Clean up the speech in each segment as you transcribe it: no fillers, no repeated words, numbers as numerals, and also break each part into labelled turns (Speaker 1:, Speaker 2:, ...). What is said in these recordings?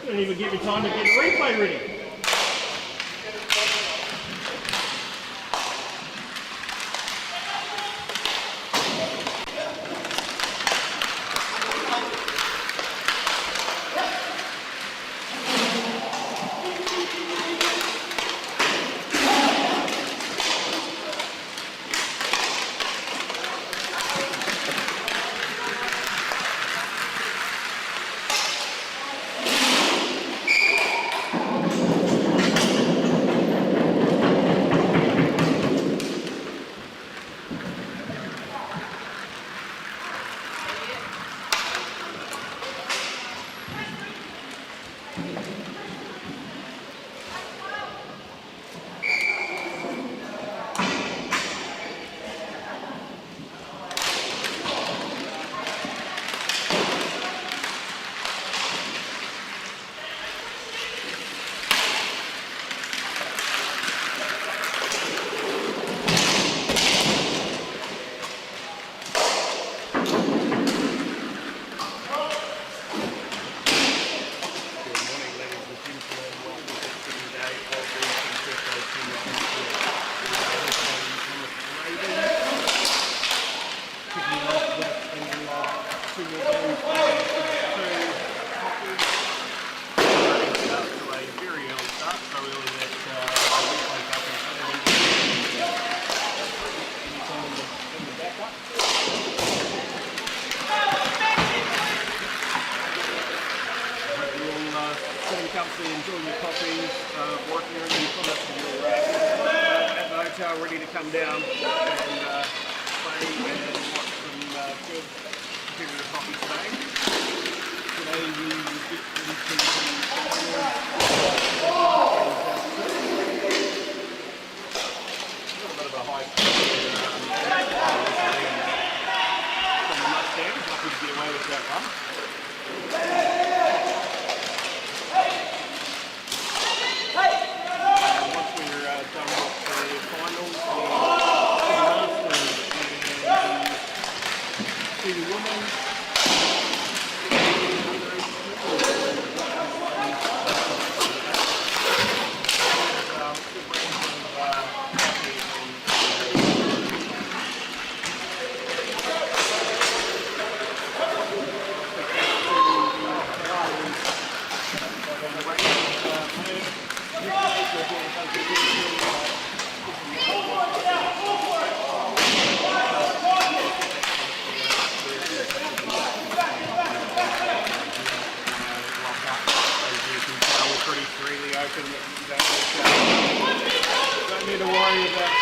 Speaker 1: Didn't even give me time to get the replay ready. Comfy, enjoy your coffees, working your Plymouth, you're at the hotel ready to come down and play and watch some good period of hockey today. Today we get into the finals. A little bit of a high score from the Mustangs, lucky to get away with that one. Don't need to worry about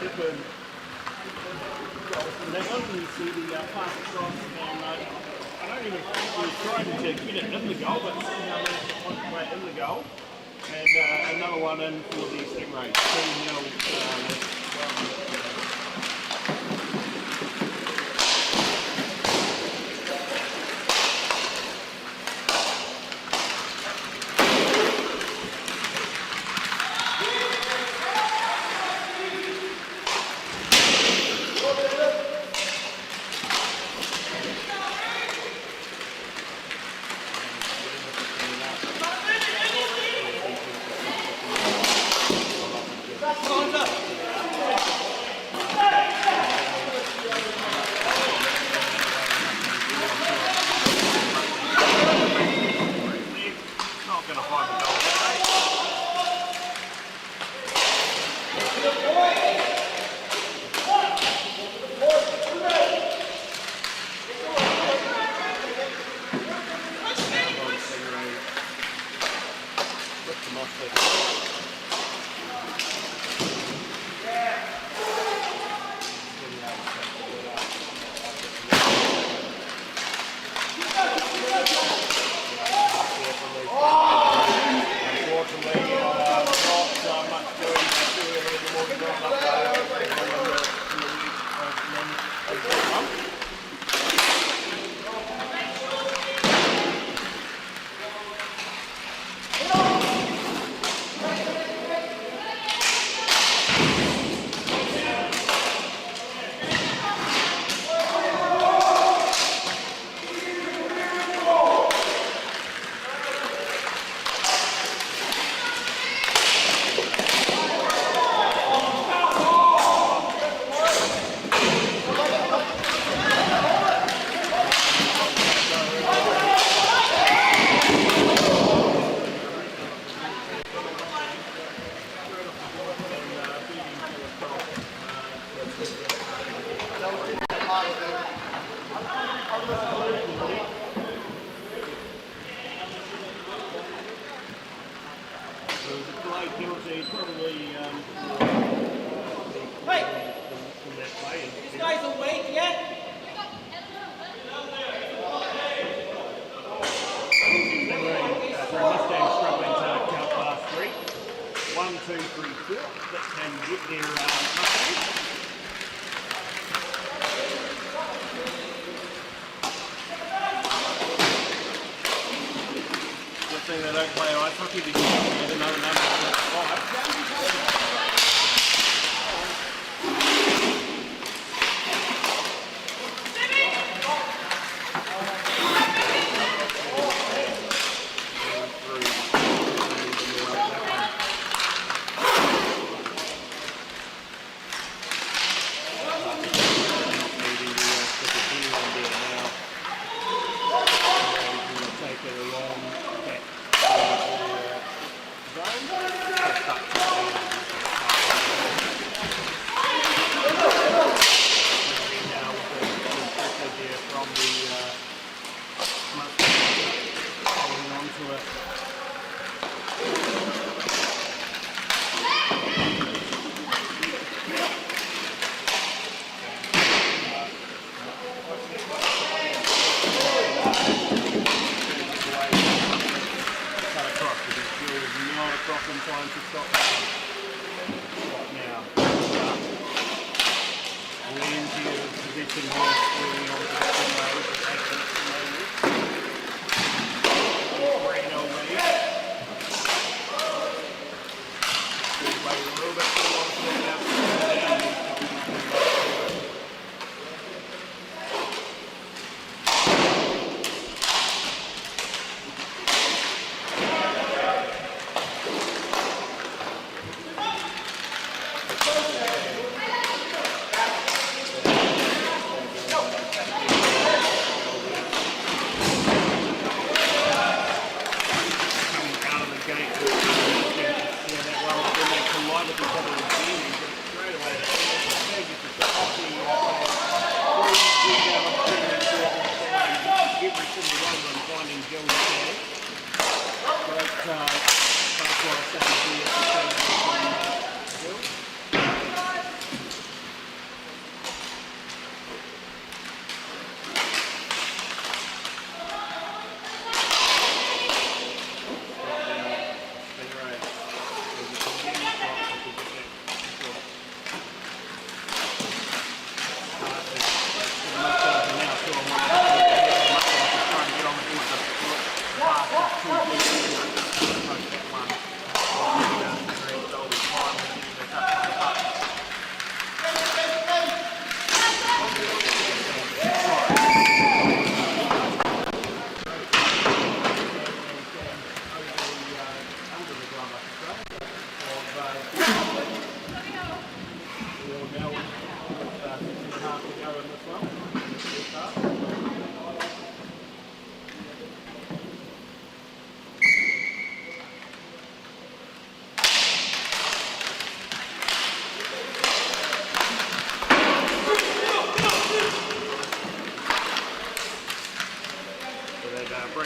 Speaker 1: superb goal from that one. You see the pass across, and I don't even think he was trying to get it in the goal, but somehow managed to concentrate in the goal. And another one in for the Stingrays, 2-0. Penalty, probably
Speaker 2: Hey!
Speaker 1: from that play.
Speaker 2: These guys awake yet?
Speaker 1: Mustang struggling to count past 3. 1, 2, 3, 4. That can get their Mustang. Good thing they don't play ice hockey because you get another number of 5.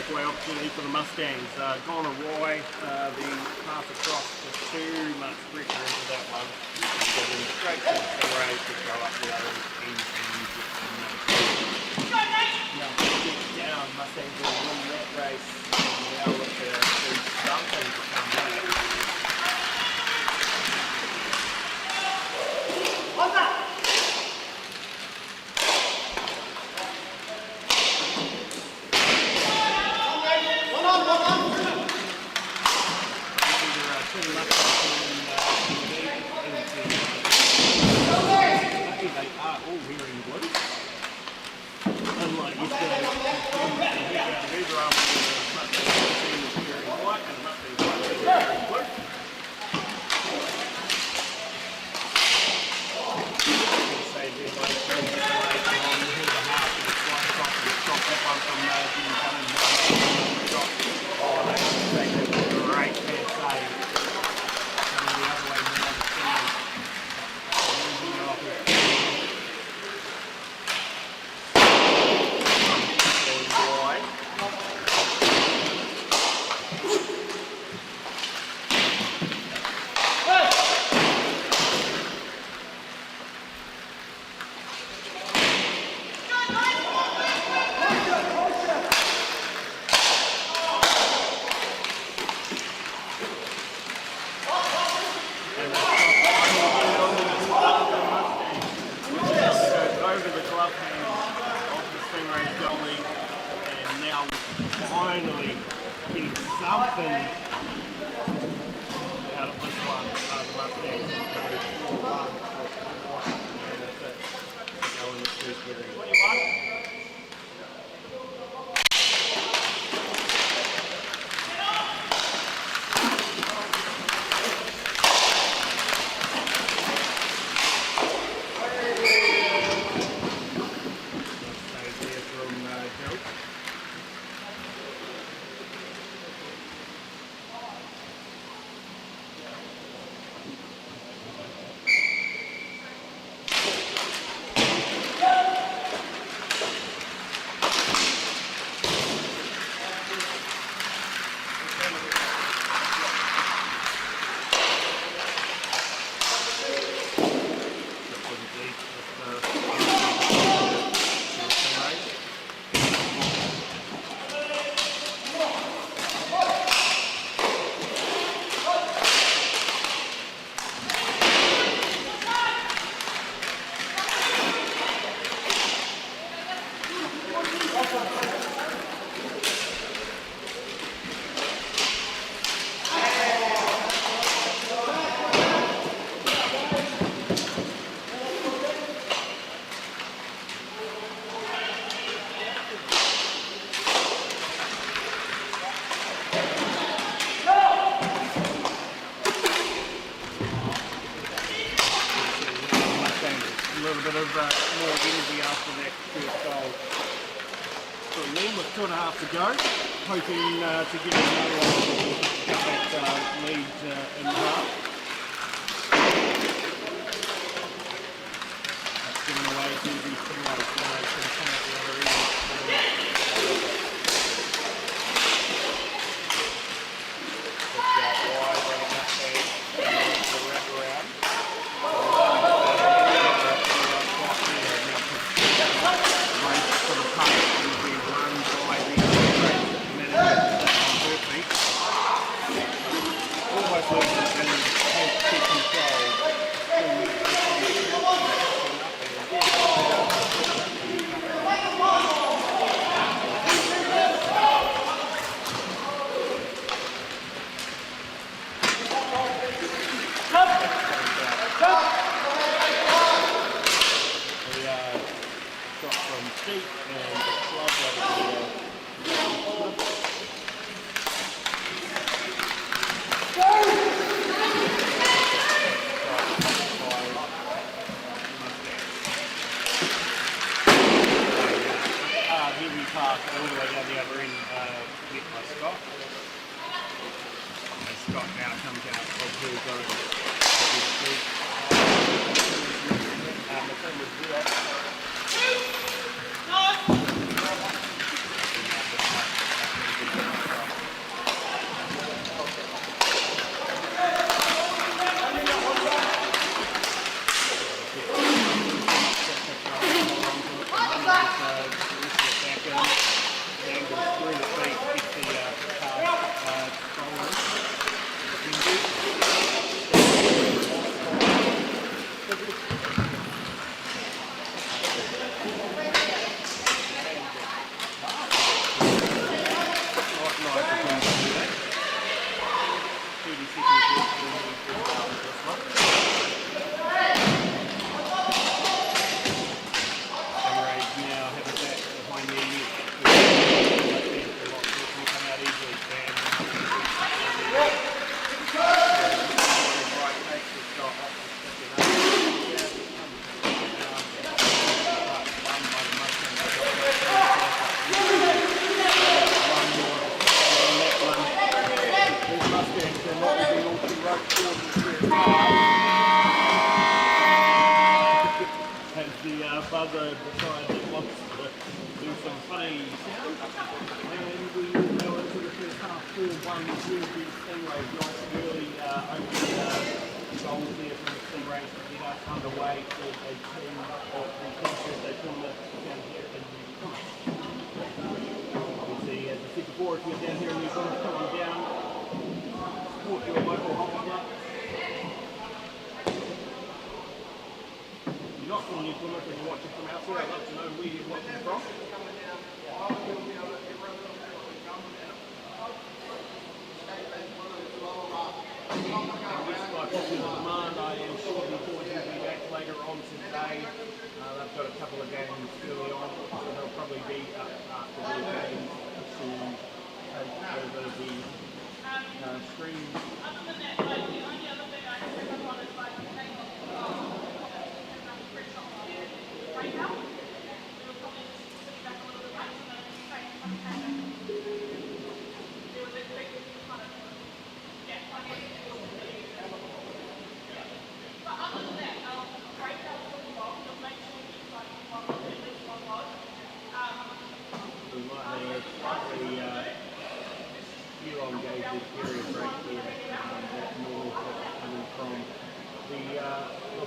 Speaker 1: breakaway opportunity for the Mustangs. Gone awry, the pass across was too much pressure into that one. And getting straight to the race to go up the other end and use it for another get down. Mustangs will win that race. And now look to do something to come back. Finally getting something out of this one. The Mustangs go 4-1 and that's it. Go in the first period. A little bit of more energy after that first goal. So then with 2.5 to go, hoping to get another cut that lead in half. That's given away to the Plymouth, now it's going to come out the other end. Just out wide, running up there, and the wrap around. Pass all the way down the other end, hit by Scott. And Scott now comes out of the zone. As the buzzer decided it wants to do some funny sounds, and we will go into the first half 4-1 with the Stingrays. Nice early opening goals there from the Stingrays to get us underway for a team of the Thursday tournament down here in New Plymouth. Obviously, as I said before, if you're down here in New Plymouth, come on down, support your local hockey club. Not from New Plymouth and you're watching from elsewhere, I'd love to know where you're watching from. By popular demand, I am sure the boys will be back later on today. They've got a couple of games early on, so they'll probably be up after their games to take over the stream. Elongated period break here that north coming from the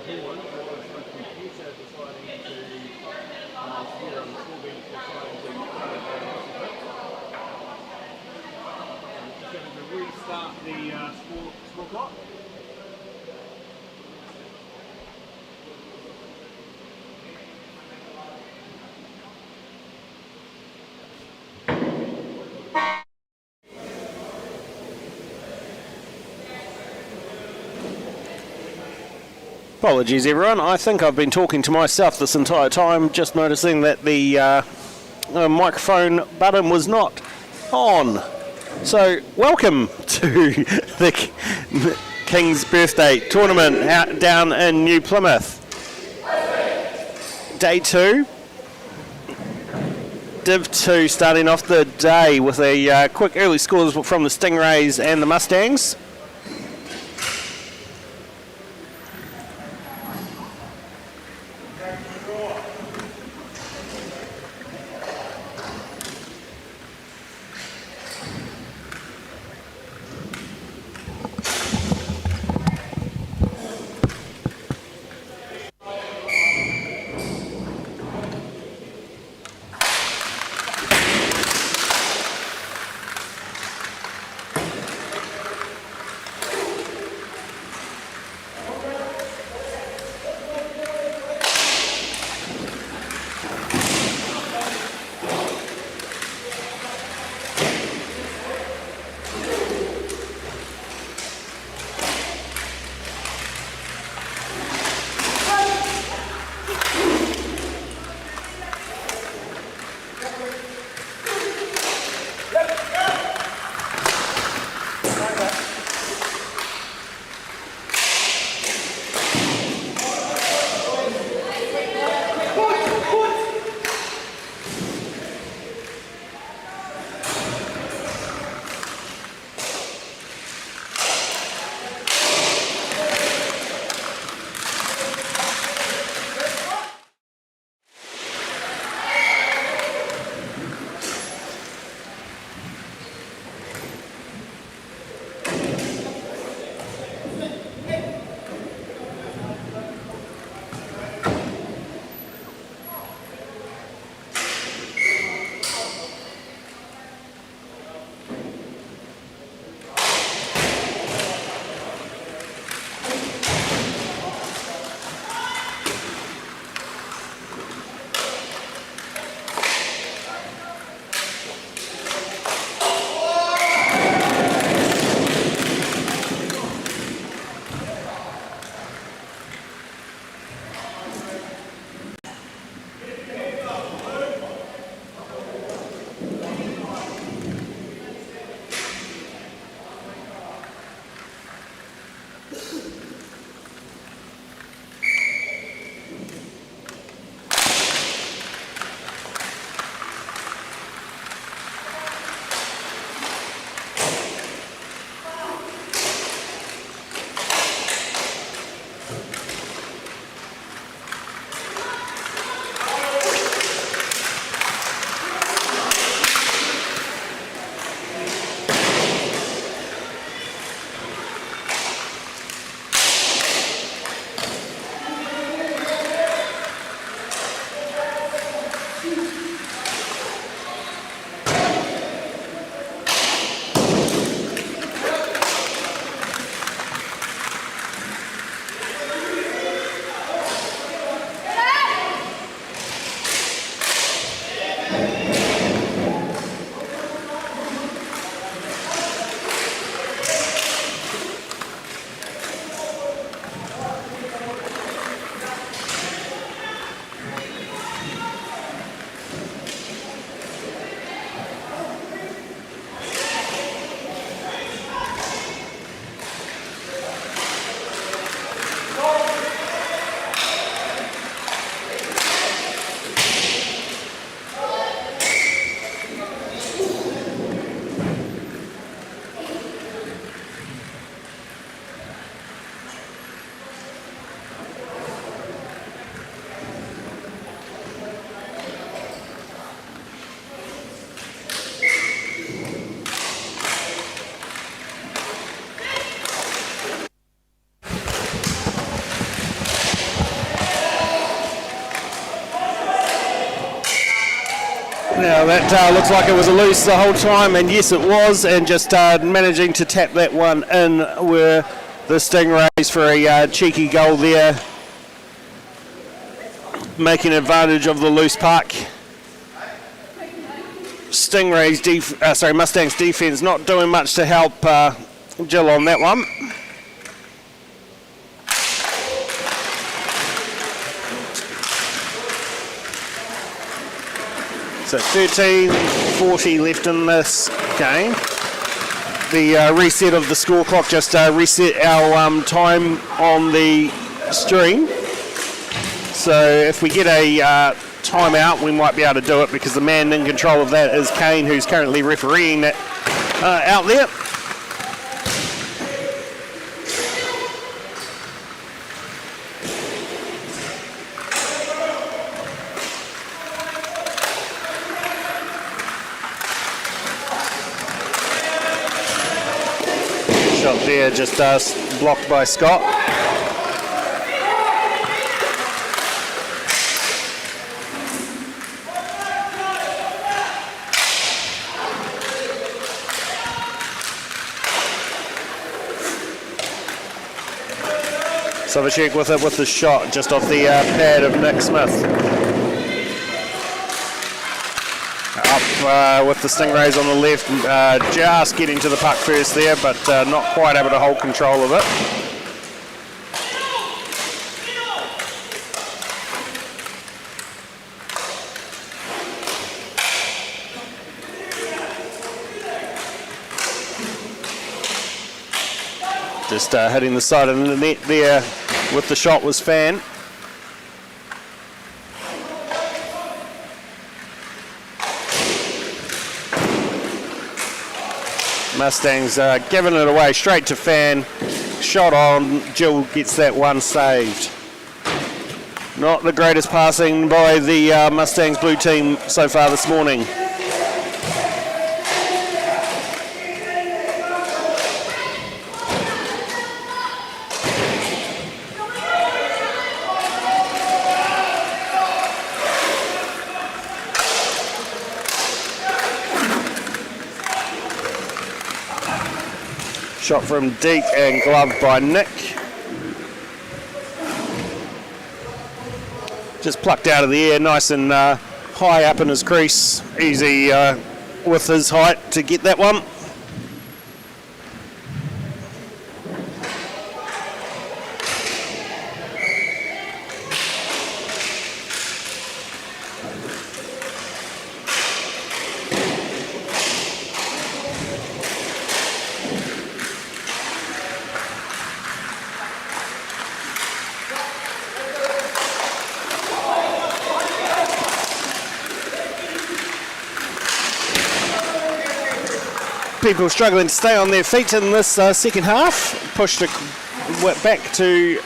Speaker 1: horn was the computer deciding to here on the school bench deciding to just going to restart the score clock.
Speaker 2: Apologies everyone, I think I've been talking to myself this entire time, just noticing that the microphone button was not on. So welcome to the King's Birthday Tournament out down in New Plymouth. Day 2. Div 2 starting off the day with a quick early scores from the Stingrays and the Mustangs. Now that looks like it was a loose the whole time, and yes it was, and just managing to tap that one in were the Stingrays for a cheeky goal there, making advantage of the loose puck. Mustang's defence not doing much to help Jill on that one. So 13:40 left in this game. The reset of the score clock just reset our time on the stream. So if we get a timeout, we might be able to do it, because the man in control of that is Kane, who's currently refereeing that out there. Shot there, just blocked by Scott. Savicek with it with the shot just off the pad of Nick Smith. Up with the Stingrays on the left, just getting to the puck first there, but not quite able to hold control of it. Just hitting the side of the net there with the shot was Fan. Mustangs giving it away straight to Fan. Shot on, Jill gets that one saved. Not the greatest passing by the Mustangs blue team so far this morning. Shot from deep and gloved by Nick. Just plucked out of the air, nice and high up in his crease. Easy with his height to get that one. People struggling to stay on their feet in this second half. Pushed it back to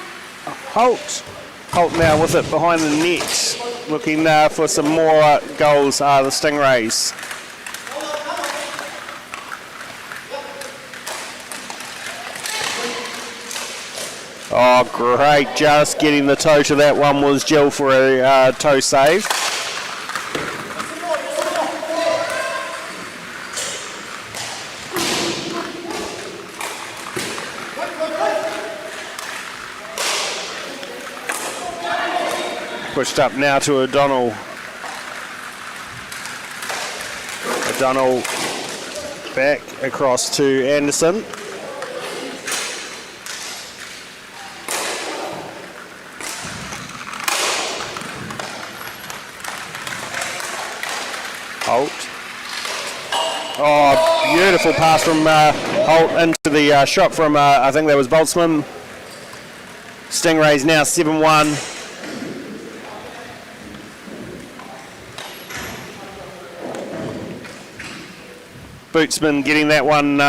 Speaker 2: Holt. Holt now with it behind the net, looking for some more goals are the Stingrays. Oh, great. Just getting the toe to that one was Jill for a toe save. Pushed up now to O'Donnell. O'Donnell back across to Anderson. Holt. Oh, beautiful pass from Holt into the shot from, I think that was Boltzmann. Stingrays now 7-1. Bootsman getting that one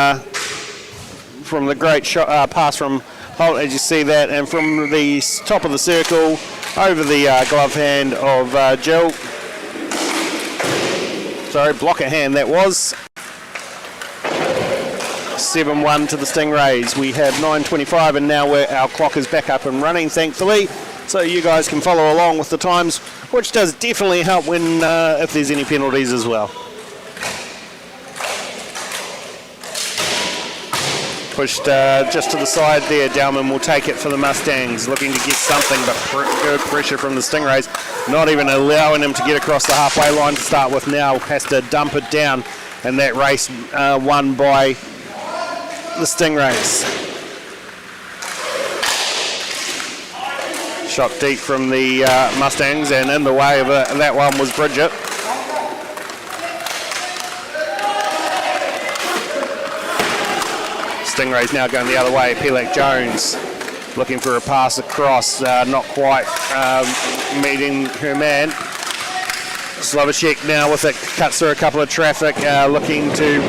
Speaker 2: from the great shot, pass from Holt, as you see that, and from the top of the circle over the glove hand of Jill. Sorry, blocker hand that was. 7-1 to the Stingrays. We have 9:25 and now our clock is back up and running, thankfully. so you guys can follow along with the times, which does definitely help when if there's any penalties as well. Pushed just to the side there. Dowman will take it for the Mustangs, looking to get something, but good pressure from the Stingrays, not even allowing him to get across the halfway line to start with. Now has to dump it down, and that race won by the Stingrays. Shot deep from the Mustangs, and in the way of that one was Bridget. Stingrays now going the other way. Pelak Jones looking for a pass across, not quite meeting her man. Slavacek now with it, cuts through a couple of traffic, looking to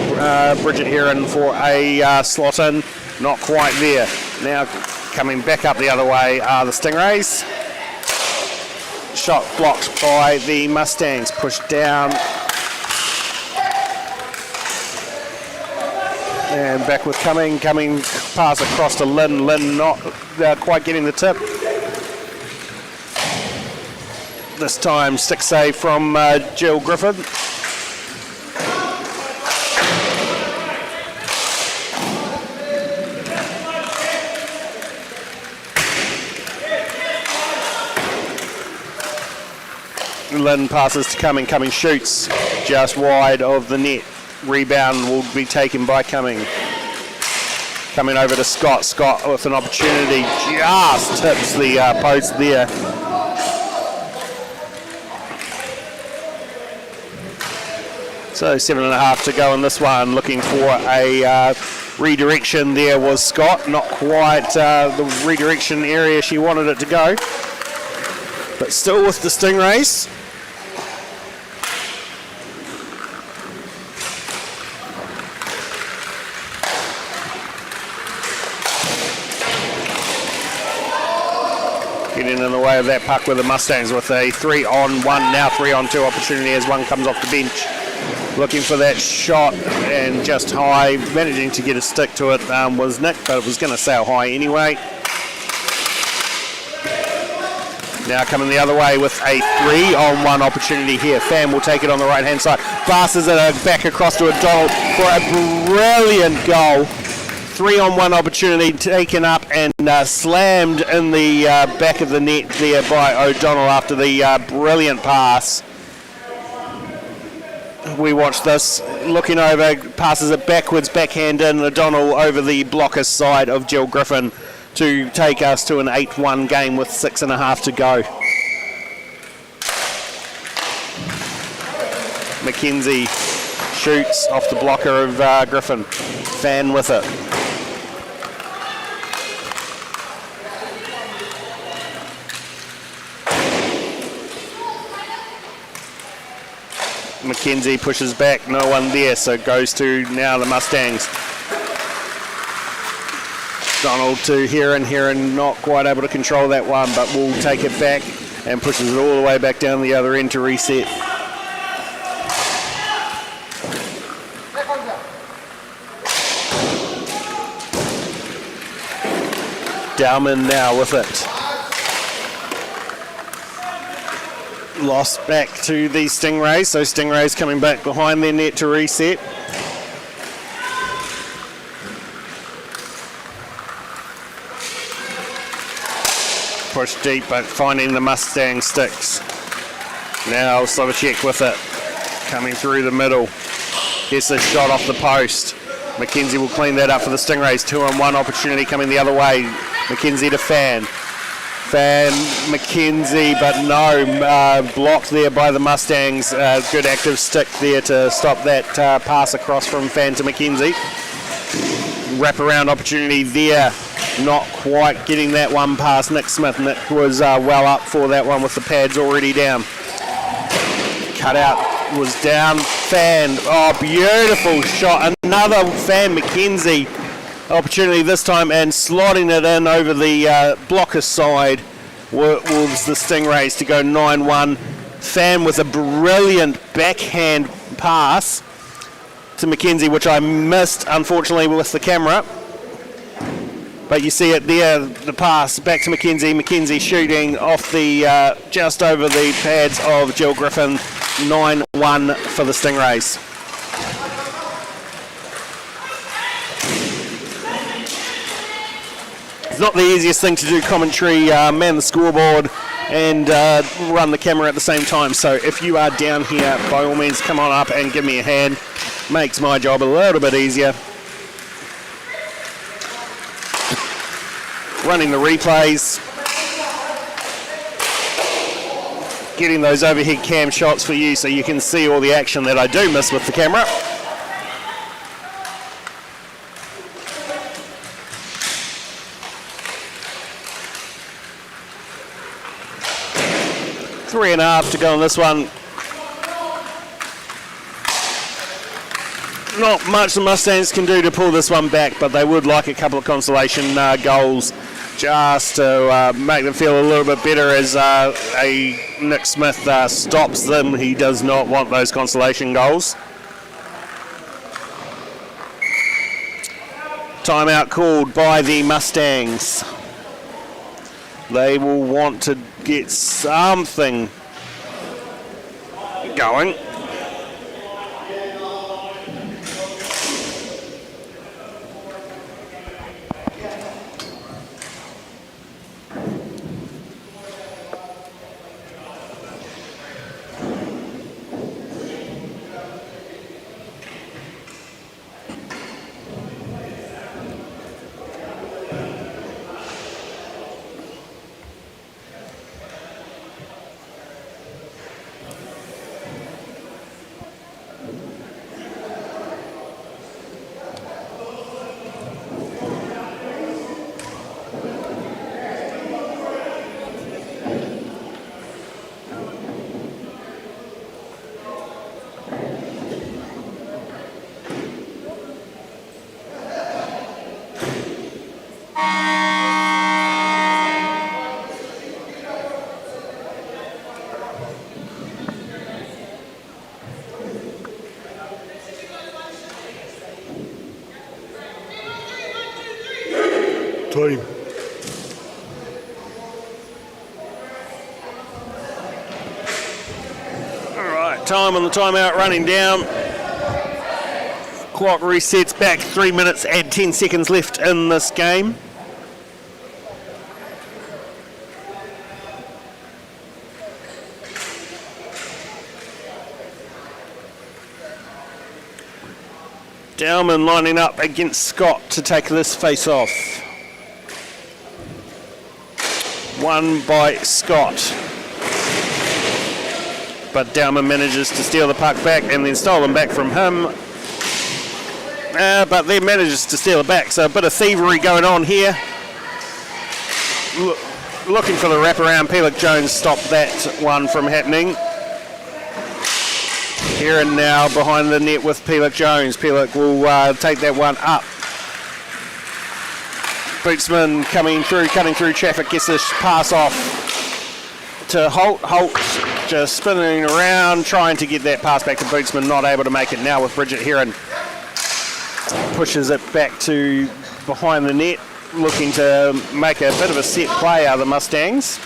Speaker 2: Bridget Heron for a slot in, not quite there. Now coming back up the other way are the Stingrays. Shot blocked by the Mustangs, pushed down. And back with coming pass across to Lynn. Lynn not quite getting the tip. This time stick save from Jill Griffin. Lynn passes to Cumming shoots just wide of the net. Rebound will be taken by Cumming. Coming over to Scott. Scott with an opportunity, just tips the post there. So 7.5 to go in this one. Looking for a redirection there was Scott. Not quite the redirection area she wanted it to go. But still with the Stingrays. Getting in the way of that puck with the Mustangs with a 3-on-1, now 3-on-2 opportunity as one comes off the bench. Looking for that shot and just high, managing to get a stick to it was Nick, but it was going to sail high anyway. Now coming the other way with a 3-on-1 opportunity here. Fan will take it on the right hand side, passes it back across to O'Donnell for a brilliant goal. 3-on-1 opportunity taken up and slammed in the back of the net there by O'Donnell after the brilliant pass. We watch this, looking over, passes it backwards, backhand in, O'Donnell over the blocker's side of Jill Griffin to take us to an 8-1 game with 6.5 to go. Mackenzie shoots off the blocker of Griffin. Fan with it. Mackenzie pushes back, no one there, so it goes to now the Mustangs. Donald to Heron not quite able to control that one, but will take it back and pushes it all the way back down the other end to reset. Dowman now with it. Lost back to the Stingrays, so Stingrays coming back behind their net to reset. Push deep, but finding the Mustang sticks. Now Slavacek with it, coming through the middle. Gets a shot off the post. Mackenzie will clean that up for the Stingrays. 2-on-1 opportunity coming the other way. Mackenzie to Fan, Mackenzie, but no, blocked there by the Mustangs. Good active stick there to stop that pass across from Fan to Mackenzie. Wraparound opportunity there, not quite getting that one past Nick Smith. Nick was well up for that one with the pads already down. Cut out was down. Fan, oh, beautiful shot. Another Fan Mackenzie opportunity this time, and slotting it in over the blocker side was the Stingrays to go 9-1. Fan with a brilliant backhand pass to Mackenzie, which I missed unfortunately with the camera. But you see it there, the pass back to Mackenzie. Mackenzie shooting off the just over the pads of Jill Griffin. 9-1 for the Stingrays. It's not the easiest thing to do commentary, man the scoreboard and run the camera at the same time. So if you are down here, by all means come on up and give me a hand. Makes my job a little bit easier. Running the replays. Getting those overhead cam shots for you so you can see all the action that I do miss with the camera. Three and a half to go on this one. Not much the Mustangs can do to pull this one back, but they would like a couple of consolation goals just to make them feel a little bit better as Nick Smith stops them. He does not want those consolation goals. Timeout called by the Mustangs. They will want to get something going. Time. Alright, time on the timeout running down. Clock resets back, 3 minutes and 10 seconds left in this game. Dowman lining up against Scott to take this face off. Won by Scott. But Dowman manages to steal the puck back and then stolen back from him. But then manages to steal it back. So a bit of thievery going on here. Looking for the wraparound. Pelik Jones stopped that one from happening. Here and now behind the net with Pelik Jones. Pelik will take that one up. Bootsman coming through, cutting through traffic, gets this pass off to Holt. Holt just spinning around, trying to get that pass back to Bootsman, not able to make it now with Bridget Heron. Pushes it back to behind the net, looking to make a bit of a set play out of the Mustangs.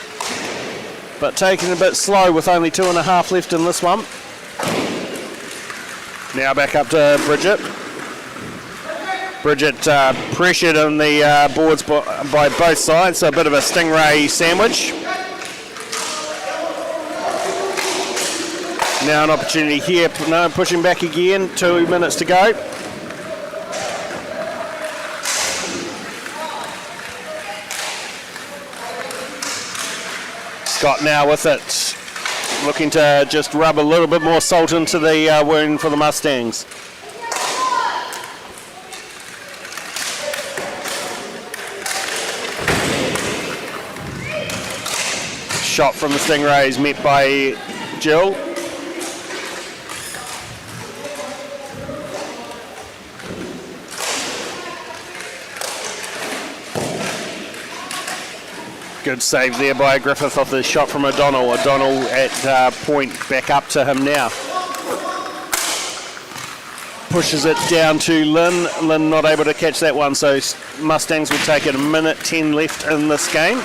Speaker 2: But taking a bit slow with only 2.5 left in this one. Now back up to Bridget. Bridget pressured on the boards by both sides, so a bit of a Stingray sandwich. Now an opportunity here, no, pushing back again, 2 minutes to go. Scott now with it, looking to just rub a little bit more salt into the wound for the Mustangs. Shot from the Stingrays met by Jill. Good save there by Griffith off the shot from O'Donnell. O'Donnell at point back up to him now. pushes it down to Lynn. Lynn not able to catch that one, so Mustangs will take it. 1:10 left in this game.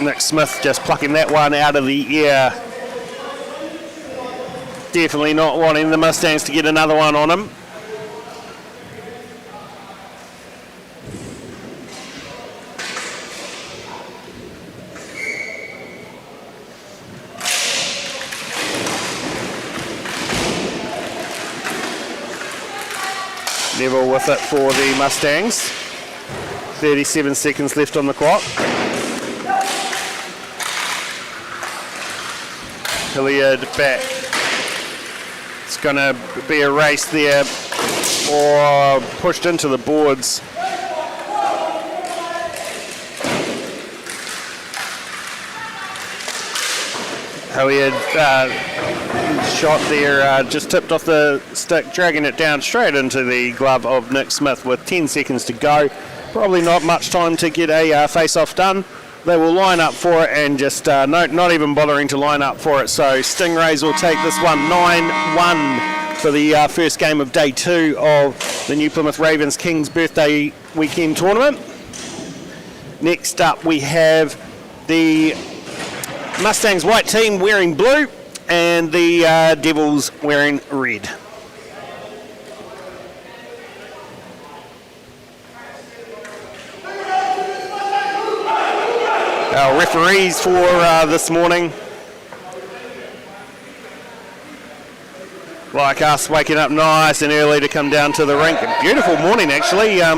Speaker 2: Nick Smith just plucking that one out of the air. Definitely not wanting the Mustangs to get another one on him. Neville with it for the Mustangs. 37 seconds left on the clock. Hilliard back. It's going to be a race there, or pushed into the boards. Hilliard shot there, just tipped off the stick, dragging it down straight into the glove of Nick Smith with 10 seconds to go. Probably not much time to get a face-off done. They will line up for it and just not even bothering to line up for it. So Stingrays will take this one 9-1 for the first game of day 2 of the New Plymouth Ravens Kings birthday weekend tournament. Next up we have the Mustangs white team wearing blue and the Devils wearing red. Our referees for this morning, like us, waking up nice and early to come down to the rink. A beautiful morning actually, a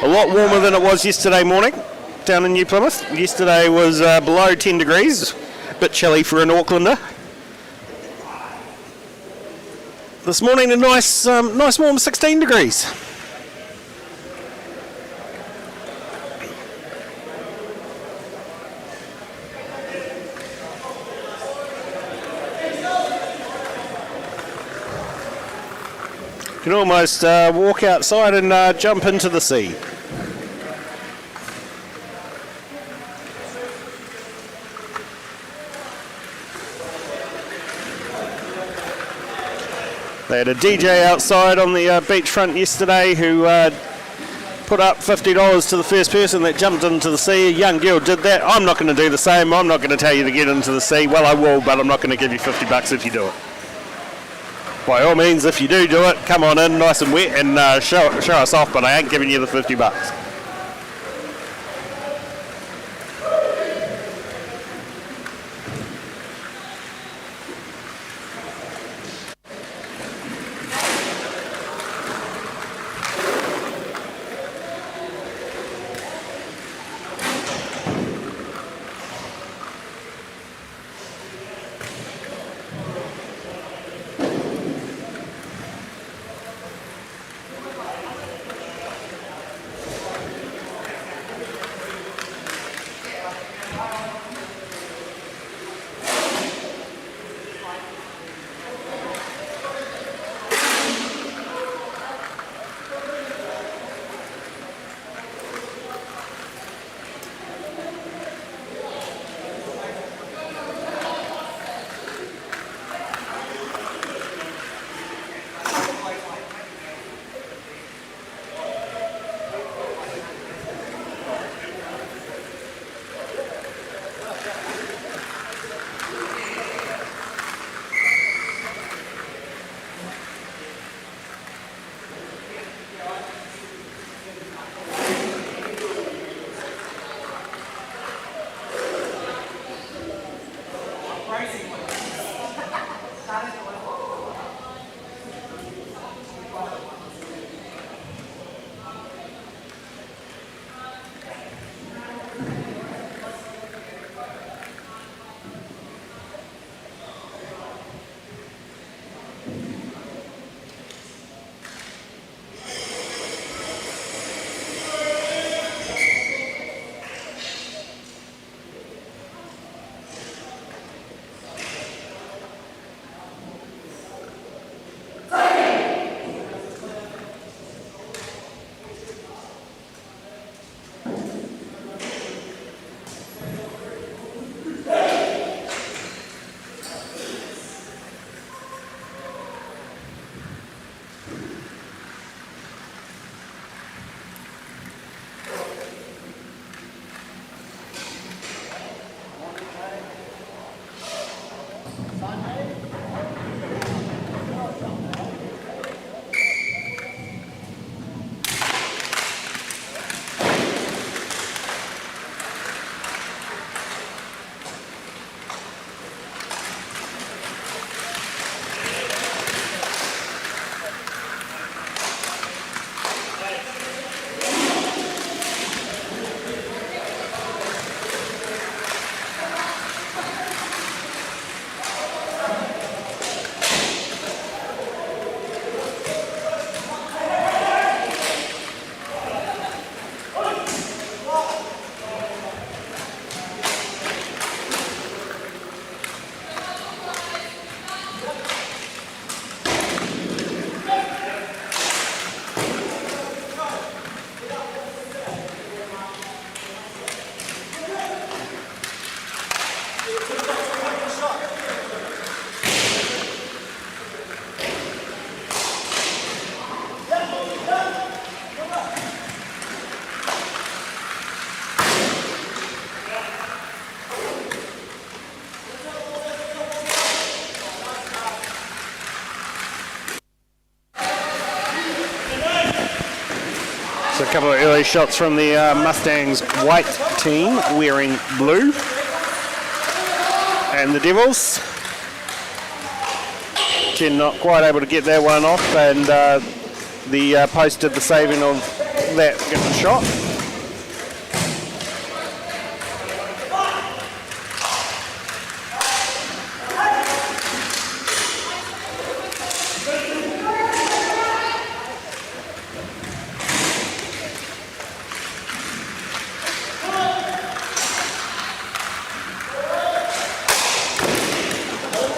Speaker 2: lot warmer than it was yesterday morning down in New Plymouth. Yesterday was below 10 degrees, a bit chilly for an Aucklander. This morning a nice warm 16 degrees. You can almost walk outside and jump into the sea. They had a DJ outside on the beachfront yesterday who put up $50 to the first person that jumped into the sea. A young girl did that. I'm not going to do the same. I'm not going to tell you to get into the sea. Well, I will, but I'm not going to give you $50 if you do it. By all means, if you do it, come on in nice and wet and show us off, but I ain't giving you the $50. those shots from the Mustangs white team wearing blue. And the Devils, Chen not quite able to get that one off, and the post did the saving of that shot.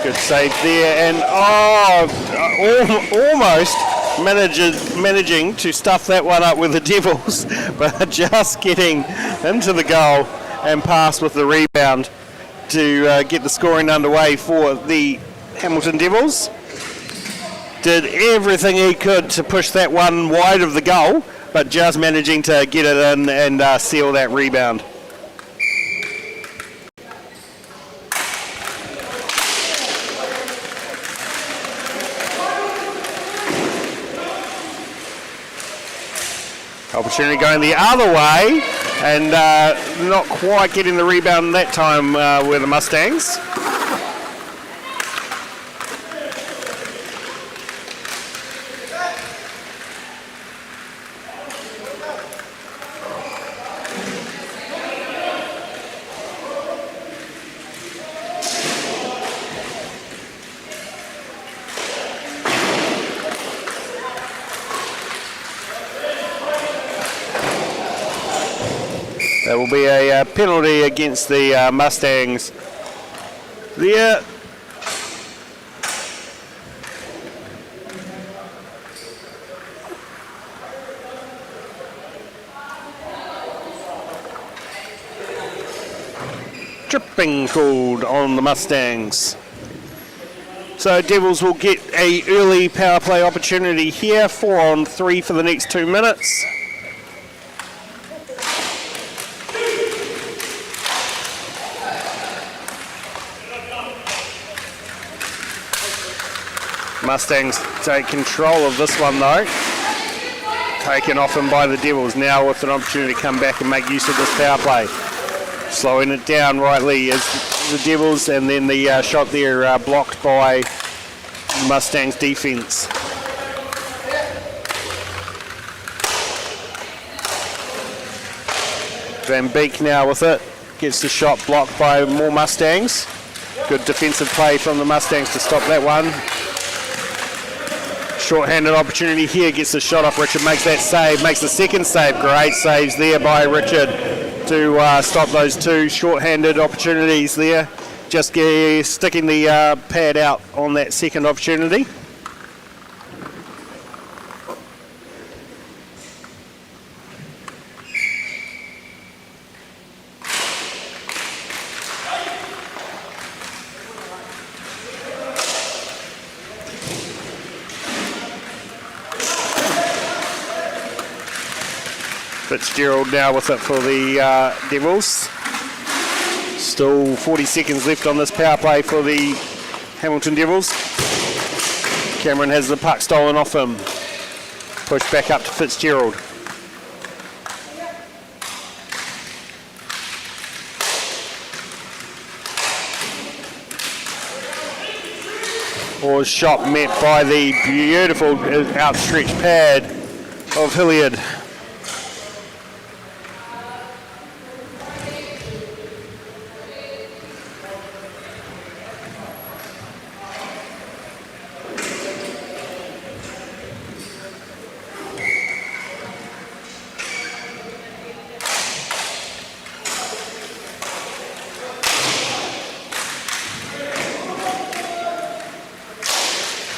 Speaker 2: Good save there, and almost managing to stuff that one up with the Devils, but just getting into the goal and pass with the rebound to get the scoring underway for the Hamilton Devils. Did everything he could to push that one wide of the goal, but just managing to get it in and seal that rebound. Opportunity going the other way, and not quite getting the rebound that time with the Mustangs. There will be a penalty against the Mustangs. The tripping called on the Mustangs. So Devils will get a early power play opportunity here, 4-on-3 for the next 2 minutes. Mustangs take control of this one though. Taken off him by the Devils, now with an opportunity to come back and make use of this power play. Slowing it down rightly is the Devils, and then the shot there blocked by Mustangs defence. Van Beek now with it, gets the shot blocked by more Mustangs. Good defensive play from the Mustangs to stop that one. Short-handed opportunity here, gets the shot off. Richard makes that save, makes the second save. Great saves there by Richard to stop those two short-handed opportunities there. Just sticking the pad out on that second opportunity. Fitzgerald now with it for the Devils. Still 40 seconds left on this power play for the Hamilton Devils. Cameron has the puck stolen off him. Pushed back up to Fitzgerald. Or shot met by the beautiful outstretched pad of Hilliard.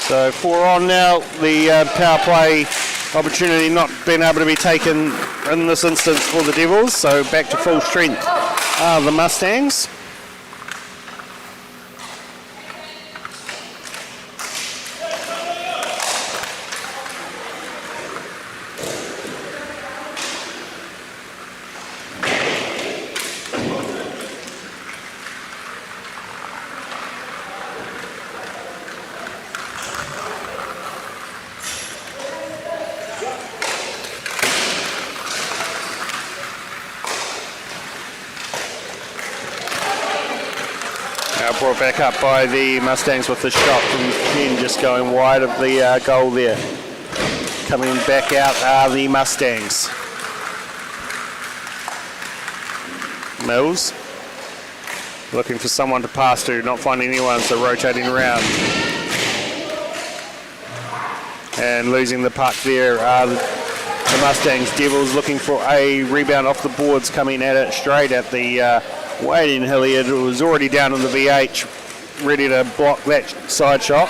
Speaker 2: So 4 on now, the power play opportunity not being able to be taken in this instance for the Devils, so back to full strength are the Mustangs. Brought back up by the Mustangs with the shot from Ken, just going wide of the goal there. Coming back out are the Mustangs. Mills looking for someone to pass to, not finding anyone, so rotating around. And losing the puck there are the Mustangs. Devils looking for a rebound off the boards, coming at it straight at the Wade in Hilliard, who was already down in the VH, ready to block that side shot.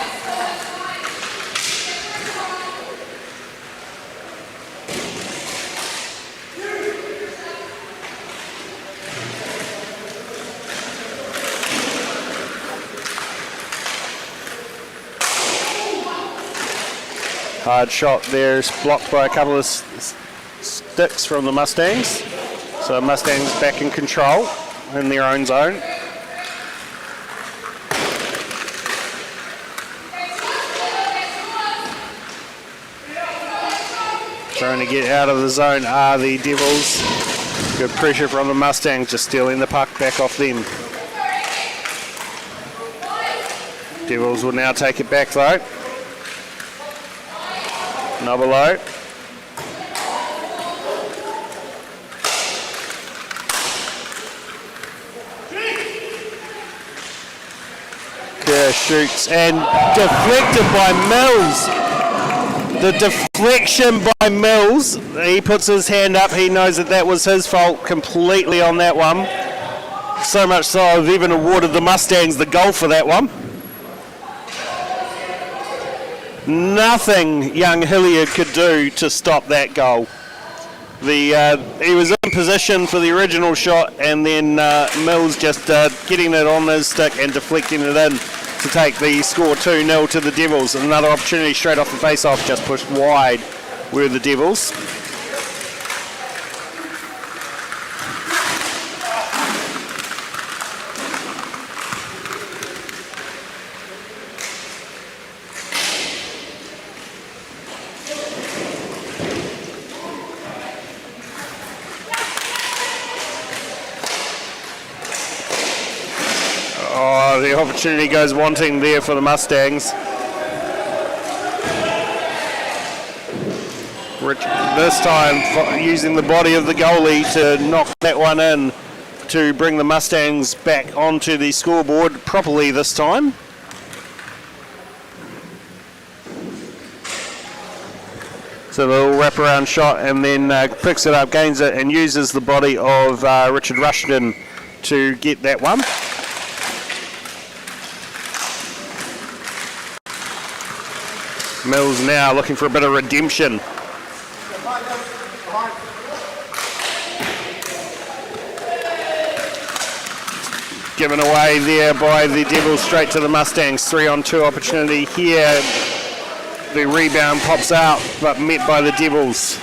Speaker 2: Hard shot there is blocked by a couple of sticks from the Mustangs. So Mustangs back in control in their own zone. Trying to get out of the zone are the Devils. Good pressure from the Mustangs, just stealing the puck back off them. Devils will now take it back though. Nobilo. Kerr shoots and deflected by Mills. The deflection by Mills. He puts his hand up. He knows that that was his fault completely on that one. So much so I've even awarded the Mustangs the goal for that one. Nothing young Hilliard could do to stop that goal. He was in position for the original shot, and then Mills just getting it on his stick and deflecting it in to take the score 2-0 to the Devils. Another opportunity straight off the face-off, just pushed wide were the Devils. The opportunity goes wanting there for the Mustangs. This time using the body of the goalie to knock that one in to bring the Mustangs back onto the scoreboard properly this time. So a little wraparound shot, and then picks it up, gains it, and uses the body of Richard Rushton to get that one. Mills now looking for a bit of redemption. Given away there by the Devils straight to the Mustangs. 3-on-2 opportunity here. The rebound pops out, but met by the Devils.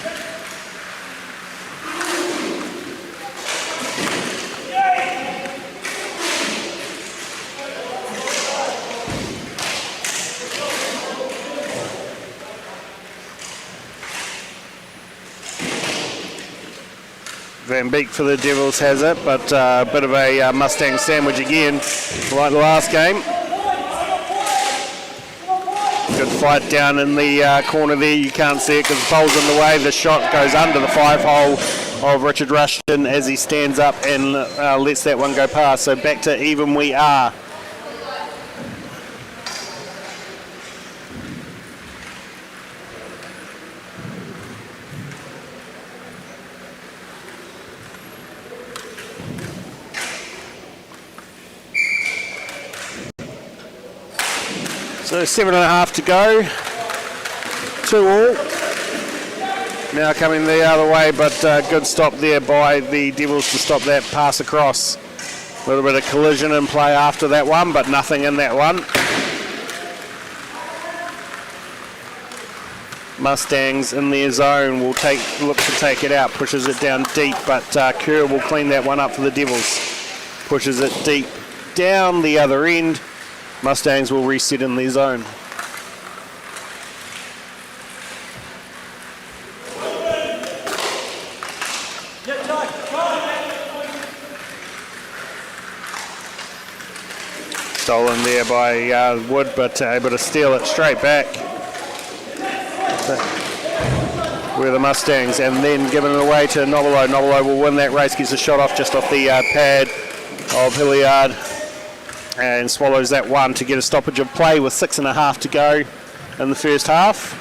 Speaker 2: Van Beek for the Devils has it, but a bit of a Mustang sandwich again, like the last game. Good fight down in the corner there. You can't see it because the pole's in the way. The shot goes under the 5-hole of Richard Rushton as he stands up and lets that one go past. So back to even we are. So 7.5 to go, 2-all. Now coming the other way, but good stop there by the Devils to stop that pass across. A little bit of collision in play after that one, but nothing in that one. Mustangs in their zone will look to take it out, pushes it down deep, but Kerr will clean that one up for the Devils. Pushes it deep down the other end. Mustangs will reset in their zone. Stolen there by Wood, but able to steal it straight back where the Mustangs, and then given it away to Novelo. Novelo will win that race, gets a shot off just off the pad of Hilliard and swallows that one to get a stoppage of play with 6.5 to go in the first half.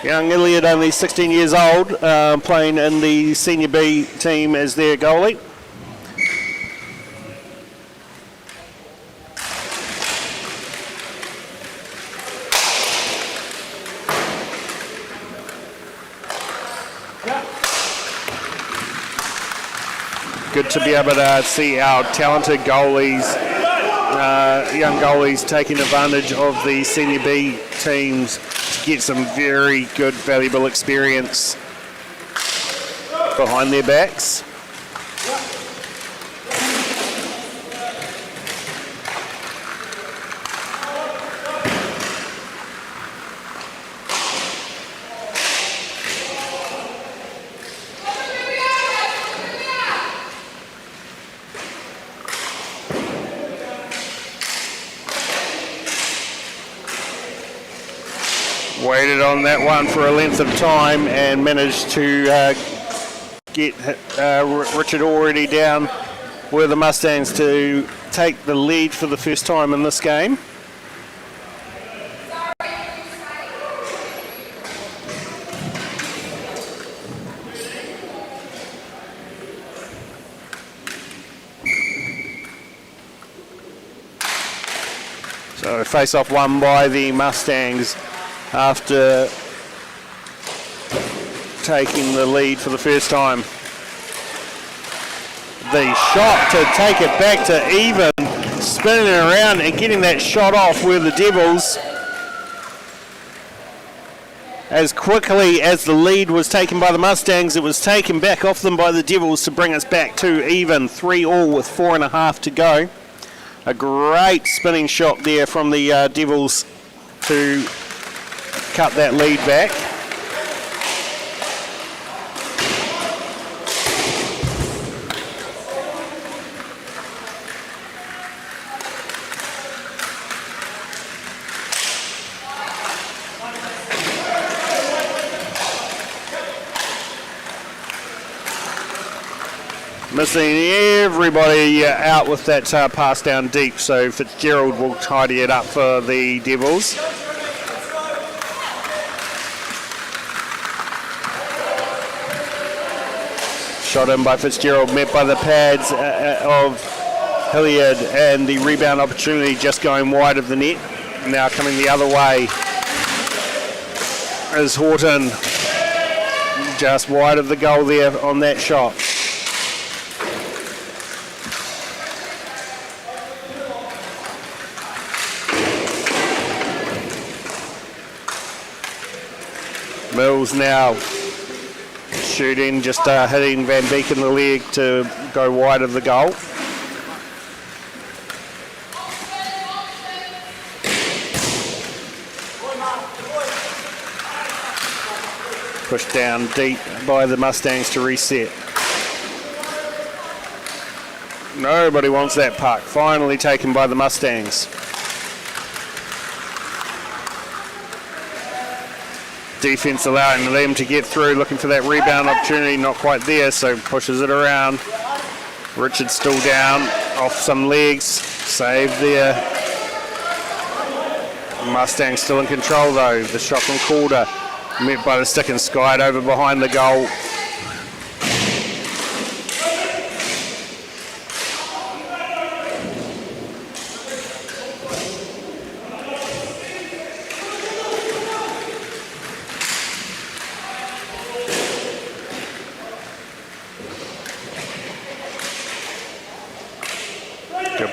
Speaker 2: Young Hilliard, only 16 years old, playing in the Senior B team as their goalie. Good to be able to see our talented goalies, young goalies, taking advantage of the Senior B teams to get some very good, valuable experience behind their backs. Waited on that one for a length of time and managed to get Richard already down with the Mustangs to take the lead for the first time in this game. So face-off won by the Mustangs after taking the lead for the first time. The shot to take it back to even, spinning it around and getting that shot off were the Devils. As quickly as the lead was taken by the Mustangs, it was taken back off them by the Devils to bring us back to even, 3-3 with 4.5 to go. A great spinning shot there from the Devils to cut that lead back. Missing everybody out with that pass down deep, so Fitzgerald will tidy it up for the Devils. Shot in by Fitzgerald, met by the pads of Hilliard, and the rebound opportunity just going wide of the net. Now coming the other way is Horton, just wide of the goal there on that shot. Mills now shooting, just hitting Van Beek in the leg to go wide of the goal. Pushed down deep by the Mustangs to reset. Nobody wants that puck. Finally taken by the Mustangs. Defense allowing them to get through, looking for that rebound opportunity, not quite there, so pushes it around. Richard still down, off some legs, saved there. Mustang still in control though. The shot from Calder, met by the stick and skied over behind the goal.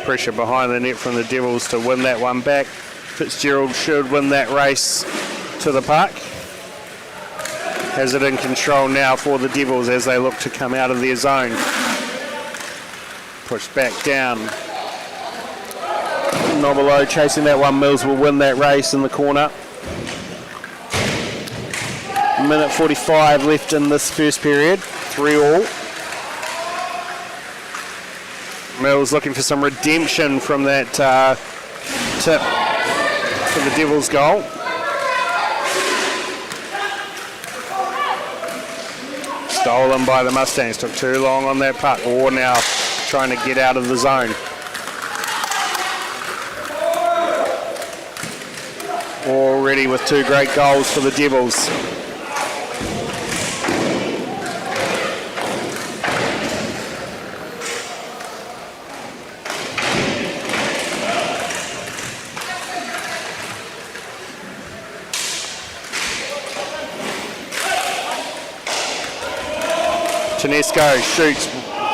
Speaker 2: Pressure behind the net from the Devils to win that one back. Fitzgerald should win that race to the puck. Has it in control now for the Devils as they look to come out of their zone. Pushed back down. Novelo chasing that one. Mills will win that race in the corner. Minute 45 left in this first period. 3-3. Mills looking for some redemption from that tip for the Devils goal. Stolen by the Mustangs. Took too long on that puck. Or now trying to get out of the zone. Already with 2 great goals for the Devils. Tedesco shoots,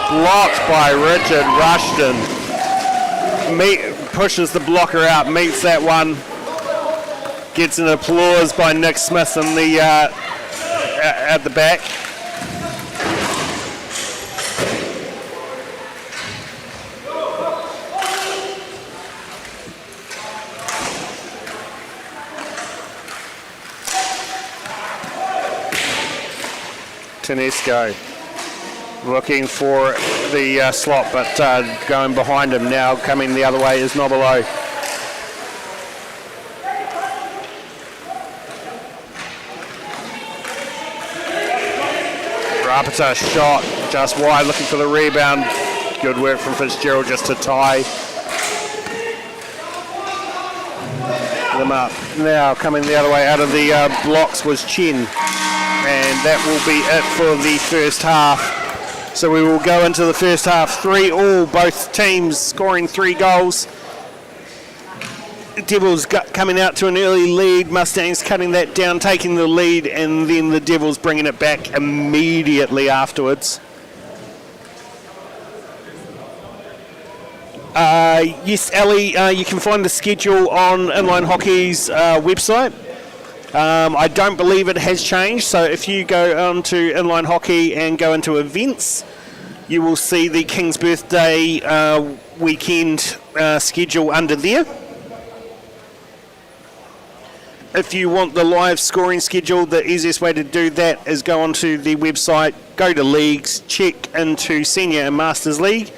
Speaker 2: blocked by Richard Rushton. Pushes the blocker out, meets that one. Gets an applause by Nick Smith in the at the back. Tedesco looking for the slot, but going behind him now. Coming the other way is Nobilo. Rapata shot just wide, looking for the rebound. Good work from Fitzgerald just to tie them up. Now coming the other way out of the blocks was Chen, and that will be it for the first half. So we will go into the first half 3-all, both teams scoring 3 goals. Devils coming out to an early lead, Mustangs cutting that down, taking the lead, and then the Devils bringing it back immediately afterwards. Yes, Ali, you can find the schedule on Inline Hockey's website. I don't believe it has changed, so if you go on to Inline Hockey and go into events, you will see the King's Birthday weekend schedule under there. If you want the live scoring schedule, the easiest way to do that is go onto the website, go to leagues, check into Senior and Masters League,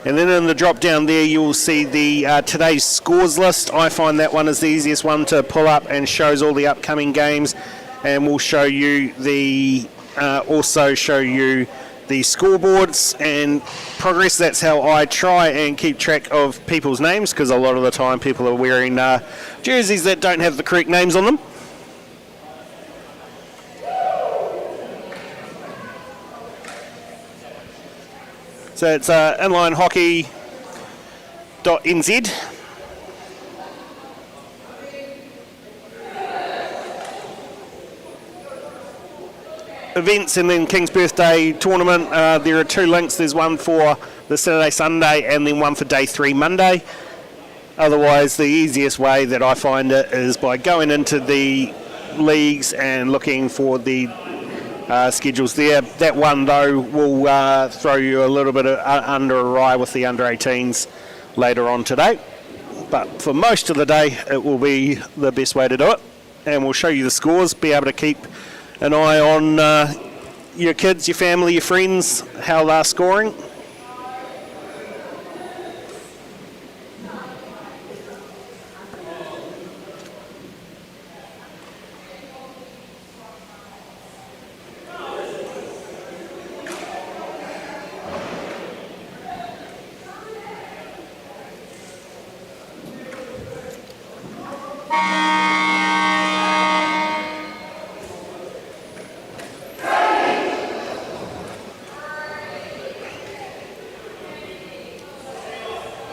Speaker 2: and then in the drop down there you will see the today's scores list. I find that one is the easiest one to pull up and shows all the upcoming games, and will show you the also show you the scoreboards and progress. That's how I try and keep track of people's names, because a lot of the time people are wearing jerseys that don't have the correct names on them. So it's inlinehockey.nz. Events and then King's Birthday tournament. There are 2 links. There's one for the Saturday, Sunday, and then one for day 3, Monday. Otherwise, the easiest way that I find it is by going into the leagues and looking for the schedules there. That one, though, will throw you a little bit under a eye with the under 18s later on today. But for most of the day, it will be the best way to do it. And we'll show you the scores, be able to keep an eye on your kids, your family, your friends, how they're scoring.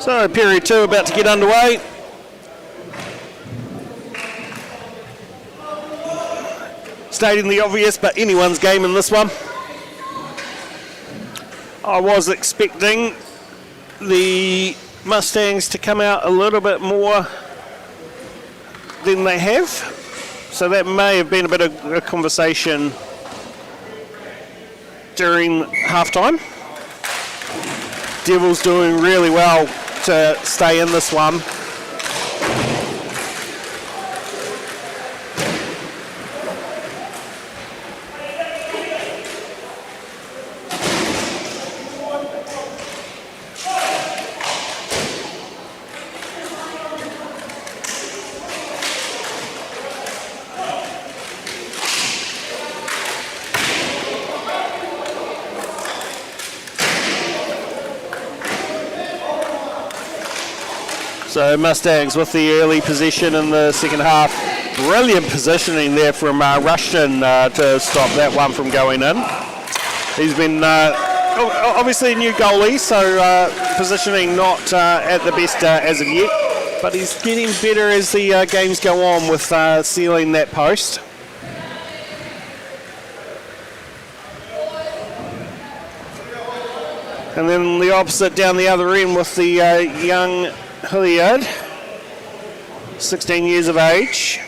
Speaker 2: So period 2 about to get underway. Stating the obvious, but anyone's game in this one. I was expecting the Mustangs to come out a little bit more than they have. So that may have been a bit of a conversation during halftime. Devils doing really well to stay in this one. So Mustangs with the early possession in the second half. Brilliant positioning there from Rushton to stop that one from going in. He's been obviously a new goalie, so positioning not at the best as of yet, but he's getting better as the games go on with sealing that post. And then the opposite down the other end with the young Hilliard, 16 years of age.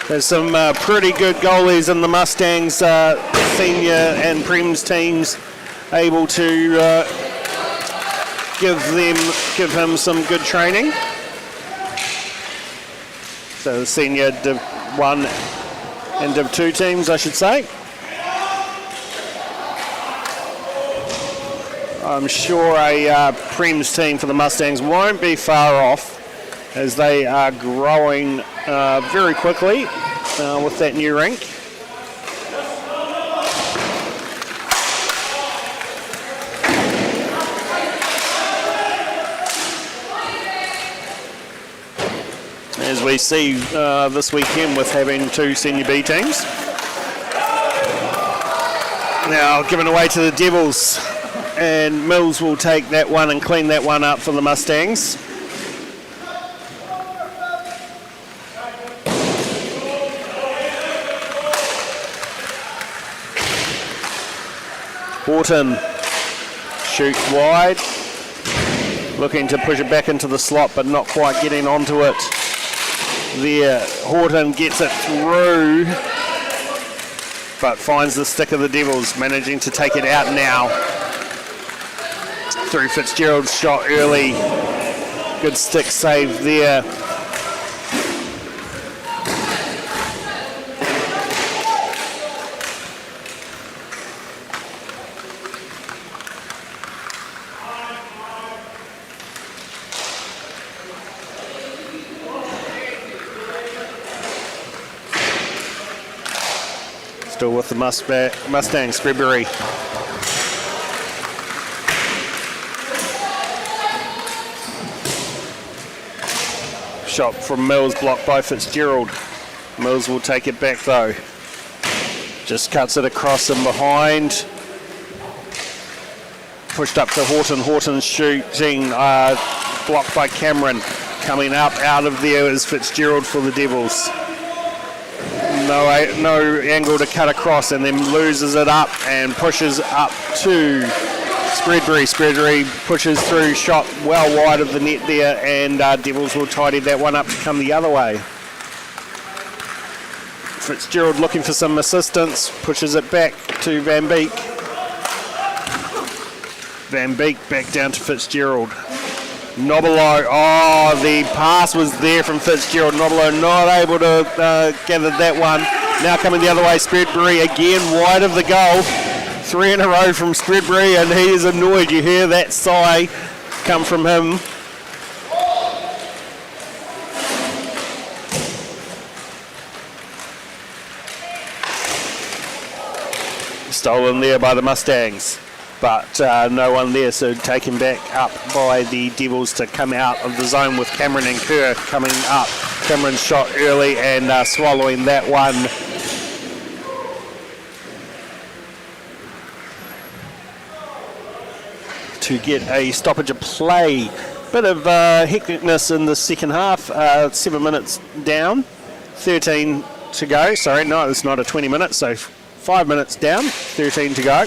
Speaker 2: There's some pretty good goalies in the Mustangs senior and Prems teams, able to give him some good training. So the senior Div 1 and Div 2 teams, I should say. I'm sure a Prems team for the Mustangs won't be far off, as they are growing very quickly with that new rink. As we see this weekend with having 2 senior B teams. Now given away to the Devils, and Mills will take that one and clean that one up for the Mustangs. Horton shoots wide, looking to push it back into the slot, but not quite getting onto it there. Horton gets it through, but finds the stick of the Devils, managing to take it out now. Through Fitzgerald's shot early. Good stick save there. Still with the Mustang, Spreadbury. Shot from Mills, blocked by Fitzgerald. Mills will take it back though. Just cuts it across and behind. Pushed up to Horton. Horton shooting, blocked by Cameron. Coming up out of there is Fitzgerald for the Devils. No angle to cut across, and then loses it up and pushes up to Spreadbury. Spreadbury pushes through, shot well wide of the net there, and Devils will tidy that one up to come the other way. Fitzgerald looking for some assistance, pushes it back to Van Beek. Van Beek back down to Fitzgerald. Nobilo, the pass was there from Fitzgerald. Nobilo not able to gather that one. Now coming the other way, Spreadbury again wide of the goal. 3 in a row from Spreadbury, and he is annoyed. You hear that sigh come from him. Stolen there by the Mustangs. But no one there, so taken back up by the Devils to come out of the zone with Cameron and Kerr coming up. Cameron shot early and swallowing that one. To get a stoppage of play. Bit of hecticness in the second half. 7 minutes down, 13 to go. Sorry, no, it's not a 20 minutes, so 5 minutes down, 13 to go.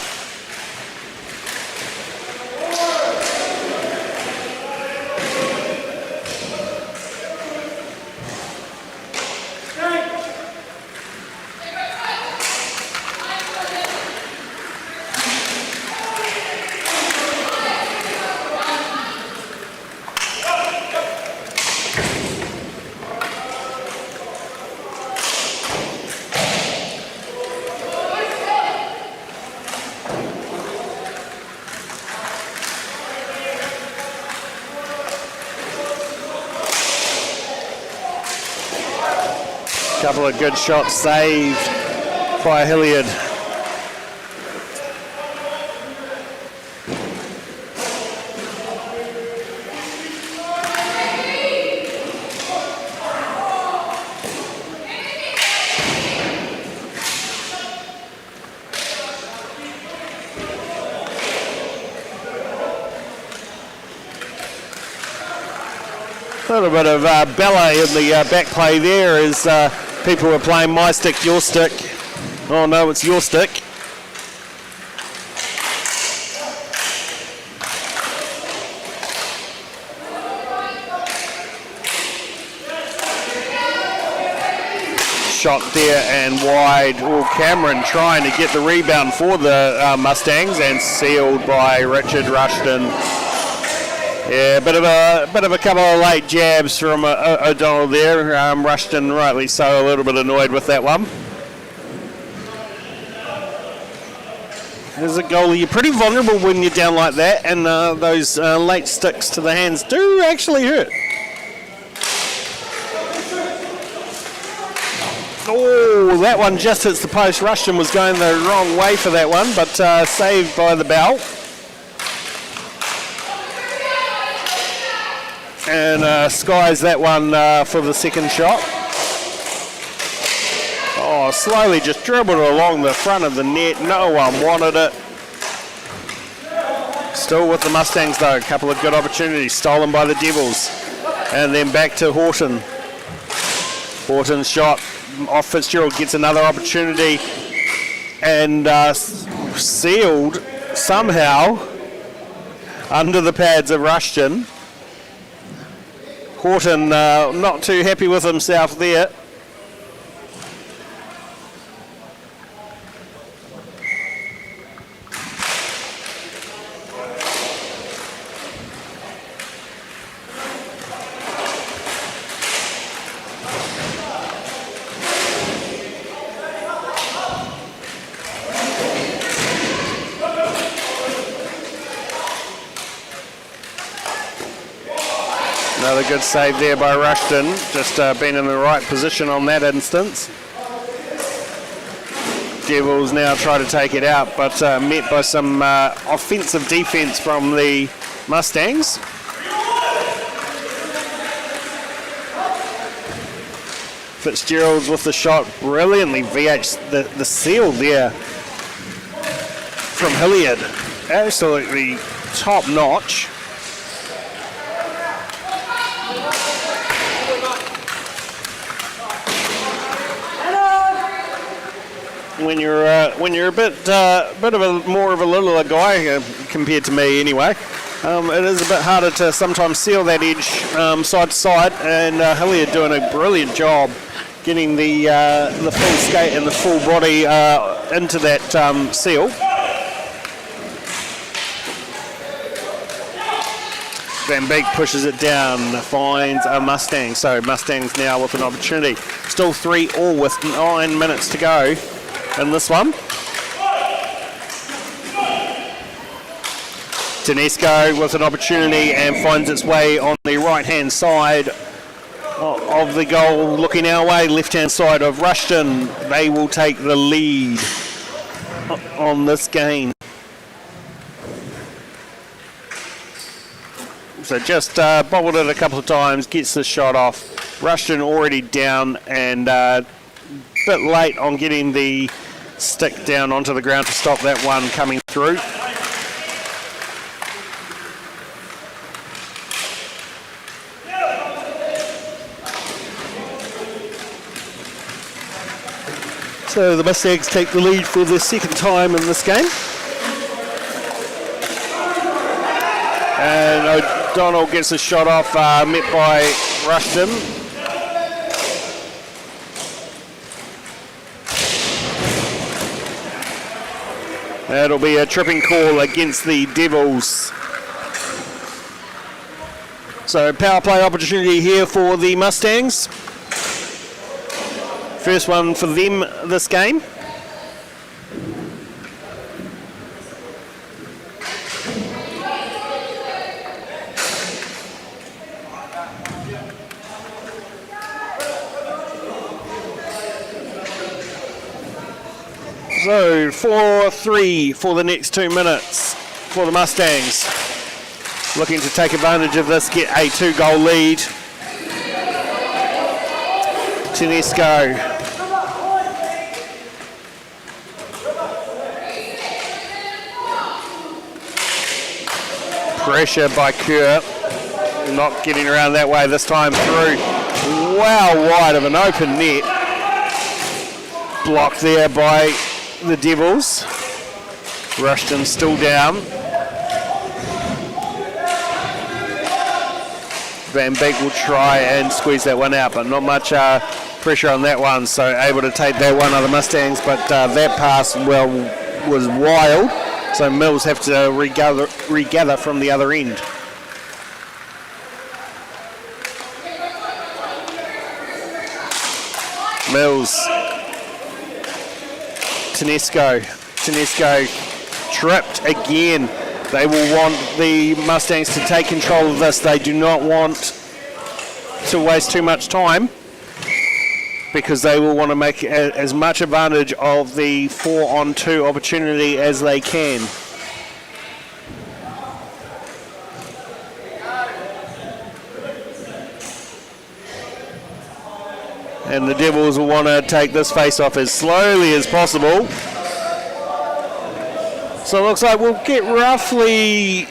Speaker 2: couple of good shots saved by Hilliard. A little bit of ballet in the back play there as people were playing my stick, your stick. Oh no, it's your stick. Shot there and wide. Oh, Cameron trying to get the rebound for the Mustangs and sealed by Richard Rushton. Yeah, bit of a couple of late jabs from O'Donnell there. Rushton, rightly so, a little bit annoyed with that one. As a goalie, you're pretty vulnerable when you're down like that, and those late sticks to the hands do actually hurt. Oh, that one just hits the post. Rushton was going the wrong way for that one, but saved by the bell. And skies that one for the second shot. Oh, slowly just dribbled along the front of the net. No one wanted it. Still with the Mustangs though. A couple of good opportunities stolen by the Devils. And then back to Horton. Horton's shot off Fitzgerald, gets another opportunity. And sealed somehow under the pads of Rushton. Horton not too happy with himself there. Another good save there by Rushton, just been in the right position on that instance. Devils now try to take it out, but met by some offensive defence from the Mustangs. Fitzgerald with the shot brilliantly. VH, the seal there from Hilliard, absolutely top notch. When you're a bit of a more of a littler guy compared to me anyway, it is a bit harder to sometimes seal that edge side to side, and Hilliard doing a brilliant job getting the full skate and the full body into that seal. Van Beek pushes it down, finds a Mustang. So Mustangs now with an opportunity. Still 3-all with 9 minutes to go in this one. Tedesco with an opportunity and finds its way on the right-hand side of the goal, looking our way, left-hand side of Rushton. They will take the lead on this game. So just bobbled it a couple of times, gets the shot off. Rushton already down and a bit late on getting the stick down onto the ground to stop that one coming through. So the Mustangs take the lead for the second time in this game. And O'Donnell gets a shot off, met by Rushton. That'll be a tripping call against the Devils. So power play opportunity here for the Mustangs. First one for them this game. So 4-3 for the next 2 minutes for the Mustangs. Looking to take advantage of this, get a 2-goal lead. Tedesco. Pressure by Kerr. Not getting around that way this time through. Wow, wide of an open net. Blocked there by the Devils. Rushton still down. Van Beek will try and squeeze that one out, but not much pressure on that one, so able to take that one of the Mustangs, but that pass was wild, so Mills have to regather from the other end. Mills. Tedesco tripped again. They will want the Mustangs to take control of this. They do not want to waste too much time because they will want to make as much advantage of the 4-on-2 opportunity as they can. And the Devils will want to take this face-off as slowly as possible. So it looks like we'll get roughly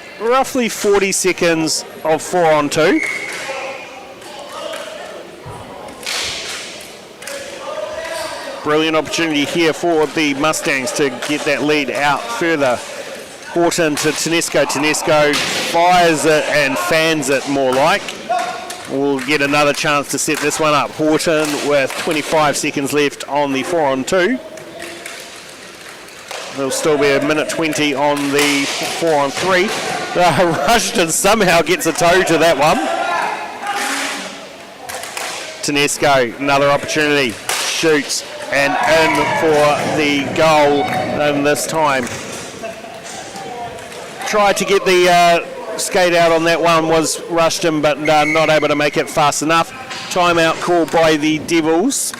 Speaker 2: 40 seconds of 4-on-2. Brilliant opportunity here for the Mustangs to get that lead out further. Horton to Tedesco. Tedesco fires it and fans it more like. We'll get another chance to set this one up. Horton with 25 seconds left on the 4-on-2. There'll still be a minute 20 on the 4-on-3. Rushton somehow gets a toe to that one. Tedesco, another opportunity. Shoots and in for the goal, and this time tried to get the skate out on that one was Rushton, but not able to make it fast enough. Timeout called by the Devils.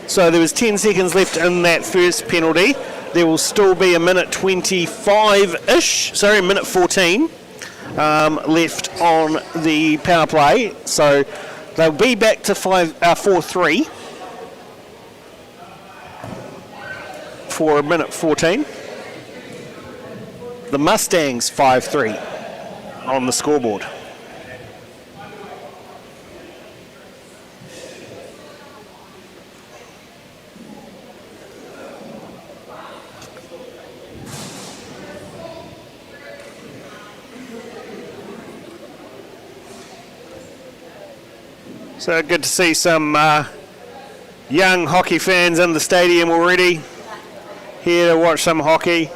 Speaker 2: So there was 10 seconds left in that first penalty. There will still be a minute 25-ish, sorry, minute 14 left on the power play. So they'll be back to 4-3 for a minute 14. The Mustangs 5-3 on the scoreboard. So good to see some young hockey fans in the stadium already, here to watch some hockey.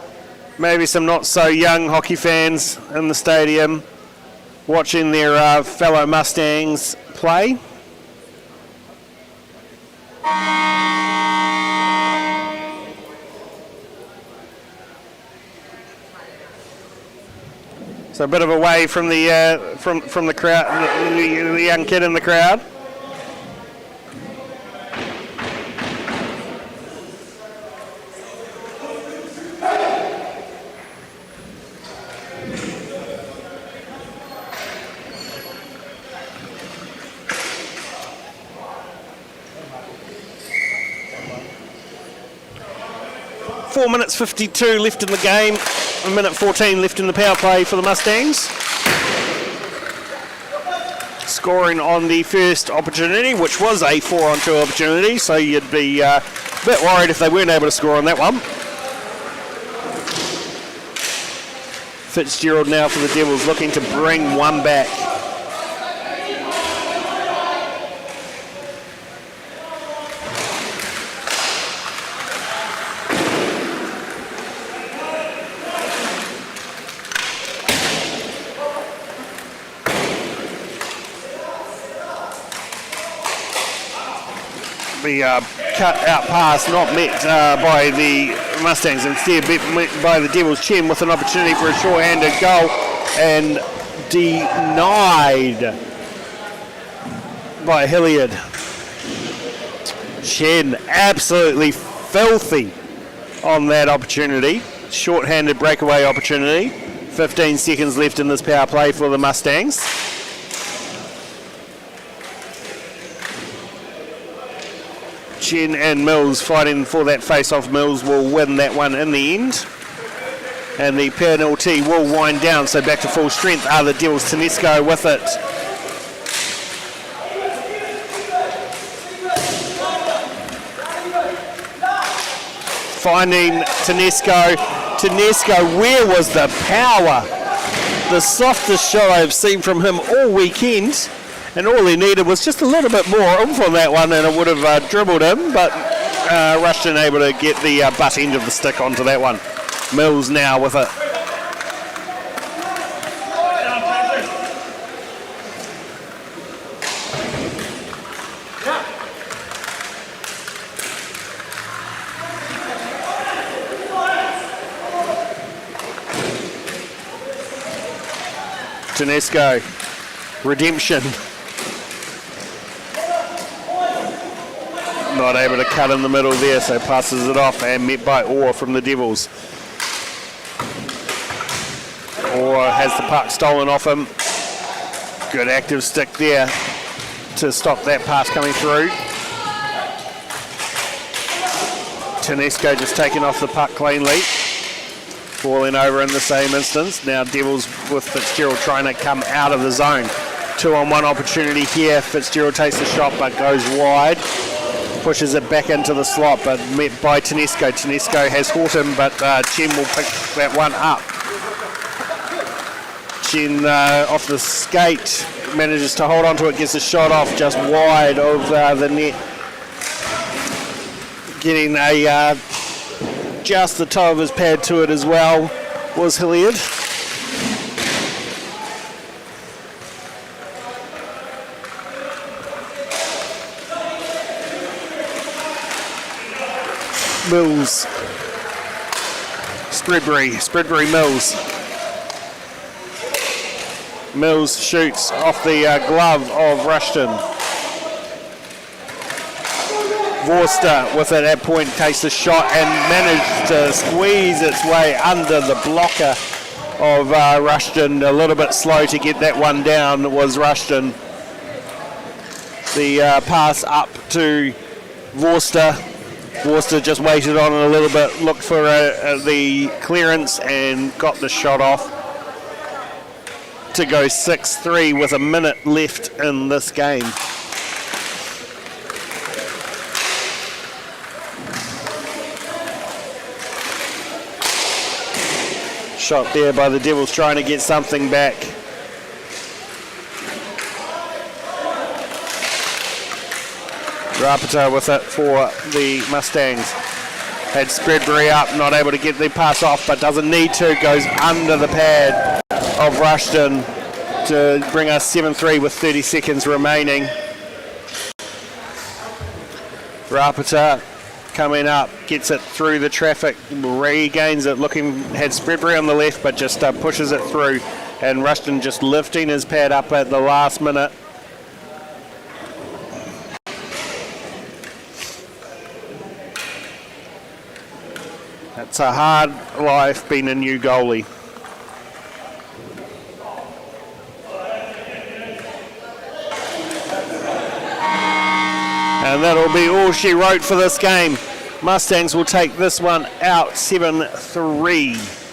Speaker 2: Maybe some not so young hockey fans in the stadium watching their fellow Mustangs play. So a bit of a wave from the from the crowd, the young kid in the crowd. Four minutes 52 left in the game. A minute 14 left in the power play for the Mustangs. Scoring on the first opportunity, which was a 4-on-2 opportunity, so you'd be a bit worried if they weren't able to score on that one. Fitzgerald now for the Devils, looking to bring one back. The cut out pass not met by the Mustangs, instead met by the Devils' chin with an opportunity for a short-handed goal and denied by Hilliard. Chen absolutely filthy on that opportunity. Short-handed breakaway opportunity. 15 seconds left in this power play for the Mustangs. Chen and Mills fighting for that face-off. Mills will win that one in the end. And the penalty will wind down, so back to full strength are the Devils. Tedesco with it. Finding Tedesco. Tedesco, where was the power? The softest shot I've seen from him all weekend. And all he needed was just a little bit more oomph on that one, and it would have dribbled him. But Rushton able to get the butt end of the stick onto that one. Mills now with it. Tedesco, redemption. Not able to cut in the middle there, so passes it off and met by Orr from the Devils. Orr has the puck stolen off him. Good active stick there to stop that pass coming through. Tedesco just taking off the puck cleanly. Falling over in the same instance. Now Devils with Fitzgerald trying to come out of the zone. 2-on-1 opportunity here. Fitzgerald takes the shot but goes wide. Pushes it back into the slot but met by Tedesco. Tedesco has caught him but Chen will pick that one up. Chen off the skate manages to hold on to it, gets a shot off just wide of the net. Getting a just the toe of his pad to it as well was Hilliard. Mills. Spreadbury Mills. Mills shoots off the glove of Rushton. Vorster with it at point takes the shot and managed to squeeze its way under the blocker of Rushton. A little bit slow to get that one down was Rushton. The pass up to Vorster. Vorster just waited on it a little bit, looked for the clearance and got the shot off to go 6-3 with a minute left in this game. Shot there by the Devils trying to get something back. Rapata with it for the Mustangs. Had Spreadbury up, not able to get the pass off, but doesn't need to. Goes under the pad of Rushton to bring us 7-3 with 30 seconds remaining. Rapata coming up, gets it through the traffic, regains it, had Spreadbury on the left, but just pushes it through. And Rushton just lifting his pad up at the last minute. It's a hard life being a new goalie. And that'll be all she wrote for this game. Mustangs will take this one out 7-3.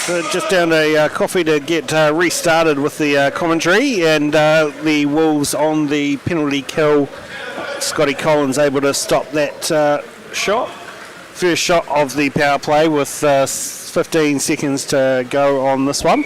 Speaker 2: So just down a coffee to get restarted with the commentary, and the Wolves on the penalty kill. Scotty Collins able to stop that shot. First shot of the power play with 15 seconds to go on this one.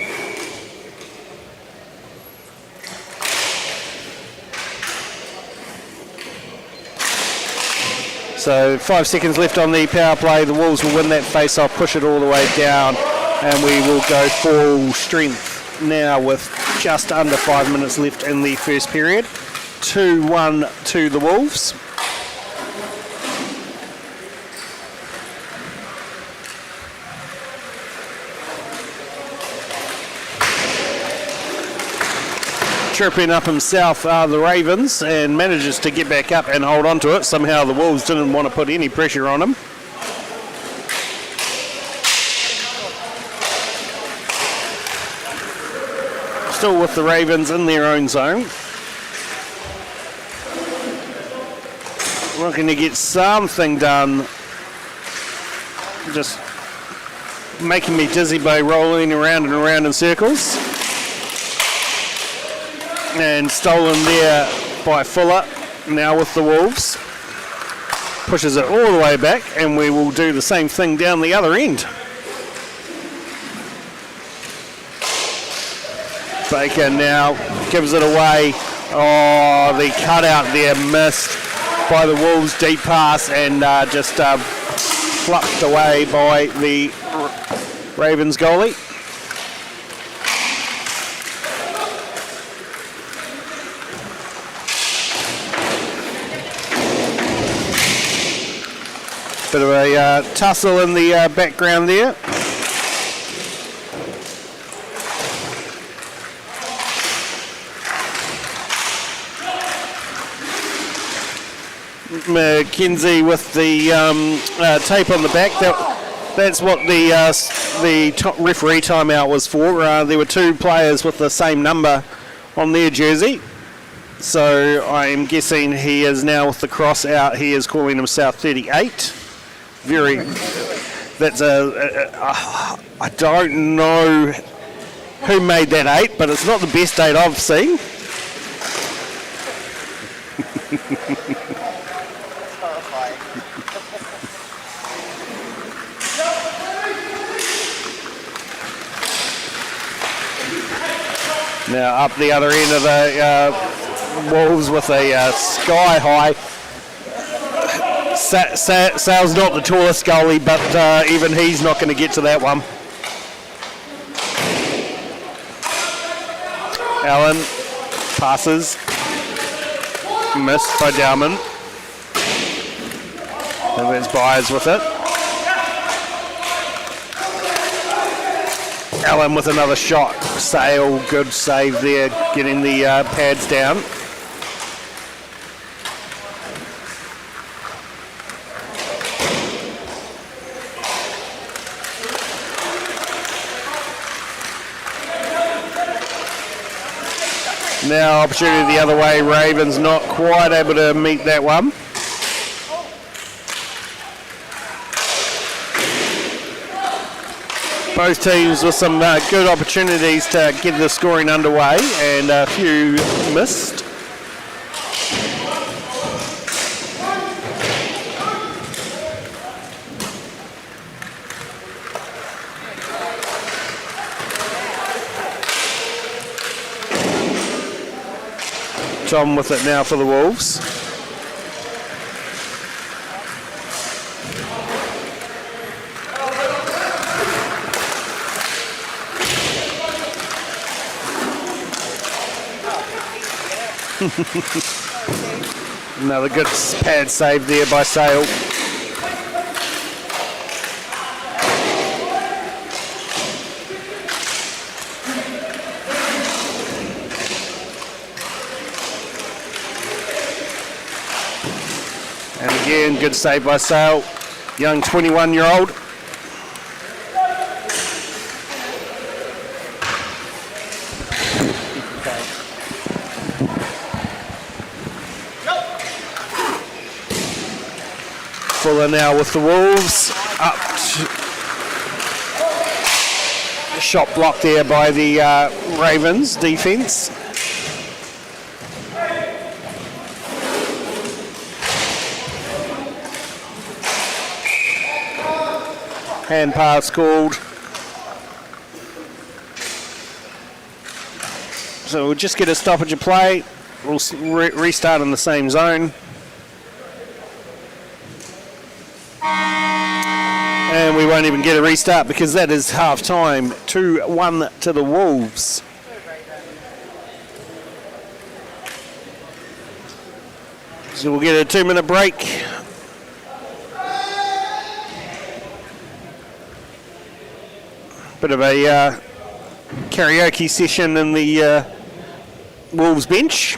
Speaker 2: So 5 seconds left on the power play. The Wolves will win that face-off, push it all the way down, and we will go full strength now with just under 5 minutes left in the first period. 2-1 to the Wolves. Tripping up himself the Ravens, and manages to get back up and hold on to it. Somehow the Wolves didn't want to put any pressure on him. Still with the Ravens in their own zone. Looking to get something done. Just making me dizzy by rolling around and around in circles. And stolen there by Fuller, now with the Wolves. Pushes it all the way back, and we will do the same thing down the other end. Baker now gives it away. Oh, the cutout there missed by the Wolves, deep pass, and just fluffed away by the Ravens goalie. Bit of a tussle in the background there. McKenzie with the tape on the back. That's what the referee timeout was for. There were two players with the same number on their jersey. So I am guessing he is now with the cross out. He is calling himself 38. That's I don't know who made that 8, but it's not the best 8 I've seen. Now up the other end of the Wolves with a sky high. Sal's not the tallest goalie, but even he's not going to get to that one. Allen passes. Missed by Dowman. And there's Byers with it. Allen with another shot. Sale, good save there, getting the pads down. Now opportunity the other way. Ravens not quite able to meet that one. Both teams with some good opportunities to get the scoring underway, and a few missed. Tom with it now for the Wolves. Another good pad save there by Sale. And again, good save by Sale, young 21-year-old. Fuller now with the Wolves, up to shot blocked there by the Ravens defence. Hand pass called. So we'll just get a stoppage of play. We'll restart in the same zone. And we won't even get a restart because that is half time. 2-1 to the Wolves. So we'll get a 2-minute break. Bit of a karaoke session in the Wolves bench.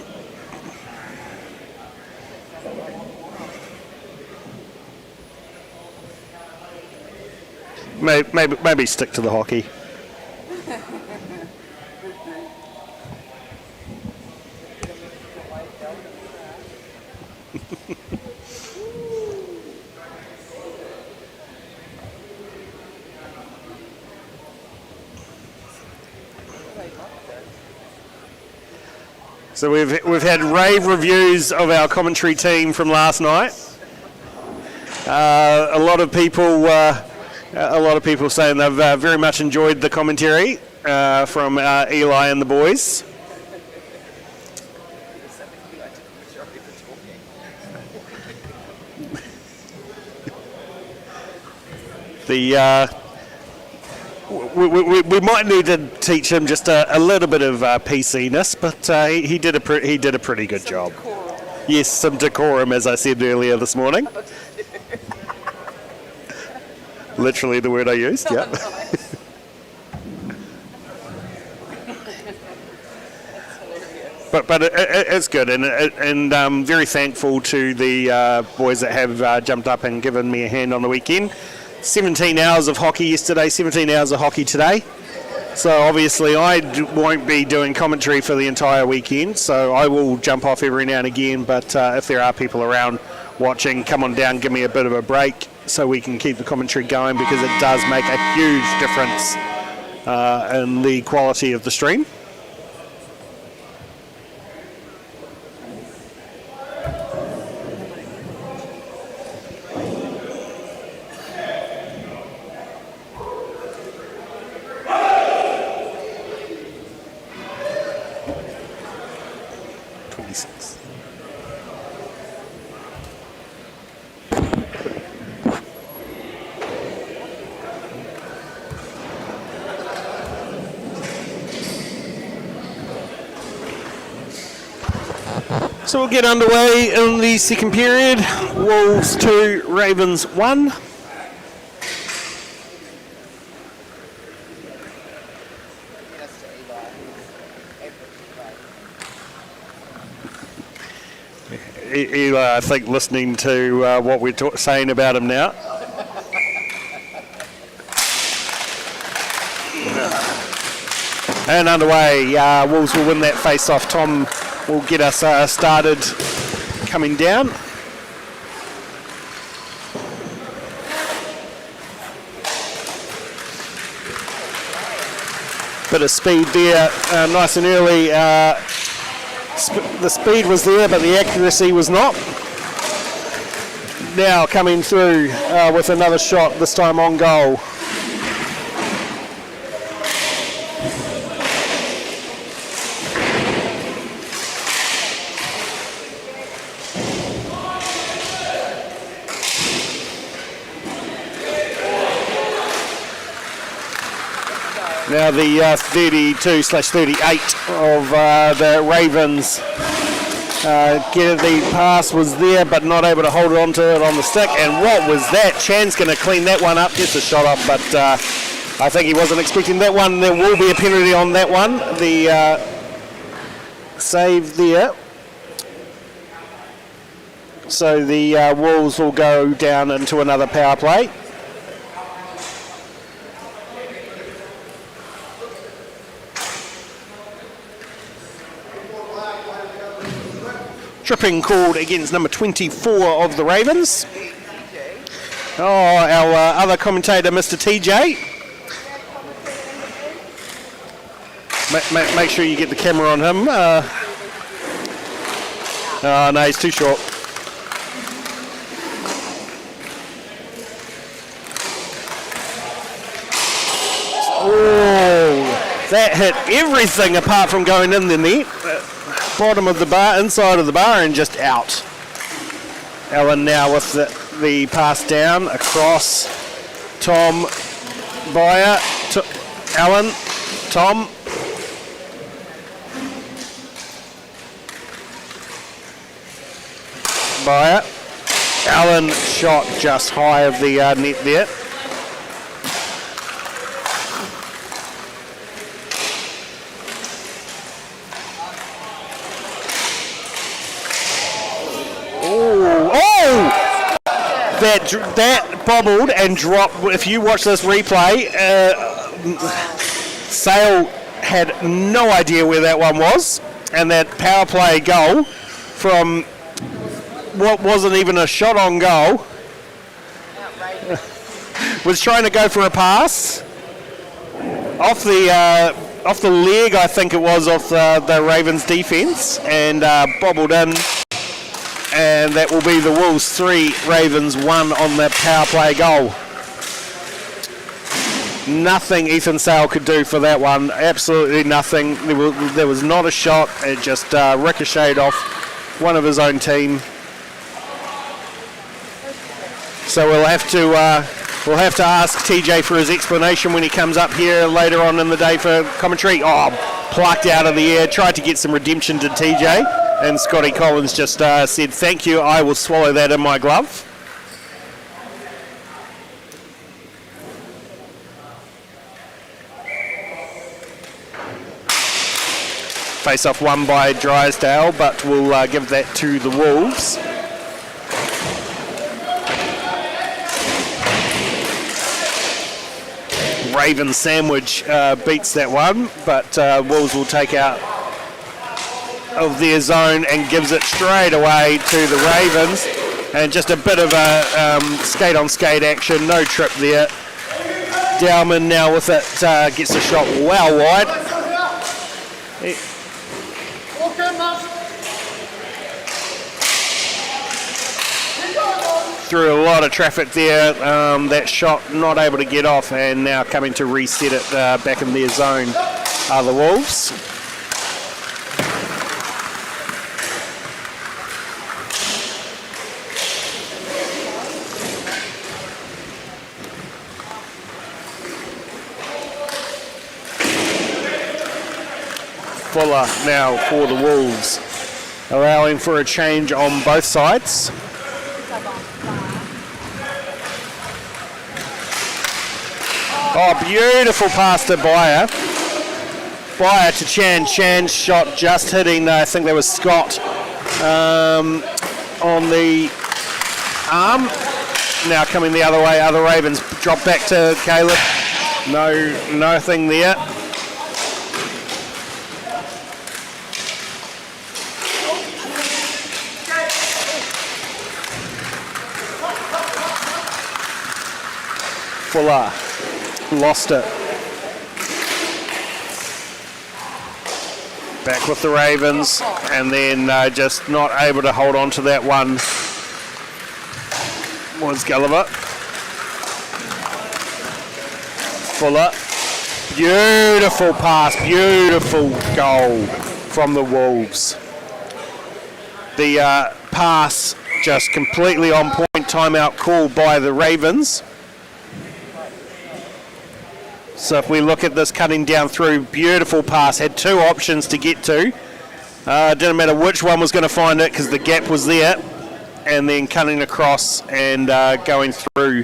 Speaker 2: Maybe stick to the hockey. So we've had rave reviews of our commentary team from last night. A lot of people saying they've very much enjoyed the commentary from Eli and the boys. We might need to teach him just a little bit of PC-ness, but he did a pretty good job.
Speaker 3: Decorum.
Speaker 2: Yes, some decorum, as I said earlier this morning. Literally the word I used. Yeah.
Speaker 3: Nice.
Speaker 2: But it's good, and I'm very thankful to the boys that have jumped up and given me a hand on the weekend. 17 hours of hockey yesterday, 17 hours of hockey today. So obviously I won't be doing commentary for the entire weekend, so I will jump off every now and again, but if there are people around watching, come on down, give me a bit of a break so we can keep the commentary going, because it does make a huge difference in the quality of the stream. So we'll get underway in the second period. Wolves 2, Ravens 1. Eli, I think, listening to what we're saying about him now. And underway, Wolves will win that face-off. Tom will get us started coming down. Bit of speed there, nice and early. The speed was there, but the accuracy was not. Now coming through with another shot, this time on goal. Now the 32/38 of the Ravens. The pass was there, but not able to hold on to it on the stick. And what was that? Chan's going to clean that one up. Just a shot up, but I think he wasn't expecting that one. There will be a penalty on that one. The save there. So the Wolves will go down into another power play. Tripping called against number 24 of the Ravens. Oh, our other commentator, Mr. TJ. Make sure you get the camera on him. Oh, no, he's too short. Oh, that hit everything apart from going in the net. Bottom of the bar, inside of the bar, and just out. Alan now with the pass down across. Tom Byer to Alan. Tom. Byer. Alan shot just high of the net there. That bobbled and dropped. If you watch this replay, Sale had no idea where that one was, and that power play goal from what wasn't even a shot on goal was trying to go for a pass off the leg, I think it was, off the Ravens defence, and bobbled in. And that will be the Wolves 3, Ravens 1 on that power play goal. Nothing Ethan Sale could do for that one. Absolutely nothing. There was not a shot. It just ricocheted off one of his own team. So we'll have to ask TJ for his explanation when he comes up here later on in the day for commentary. Oh, plucked out of the air. Tried to get some redemption to TJ. And Scotty Collins just said, "Thank you, I will swallow that in my glove." Face-off won by Drysdale, but we'll give that to the Wolves. Raven Sandwich beats that one, but Wolves will take out of their zone and gives it straight away to the Ravens, and just a bit of a skate on skate action, no trip there. Dowman now with it, gets the shot well wide. Through a lot of traffic there, that shot not able to get off, and now coming to reset it back in their zone are the Wolves. Fuller now for the Wolves, allowing for a change on both sides. Oh, beautiful pass to Byer. Byer to Chan. Chan's shot just hitting, I think that was Scott, on the arm. Now coming the other way, other Ravens. Drop back to Caleb. No, nothing there. Fuller lost it. Back with the Ravens, and then just not able to hold on to that one was Gulliver. Fuller. Beautiful pass, beautiful goal from the Wolves. The pass just completely on point, timeout call by the Ravens. So if we look at this cutting down through, beautiful pass, had two options to get to. Didn't matter which one was going to find it because the gap was there. And then cutting across and going through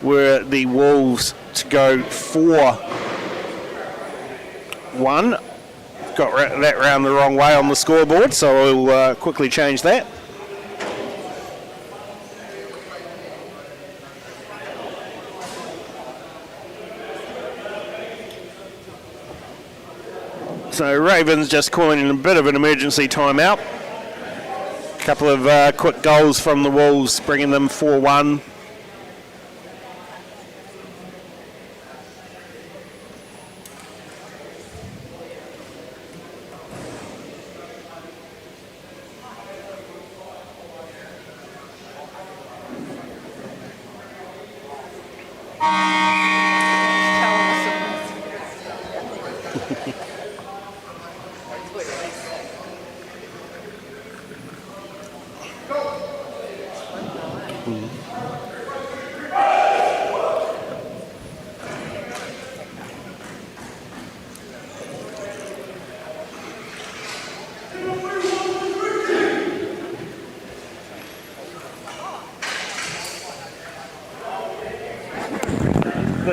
Speaker 2: were the Wolves to go 4-1. Got that round the wrong way on the scoreboard, so we'll quickly change that. So Ravens just calling in a bit of an emergency timeout. A couple of quick goals from the Wolves, bringing them 4-1.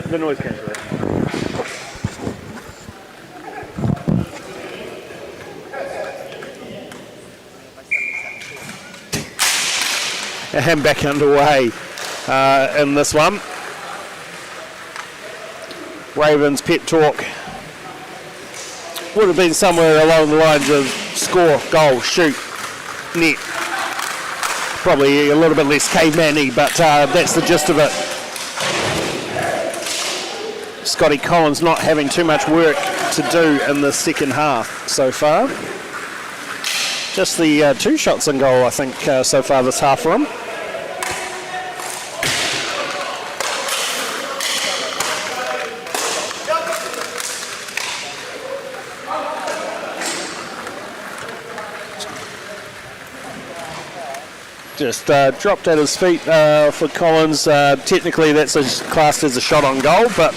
Speaker 2: The noise canceller. And back underway in this one. Ravens pet talk would have been somewhere along the lines of score, goal, shoot, net. Probably a little bit less caveman-y, but that's the gist of it. Scotty Collins not having too much work to do in the second half so far. Just the 2 shots in goal, I think, so far this half for him. Just dropped at his feet for Collins. Technically that's classed as a shot on goal, but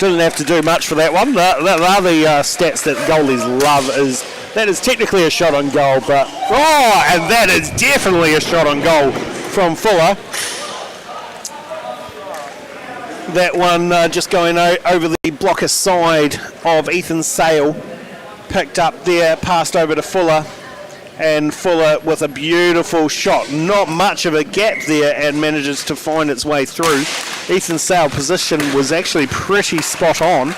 Speaker 2: didn't have to do much for that one. The other stats that goalies love is that is technically a shot on goal, but and that is definitely a shot on goal from Fuller. That one just going over the blocker side of Ethan Sale, picked up there, passed over to Fuller. And Fuller with a beautiful shot. Not much of a gap there and manages to find its way through. Ethan Sale's position was actually pretty spot on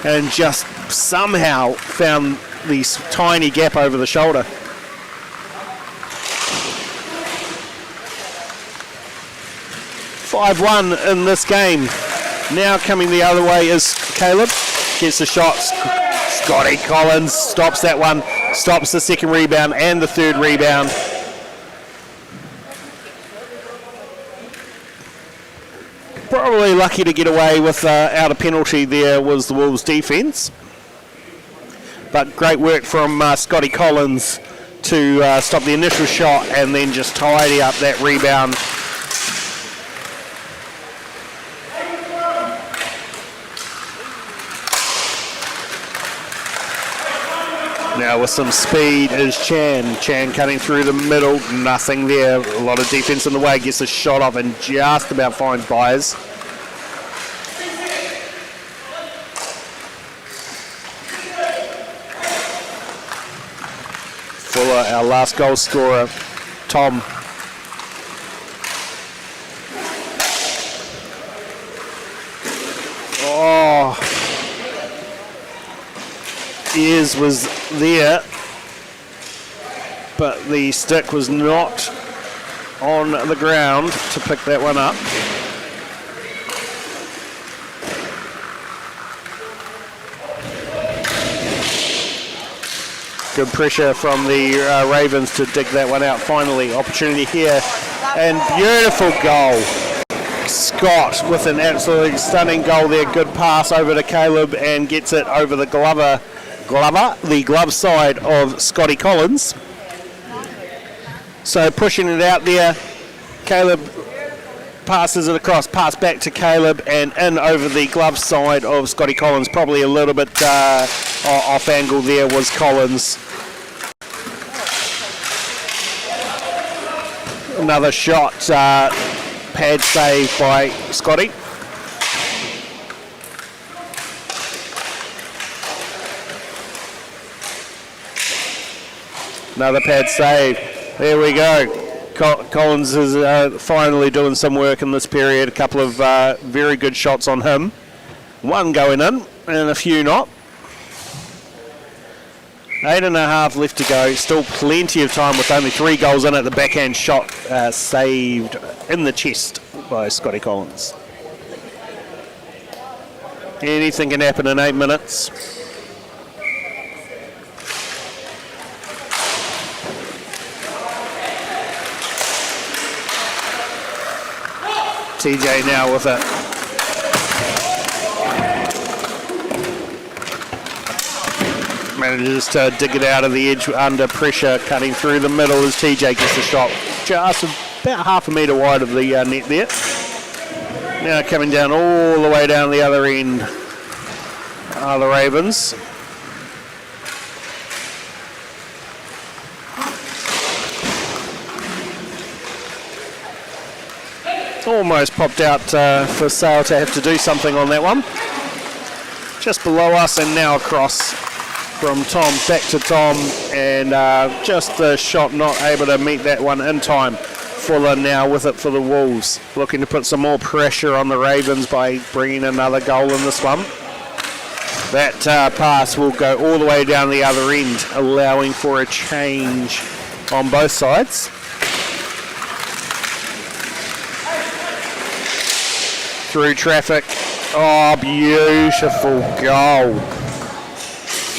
Speaker 2: and just somehow found this tiny gap over the shoulder. "5-1 in this game. Now coming the other way is Caleb. Gets the shots. Scotty Collins stops that one. Stops the second rebound and the third rebound. Probably lucky to get away without a penalty there was the Wolves defence. But great work from Scotty Collins to stop the initial shot and then just tidy up that rebound. Now with some speed is Chan. Chan cutting through the middle, nothing there. A lot of defense in the way, gets a shot off and just about finds Byers. Fuller, our last goal scorer, Tom. Ears was there, but the stick was not on the ground to pick that one up. Good pressure from the Ravens to dig that one out finally. Opportunity here, and beautiful goal. Scott with an absolutely stunning goal there. Good pass over to Caleb and gets it over the the glove side of Scotty Collins. So pushing it out there, Caleb passes it across, pass back to Caleb and in over the glove side of Scotty Collins. Probably a little bit off angle there was Collins. Another shot, pad save by Scotty. Another pad save. There we go. Collins is finally doing some work in this period. A couple of very good shots on him. One going in and a few not. 8.5 left to go. Still plenty of time with only 3 goals in it. The backhand shot saved in the chest by Scotty Collins. Anything can happen in 8 minutes. TJ now with it. Manages to dig it out of the edge under pressure, cutting through the middle as TJ gets the shot. Just about half a metre wide of the net there. Now coming down all the way down the other end are the Ravens. Almost popped out for Sale to have to do something on that one. Just below us and now across from Tom back to Tom, and just the shot not able to meet that one in time. Fuller now with it for the Wolves, looking to put some more pressure on the Ravens by bringing another goal in this one. That pass will go all the way down the other end, allowing for a change on both sides. Through traffic. Oh, beautiful goal.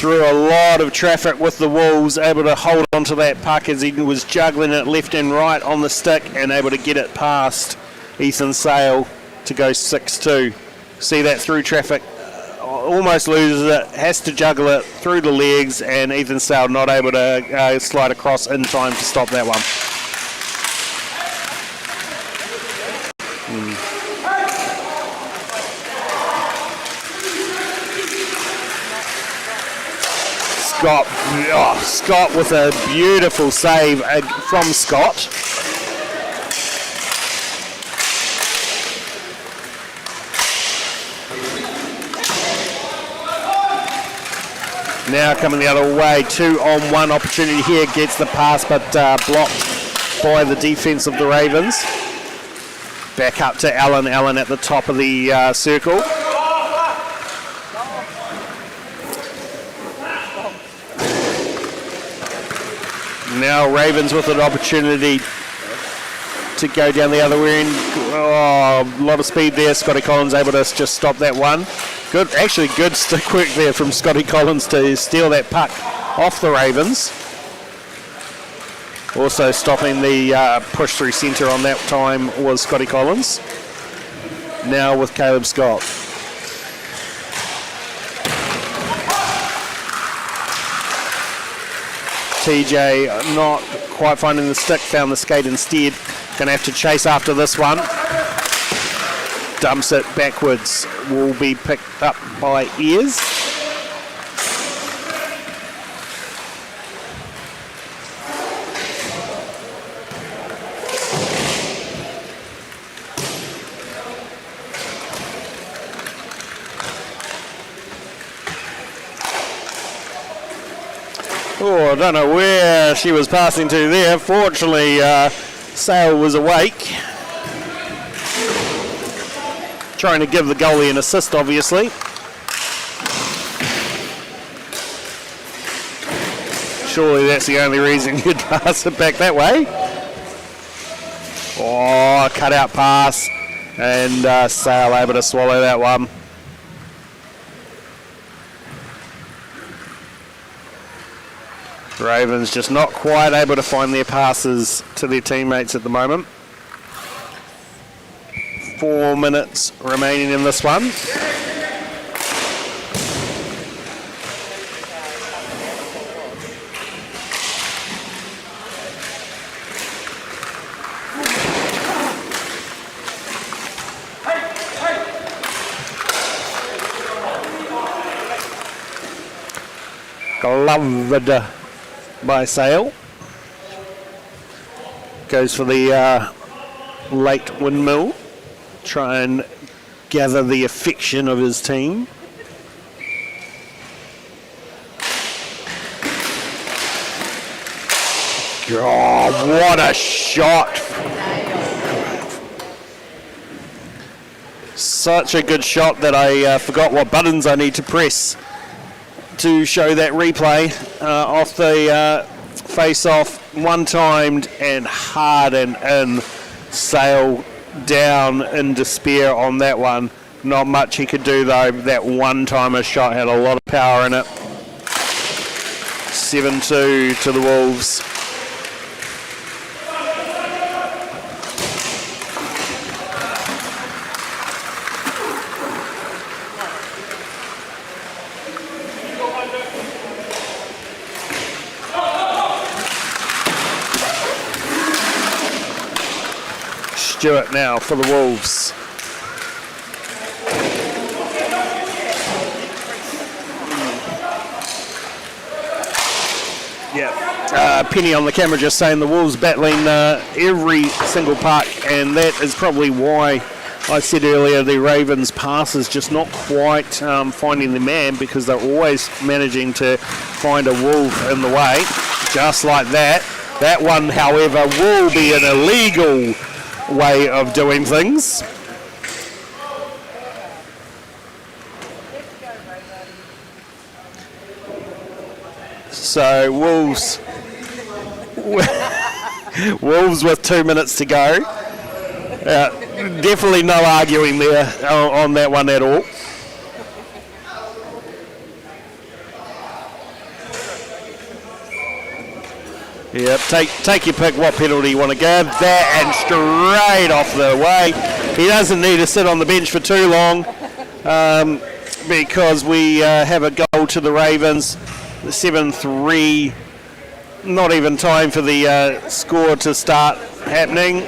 Speaker 2: Through a lot of traffic with the Wolves, able to hold on to that puck as he was juggling it left and right on the stick and able to get it past Ethan Sale to go 6-2. See that through traffic, almost loses it, has to juggle it through the legs, and Ethan Sale not able to slide across in time to stop that one. Scott with a beautiful save from Scott. Now coming the other way, 2-on-1 opportunity here, gets the pass but blocked by the defense of the Ravens. Back up to Allen at the top of the circle. Now Ravens with an opportunity to go down the other end. Oh, a lot of speed there. Scotty Collins able to just stop that one. Good stick work there from Scotty Collins to steal that puck off the Ravens. Also stopping the push through centre on that time was Scotty Collins. Now with Caleb Scott. TJ not quite finding the stick, found the skate instead. Going to have to chase after this one. Dumps it backwards, will be picked up by Ears. Oh, I don't know where she was passing to there. Fortunately, Sale was awake. Trying to give the goalie an assist, obviously. Surely that's the only reason you'd pass it back that way. Oh, cut out pass. And Sale able to swallow that one. Ravens just not quite able to find their passes to their teammates at the moment. 4 minutes remaining in this one. Gloved by Sale. Goes for the late windmill. Try and gather the affection of his team. Oh, what a shot. Such a good shot that I forgot what buttons I need to press to show that replay. Off the face-off, one-timed and hard and in. Sale down in despair on that one. Not much he could do though. That one-timer shot had a lot of power in it. 7-2 to the Wolves. Stewart now for the Wolves.
Speaker 1: Yeah.
Speaker 2: Penny on the camera just saying the Wolves battling every single puck, and that is probably why I said earlier the Ravens pass is just not quite finding the man, because they're always managing to find a Wolf in the way, just like that. That one, however, will be an illegal way of doing things. So Wolves with 2 minutes to go. Definitely no arguing there on that one at all. Yep, take your pick what penalty you want to give. That and straight off the way. He doesn't need to sit on the bench for too long because we have a goal to the Ravens. 7-3. Not even time for the score to start happening.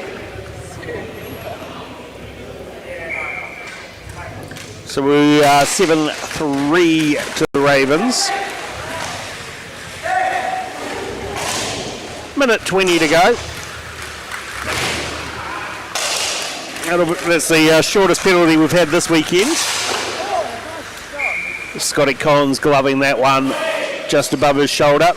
Speaker 2: So we are 7-3 to the Ravens. Minute 20 to go. That's the shortest penalty we've had this weekend. Scotty Collins gloving that one just above his shoulder.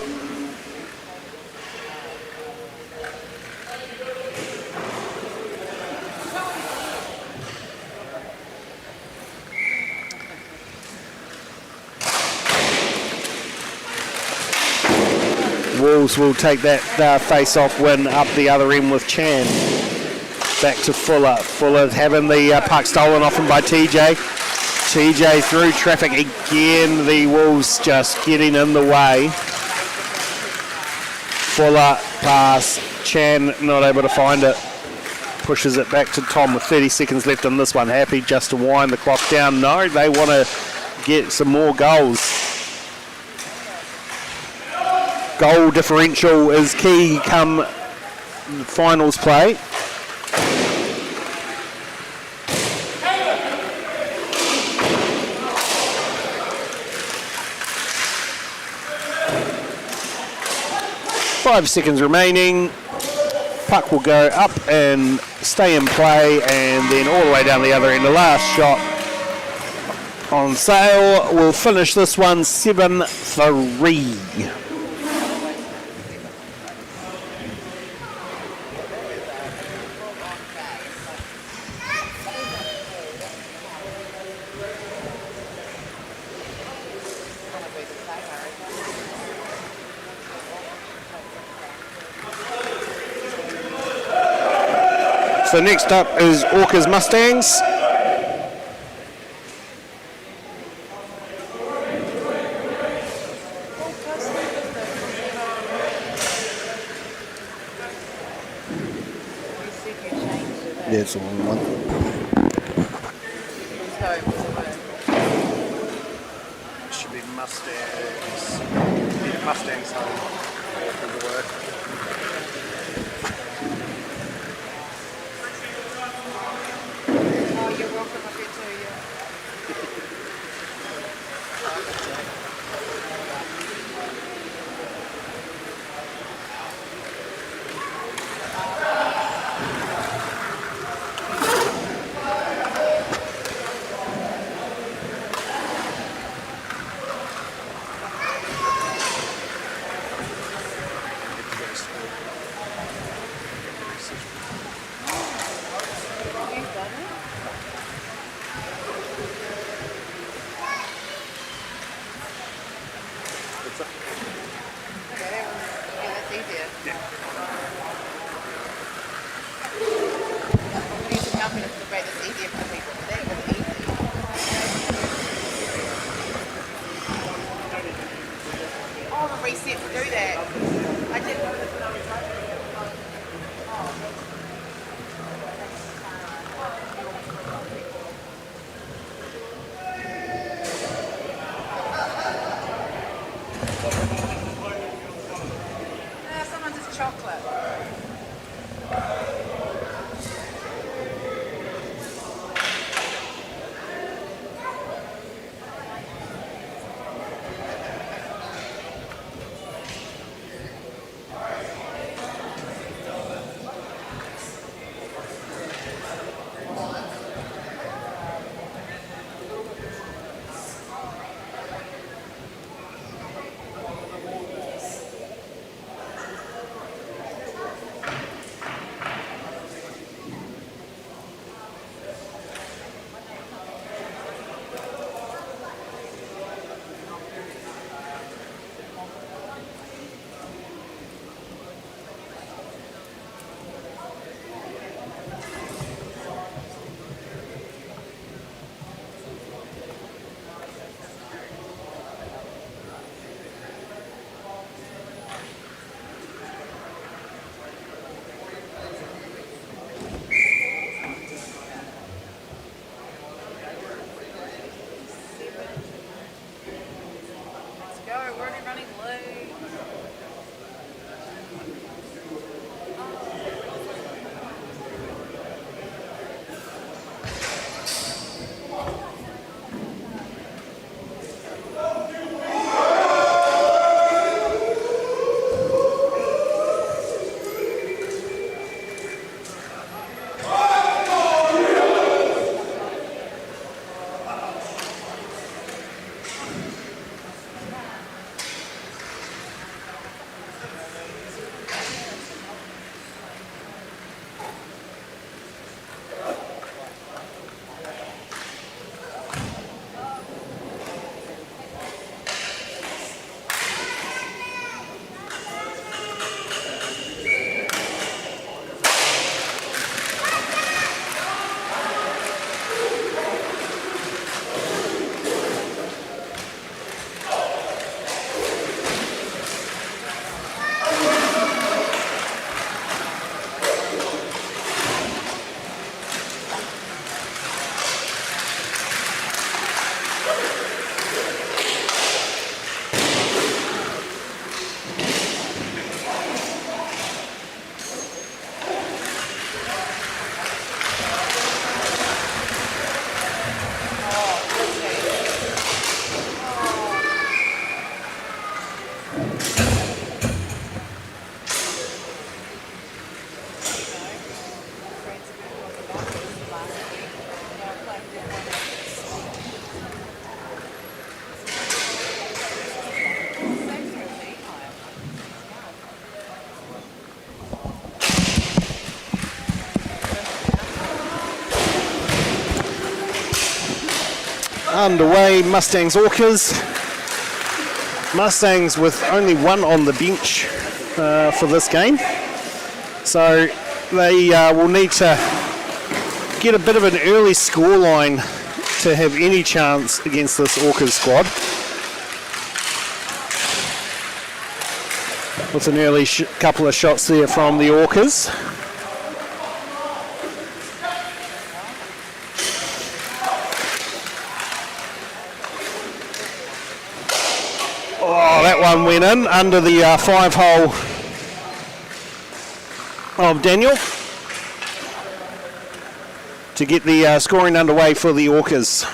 Speaker 2: Wolves will take that face-off win up the other end with Chan. Back to Fuller. Fuller having the puck stolen off him by TJ. TJ through traffic again. The Wolves just getting in the way. Fuller pass. Chan not able to find it. Pushes it back to Tom with 30 seconds left on this one. Happy just to wind the clock down. No, they want to get some more goals. Goal differential is key come finals play. Five seconds remaining. Puck will go up and stay in play, and then all the way down the other end. The last shot on sale will finish this one 7-3. So next up is Orcas Mustangs. Yeah, it's all in one. It should be Mustangs. Yeah, Mustangs home. Good work.
Speaker 3: You're welcome up here too, yeah.
Speaker 2: underway. Mustangs Orcas. Mustangs with only one on the bench for this game. So they will need to get a bit of an early scoreline to have any chance against this Orcas squad. With an early couple of shots there from the Orcas. Oh, that one went in under the 5-hole of Daniel to get the scoring underway for the Orcas.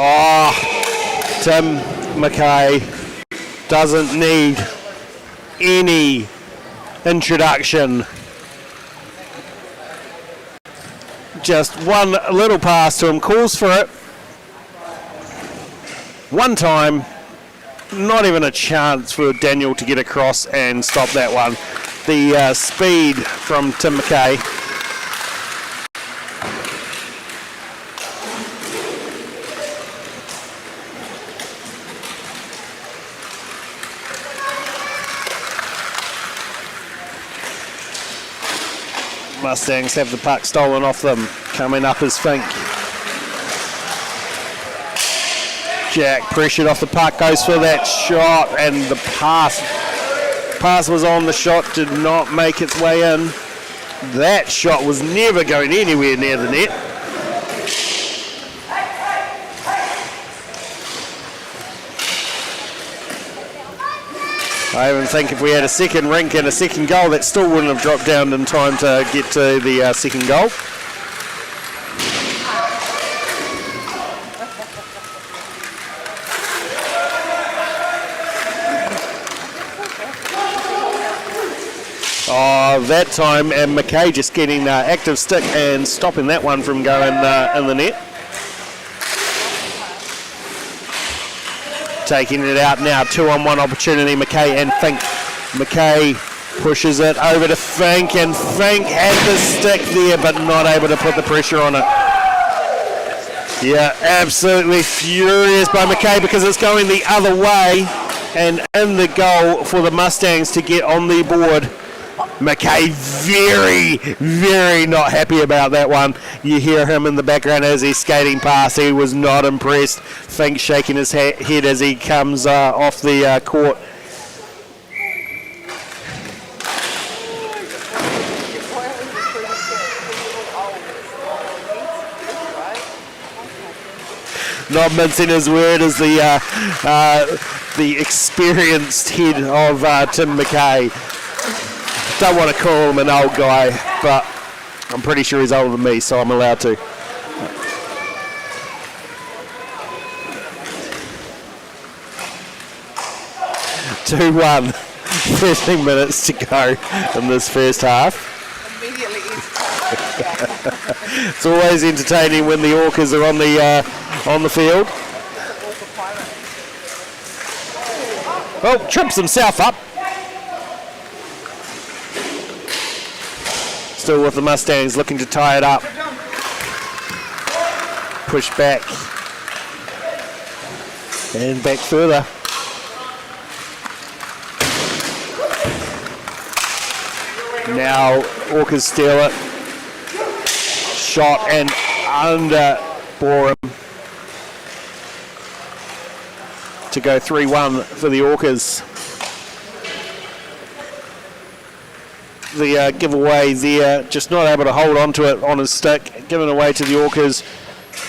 Speaker 2: Oh, Tim McKay doesn't need any introduction. Just one little pass to him, calls for it. One time, not even a chance for Daniel to get across and stop that one. The speed from Tim McKay. Mustangs have the puck stolen off them. Coming up is Fink. Jack pressured off the puck, goes for that shot, and the pass was on the shot, did not make its way in. That shot was never going anywhere near the net. I even think if we had a second rink and a second goal, that still wouldn't have dropped down in time to get to the second goal. Oh, that time, and McKay just getting active stick and stopping that one from going in the net. Taking it out now, 2-on-1 opportunity, McKay and Fink. McKay pushes it over to Fink, and Fink had the stick there but not able to put the pressure on it. Yeah, absolutely furious by McKay because it's going the other way, and in the goal for the Mustangs to get on the board. McKay very, very not happy about that one. You hear him in the background as he's skating past. He was not impressed. Fink shaking his head as he comes off the court. Not mincing his word as the experienced head of Tim McKay. Don't want to call him an old guy, but I'm pretty sure he's older than me, so I'm allowed to. (2-1), 13 minutes to go in this first half.
Speaker 3: Immediately
Speaker 2: It's always entertaining when the Orcas are on the field. Oh, trips himself up. Still with the Mustangs, looking to tie it up. Push back. And back further. Now Orcas steal it. Shot and under Borum. To go 3-1 for the Orcas. The giveaway there, just not able to hold on to it on his stick, given away to the Orcas,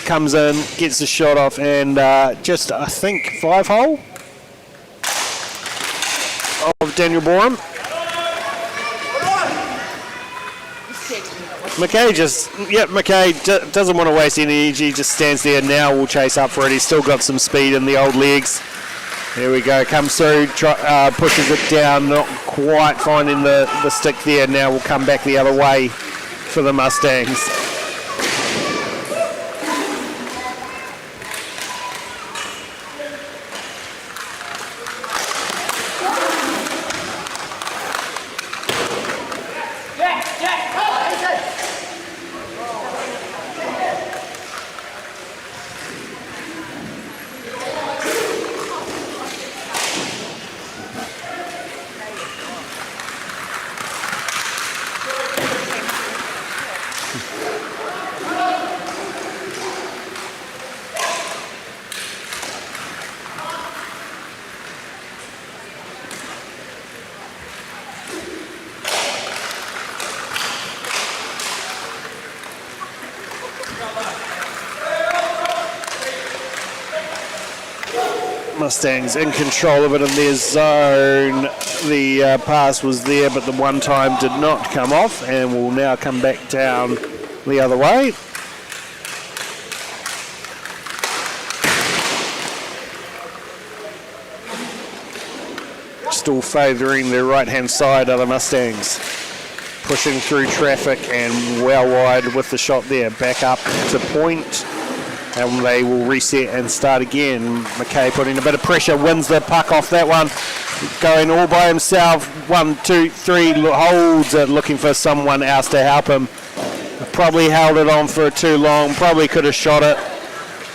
Speaker 2: comes in, gets the shot off, and just, I think, 5-hole of Daniel Borum. McKay doesn't want to waste any energy, just stands there now, will chase up for it. He's still got some speed in the old legs. Here we go, comes through, pushes it down, not quite finding the stick there. Now we'll come back the other way for the Mustangs. Mustangs in control of it in their zone. The pass was there, but the one time did not come off, and will now come back down the other way. Still favouring the right-hand side of the Mustangs. Pushing through traffic and well wide with the shot there. Back up to point. And they will reset and start again. McKay putting a bit of pressure, wins the puck off that one. Going all by himself. 1, 2, 3, holds it, looking for someone else to help him. Probably held it on for too long. Probably could have shot it.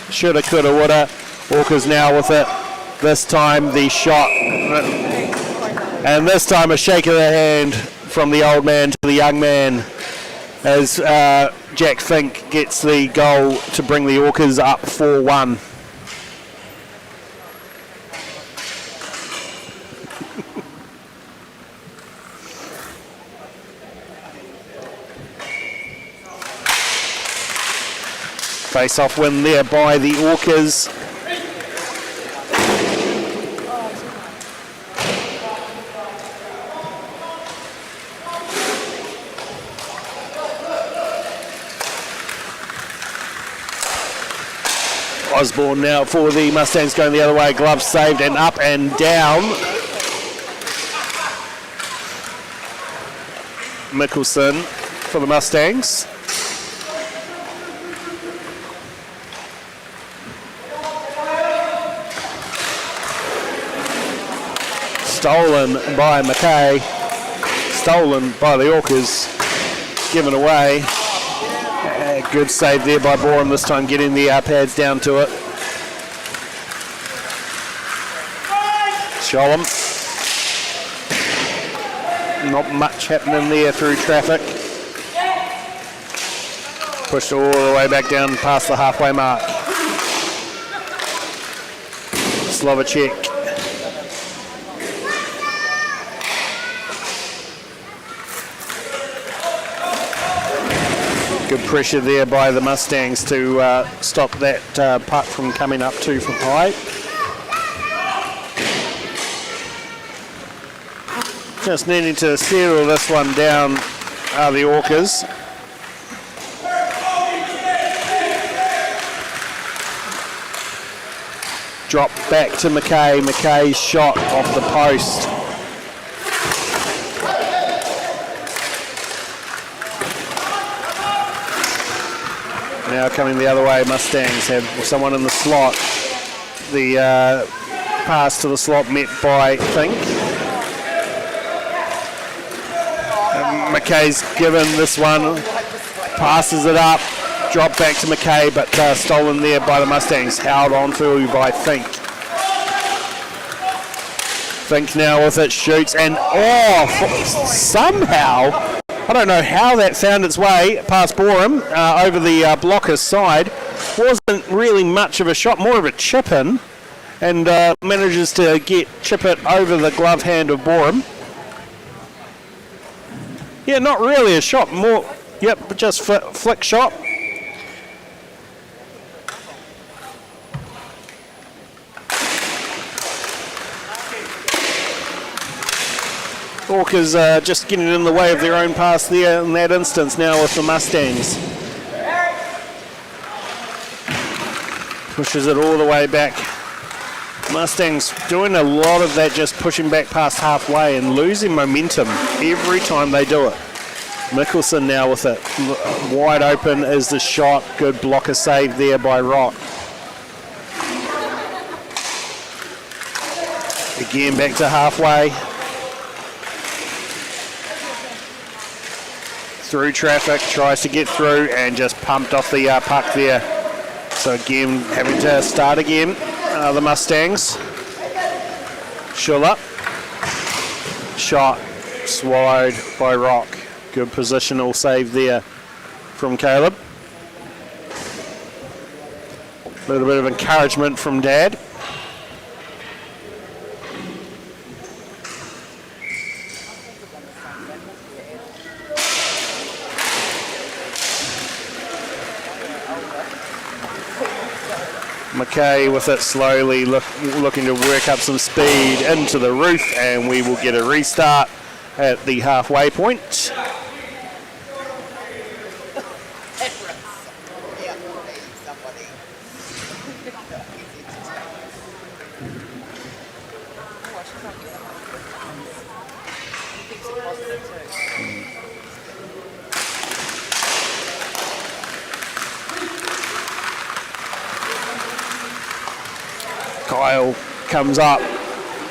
Speaker 2: Shoulda, coulda, woulda. Walker's now with it. This time the shot. And this time a shake of the hand from the old man to the young man. As Jack Fink gets the goal to bring the Orcas up 4-1. Face-off win there by the Orcas. Osborne now for the Mustangs going the other way. Gloves saved and up and down. Mickelson for the Mustangs. Stolen by McKay. Stolen by the Orcas. Given away. Good save there by Borum, this time getting the pads down to it. Sholem. Not much happening there through traffic. Pushed all the way back down past the halfway mark. Slovacek. Good pressure there by the Mustangs to stop that puck from coming up too high. Just needing to settle this one down are the Orcas. Drop back to McKay. McKay's shot off the post. Now coming the other way, Mustangs have someone in the slot. The pass to the slot met by Fink. McKay's given this one, passes it up, drop back to McKay, but stolen there by the Mustangs, held on to by Fink. Fink now with it, shoots, and somehow, I don't know how that found its way past Borum over the blocker's side. Wasn't really much of a shot, more of a chip in, and manages to chip it over the glove hand of Borum. Yeah, not really a shot, more, yep, just flick shot. Orcas just getting in the way of their own pass there in that instance now with the Mustangs. Pushes it all the way back Mustangs doing a lot of that, just pushing back past halfway and losing momentum every time they do it. Mickelson now with it. Wide open is the shot. Good blocker save there by Rock. Again back to halfway. Through traffic, tries to get through and just pumped off the puck there. So again, having to start again. The Mustangs. Schuller. Shot swallowed by Rock. Good positional save there from Caleb. A little bit of encouragement from Dad. McKay with it slowly, looking to work up some speed into the roof, and we will get a restart at the halfway point. Kyle comes up,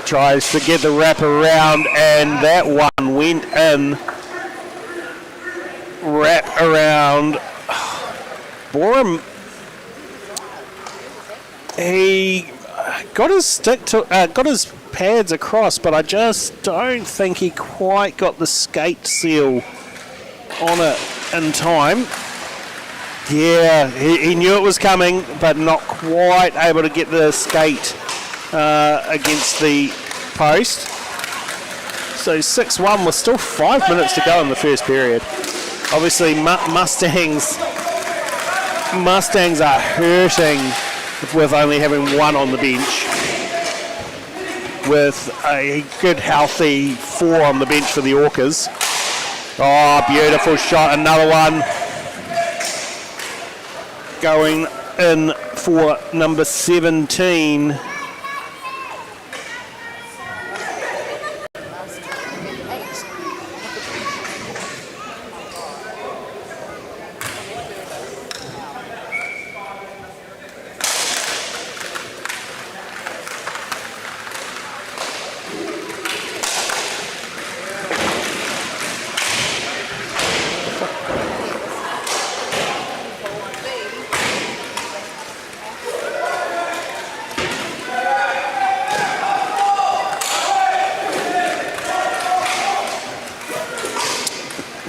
Speaker 2: tries to get the wrap around, and that one went in. Wrap around. Borum, he got his stick to, got his pads across, but I just don't think he quite got the skate seal on it in time. Yeah, he knew it was coming, but not quite able to get the skate against the post. So 6-1 with still 5 minutes to go in the first period. Obviously, Mustangs are hurting with only having one on the bench, with a good, healthy 4 on the bench for the Orcas. Oh, beautiful shot, another one. Going in for number 17.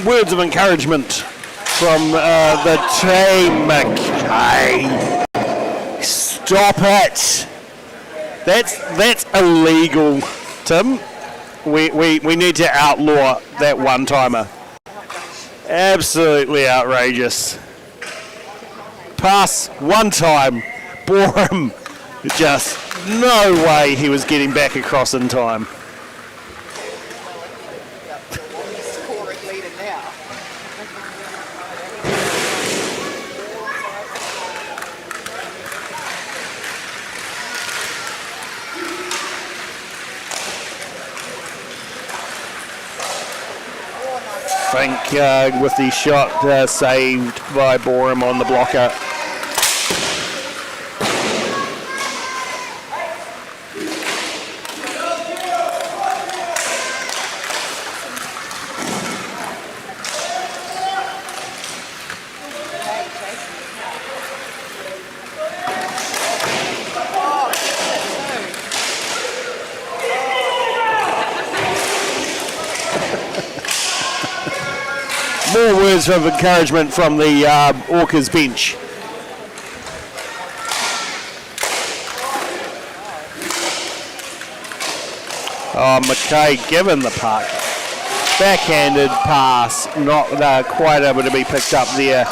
Speaker 2: Words of encouragement from the team. McKay, stop it! That's illegal, Tim. We need to outlaw that one timer. Absolutely outrageous. Pass one time, Borum. Just no way he was getting back across in time. I think with the shot saved by Borum on the blocker. More words of encouragement from the Orcas bench. Oh, McKay given the puck. Backhanded pass, not quite able to be picked up there.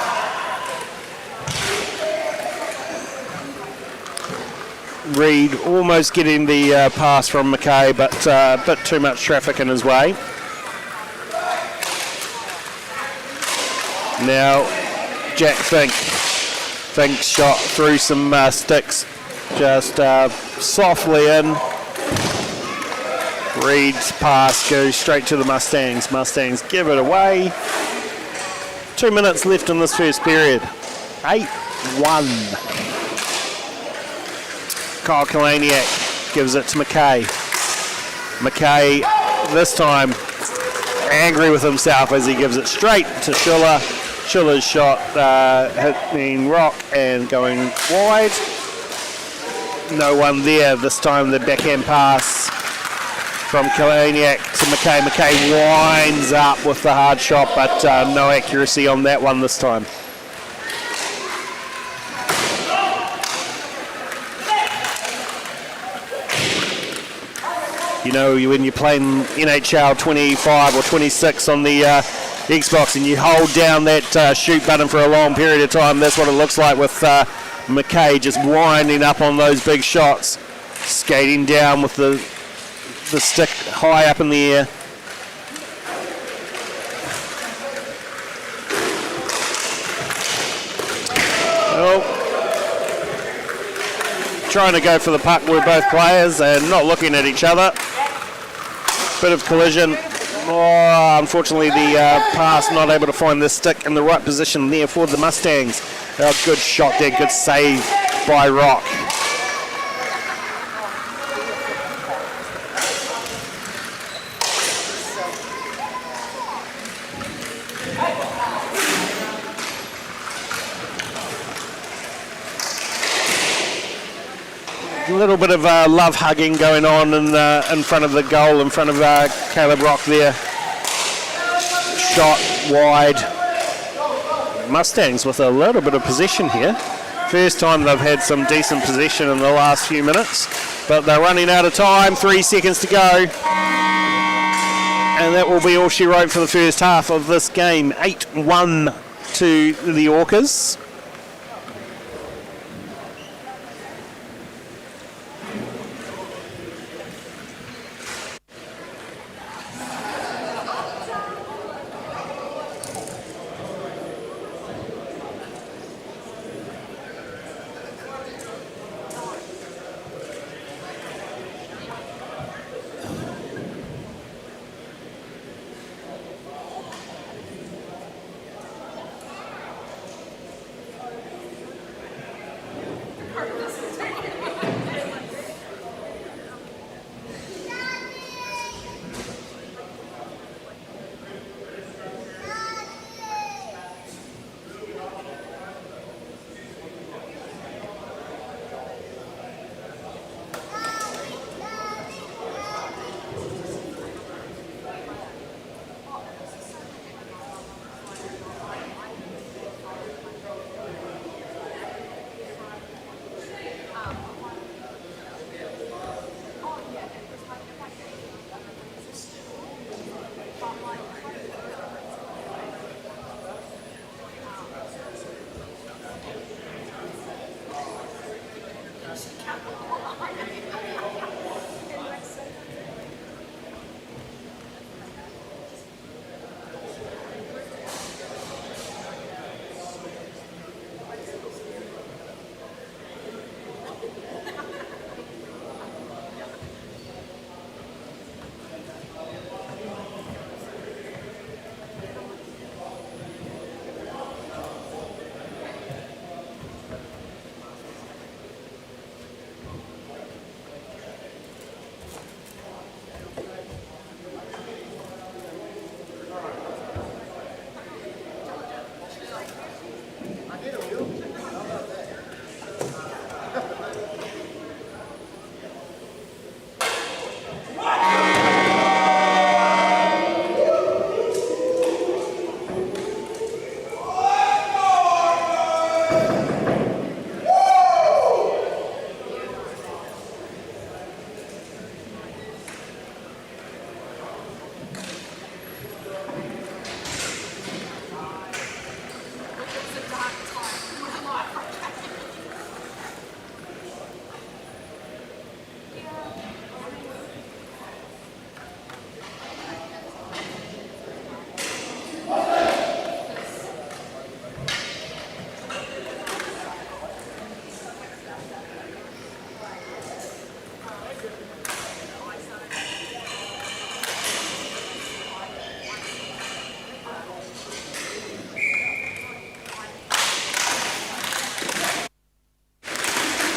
Speaker 2: Reed almost getting the pass from McKay, but a bit too much traffic in his way. Now, Jack Fink shot through some sticks just softly in. Reed's pass goes straight to the Mustangs. Mustangs give it away. 2 minutes left in this first period. 8-1. Kyle Kalaniak gives it to McKay. McKay this time angry with himself as he gives it straight to Schiller. Schiller's shot hitting rock and going wide. No one there. This time the backhand pass from Kalaniak to McKay. McKay winds up with the hard shot, but no accuracy on that one this time. You know, when you're playing NHL 25 or 26 on the Xbox and you hold down that shoot button for a long period of time, that's what it looks like with McKay just winding up on those big shots, skating down with the stick high up in the air. Well, trying to go for the puck with both players and not looking at each other. Bit of collision. Oh, unfortunately, the pass not able to find the stick in the right position there for the Mustangs. Good shot there, good save by Rock. A little bit of love hugging going on in front of the goal, in front of Caleb Rock there. Shot wide. Mustangs with a little bit of possession here. First time they've had some decent possession in the last few minutes, but they're running out of time. 3 seconds to go. And that will be all she wrote for the first half of this game. 8-1 to the Orcas.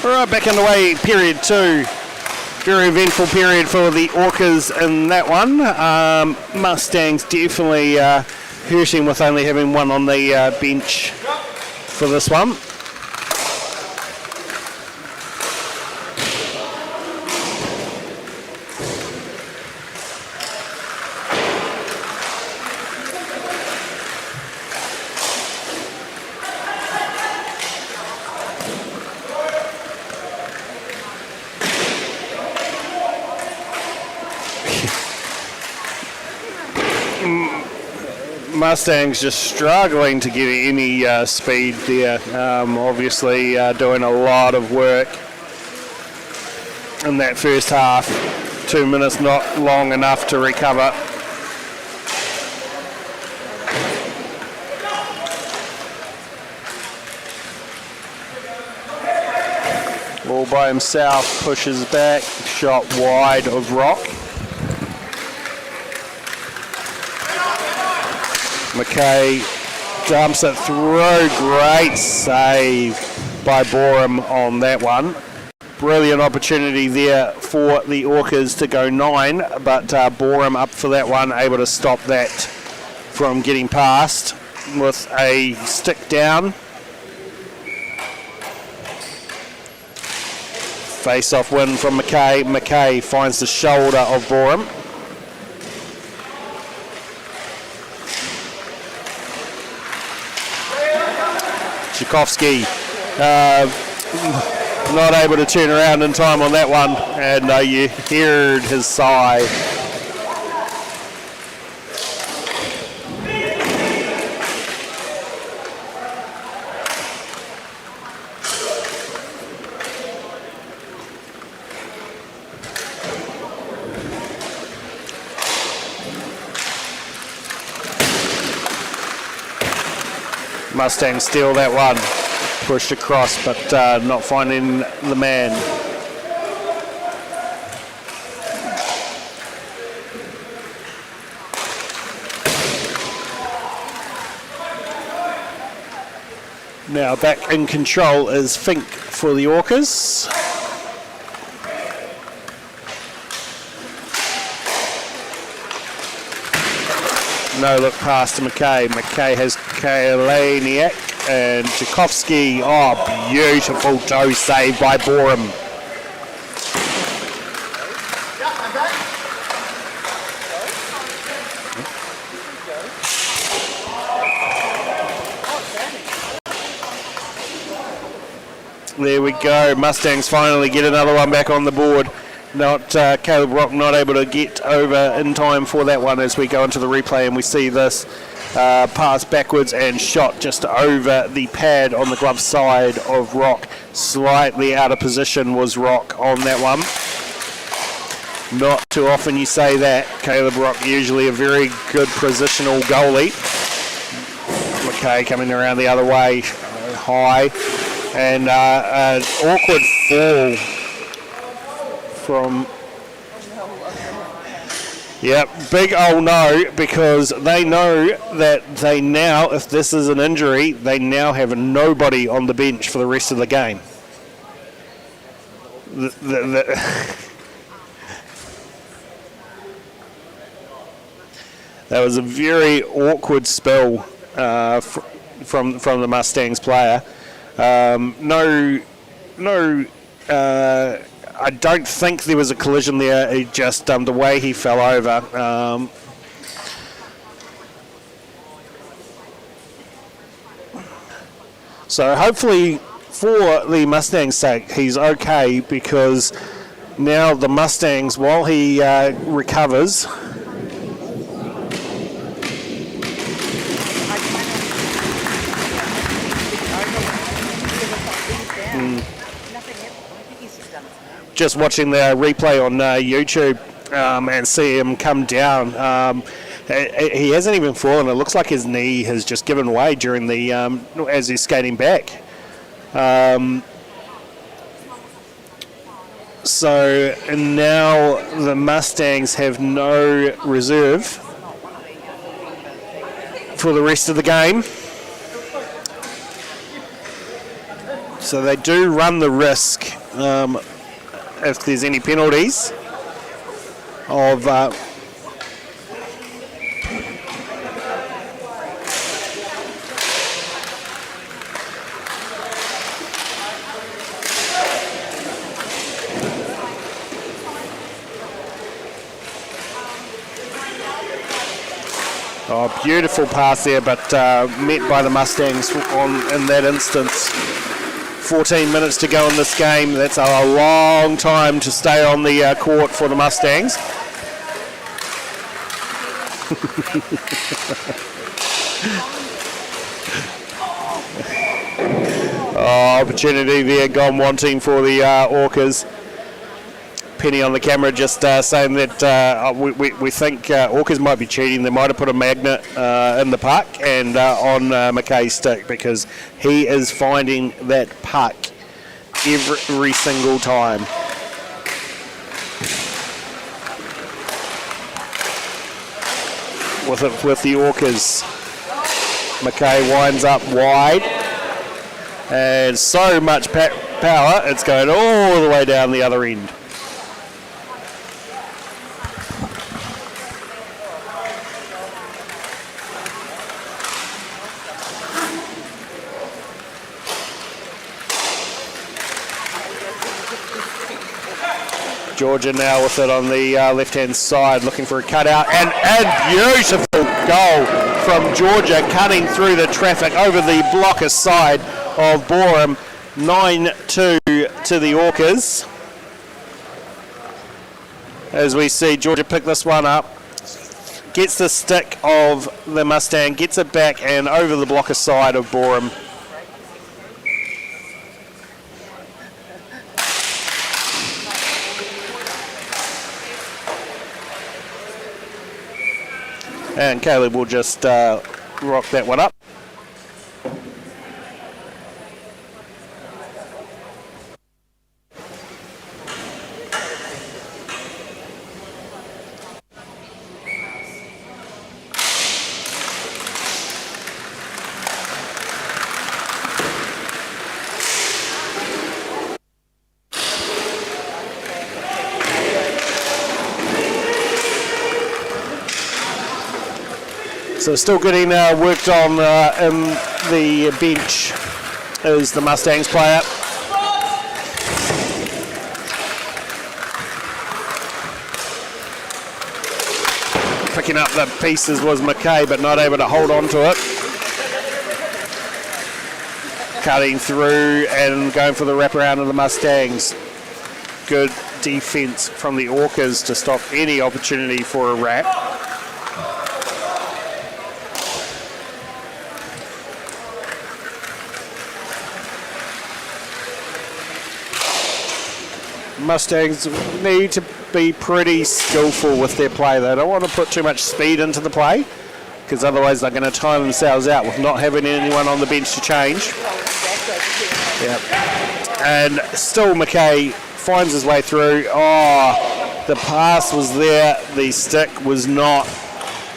Speaker 2: Right, back underway, period 2. Very eventful period for the Orcas in that one. Mustangs definitely hurting with only having one on the bench for this one. Mustangs just struggling to get any speed there. Obviously doing a lot of work in that first half. 2 minutes not long enough to recover. All by himself, pushes back, shot wide of Rock. McKay dumps it through. Great save by Borum on that one. Brilliant opportunity there for the Orcas to go 9, but Borum up for that one, able to stop that from getting past with a stick down. Face-off win from McKay. McKay finds the shoulder of Borum. Tchaikovsky not able to turn around in time on that one, and you heard his sigh. Mustangs steal that one. Pushed across, but not finding the man. Now back in control is Fink for the Orcas. No look pass to McKay. McKay has Kalaniak and Tchaikovsky. Oh, beautiful toe save by Borum. There we go. Mustangs finally get another one back on the board. Not Caleb Rock not able to get over in time for that one as we go into the replay and we see this pass backwards and shot just over the pad on the glove side of Rock. Slightly out of position was Rock on that one. Not too often you say that. Caleb Rock usually a very good positional goalie. McKay coming around the other way, high, and an awkward fall from, yep, big oh no, because they know that they now, if this is an injury, they now have nobody on the bench for the rest of the game. That was a very awkward spill from the Mustangs player. I don't think there was a collision there. It just the way he fell over. So hopefully, for the Mustangs' sake, he's okay, because now the Mustangs, while he recovers. Just watching the replay on YouTube and see him come down. He hasn't even fallen. It looks like his knee has just given way during the as he's skating back. So and now the Mustangs have no reserve for the rest of the game. So they do run the risk, if there's any penalties, of beautiful pass there, but met by the Mustangs in that instance. 14 minutes to go in this game. That's a long time to stay on the court for the Mustangs. Opportunity there gone wanting for the Orcas. Penny on the camera just saying that we think Orcas might be cheating. They might have put a magnet in the puck and on McKay's stick, because he is finding that puck every single time. With the Orcas, McKay winds up wide, and so much power, it's going all the way down the other end. Georgia now with it on the left-hand side, looking for a cutout, and a beautiful goal from Georgia, cutting through the traffic over the blocker side of Borum. 9-2 to the Orcas. As we see Georgia pick this one up, gets the stick of the Mustang, gets it back and over the blocker side of Borum. And Caleb will just rock that one up. So still getting worked on in the bench is the Mustangs player. Picking up the pieces was McKay, but not able to hold on to it. Cutting through and going for the wraparound of the Mustangs. Good defense from the Orcas to stop any opportunity for a wrap. Mustangs need to be pretty skillful with their play. They don't want to put too much speed into the play, because otherwise they're going to time themselves out with not having anyone on the bench to change. Yeah. And still McKay finds his way through. Oh, the pass was there. The stick was not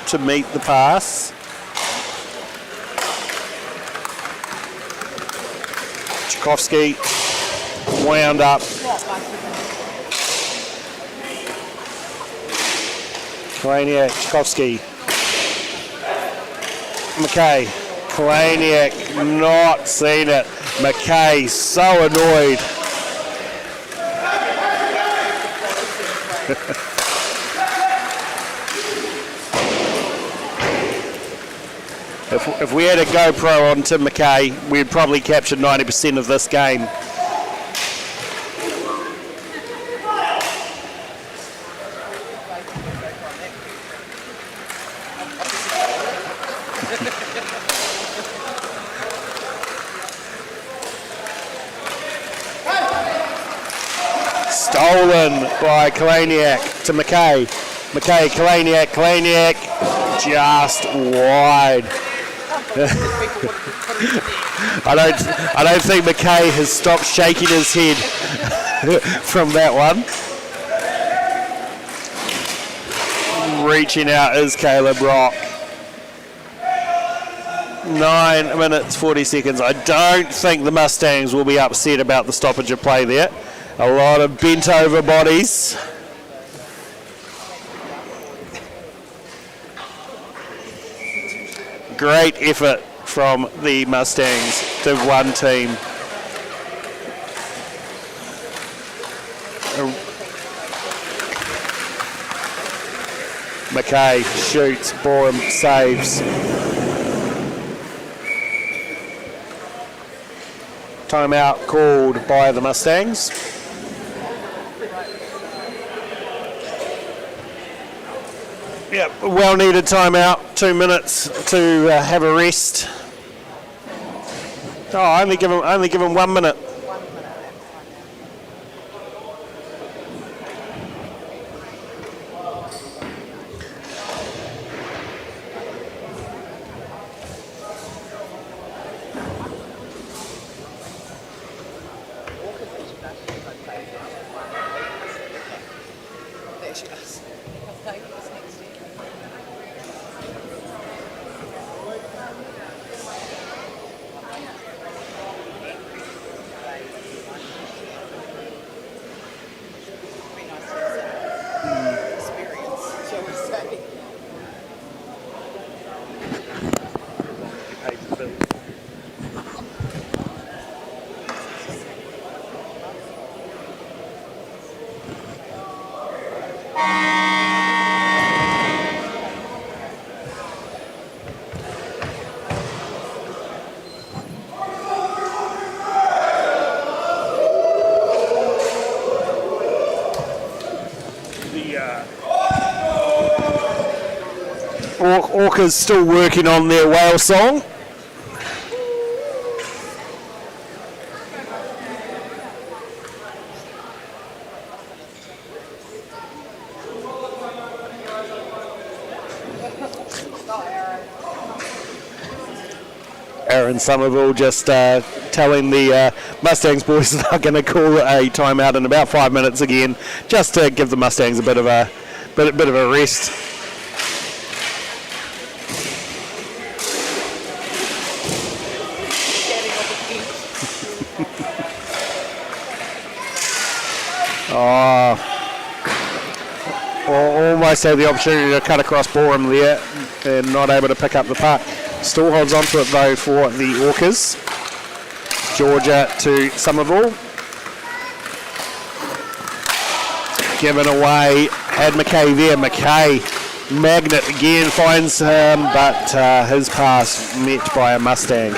Speaker 2: to meet the pass. Tchaikovsky wound up. Kalaniak, Tchaikovsky, McKay, Kalaniak, not seen it. McKay, so annoyed. If we had a GoPro on Tim McKay, we'd probably captured 90% of this game. Stolen by Kalaniak to McKay. McKay, Kalaniak, just wide. I don't think McKay has stopped shaking his head from that one. Reaching out is Caleb Rock. 9 minutes 40 seconds. I don't think the Mustangs will be upset about the stoppage of play there. A lot of bent over bodies. Great effort from the Mustangs, Div 1 team. McKay shoots, Borum saves. Timeout called by the Mustangs. Yep, well needed timeout, 2 minutes to have a rest. Oh, only give him 1 minute.
Speaker 3: There she goes. Okay, what's next? Be nice to have some experience, shall we say.
Speaker 2: Orca's still working on their whale song. Aaron Somerville just telling the Mustangs boys they're going to call a timeout in about 5 minutes again, just to give the Mustangs a bit of a rest. Almost had the opportunity to cut across Borum there and not able to pick up the puck. Still holds on to it though for the Orcas. Georgia to Somerville. Given away, had McKay there. McKay, magnet again, finds him, but his pass met by a Mustang.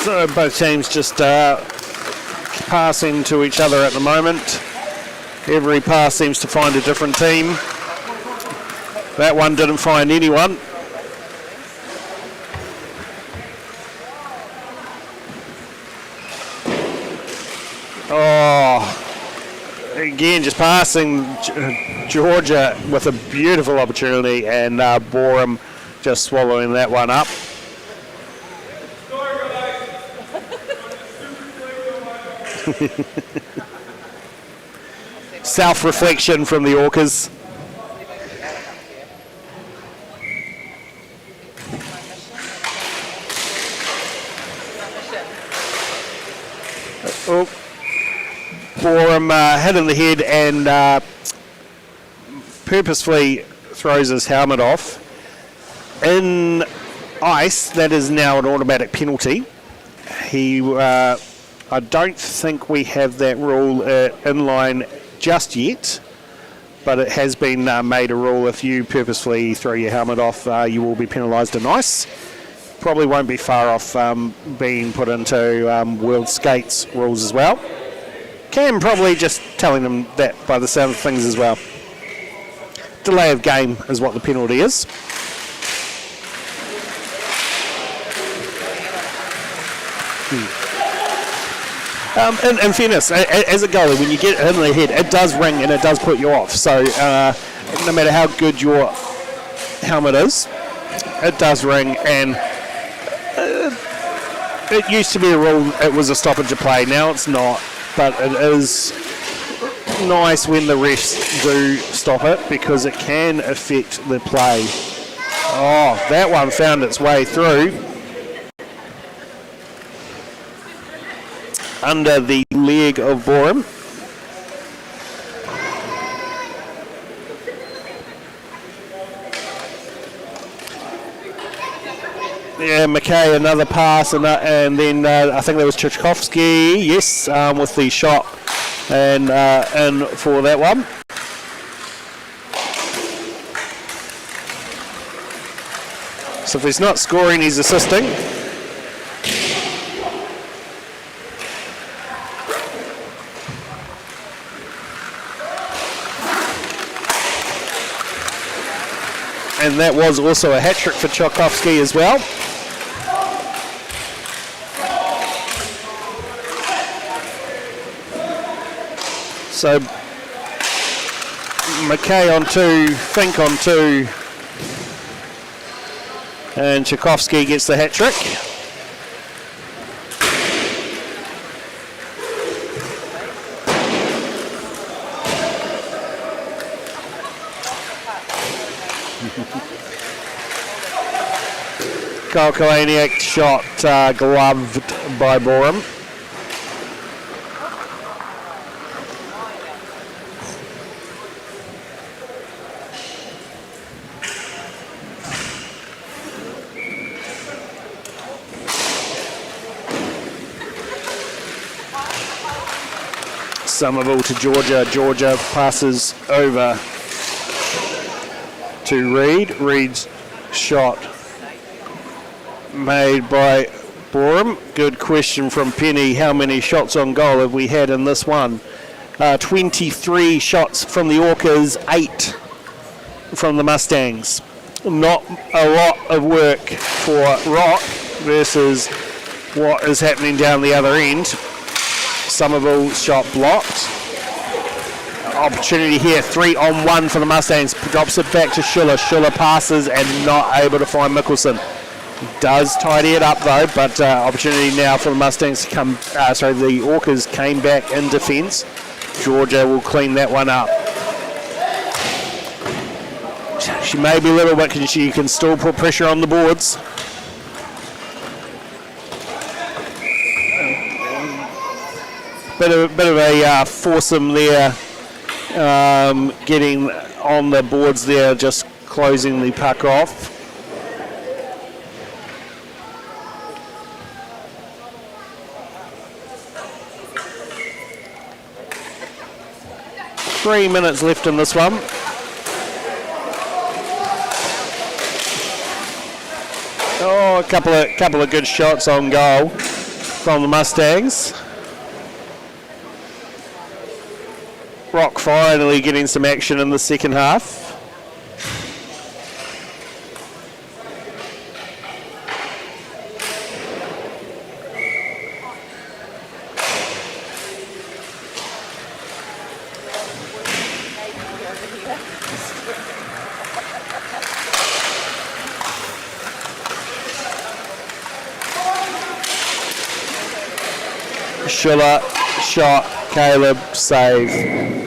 Speaker 2: So both teams just passing to each other at the moment. Every pass seems to find a different team. That one didn't find anyone. Oh, again, just passing Georgia with a beautiful opportunity, and Borum just swallowing that one up. Self-reflection from the Orcas. Oh, Borum hit in the head and purposefully throws his helmet off. In ice, that is now an automatic penalty. I don't think we have that rule inline just yet, but it has been made a rule. If you purposefully throw your helmet off, you will be penalised in ice. Probably won't be far off being put into World Skates rules as well. Cam probably just telling him that by the sound of things as well. Delay of game is what the penalty is. In fairness, as a goalie, when you get it in the head, it does ring and it does put you off. So no matter how good your helmet is, it does ring. And it used to be a rule, it was a stoppage of play. Now it's not, but it is nice when the refs do stop it because it can affect the play. Oh, that one found its way through. Under the leg of Borum. Yeah, McKay another pass, and then I think that was Tchaikovsky, yes, with the shot and in for that one. So if he's not scoring, he's assisting. And that was also a hat-trick for Tchaikovsky as well. So McKay on 2, Fink on 2, and Tchaikovsky gets the hat-trick. Kyle Kalaniak shot gloved by Borum. Somerville to Georgia. Georgia passes over to Reed. Reed's shot made by Borum. Good question from Penny. How many shots on goal have we had in this one? 23 shots from the Orcas, 8 from the Mustangs. Not a lot of work for Rock versus what is happening down the other end. Somerville shot blocked. Opportunity here, 3-on-1 for the Mustangs. Drops it back to Schiller. Schiller passes and not able to find Mickelson. Does tidy it up though, but opportunity now for the Mustangs to come, the Orcas came back in defence. Georgia will clean that one up. She may be a little bit, because she can still put pressure on the boards. Bit of a foursome there, getting on the boards there, just closing the puck off. Three minutes left in this one. Oh, a couple of good shots on goal from the Mustangs. Rock finally getting some action in the second half. Schiller, shot, Caleb, save.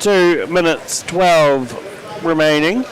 Speaker 2: Two minutes 12 remaining.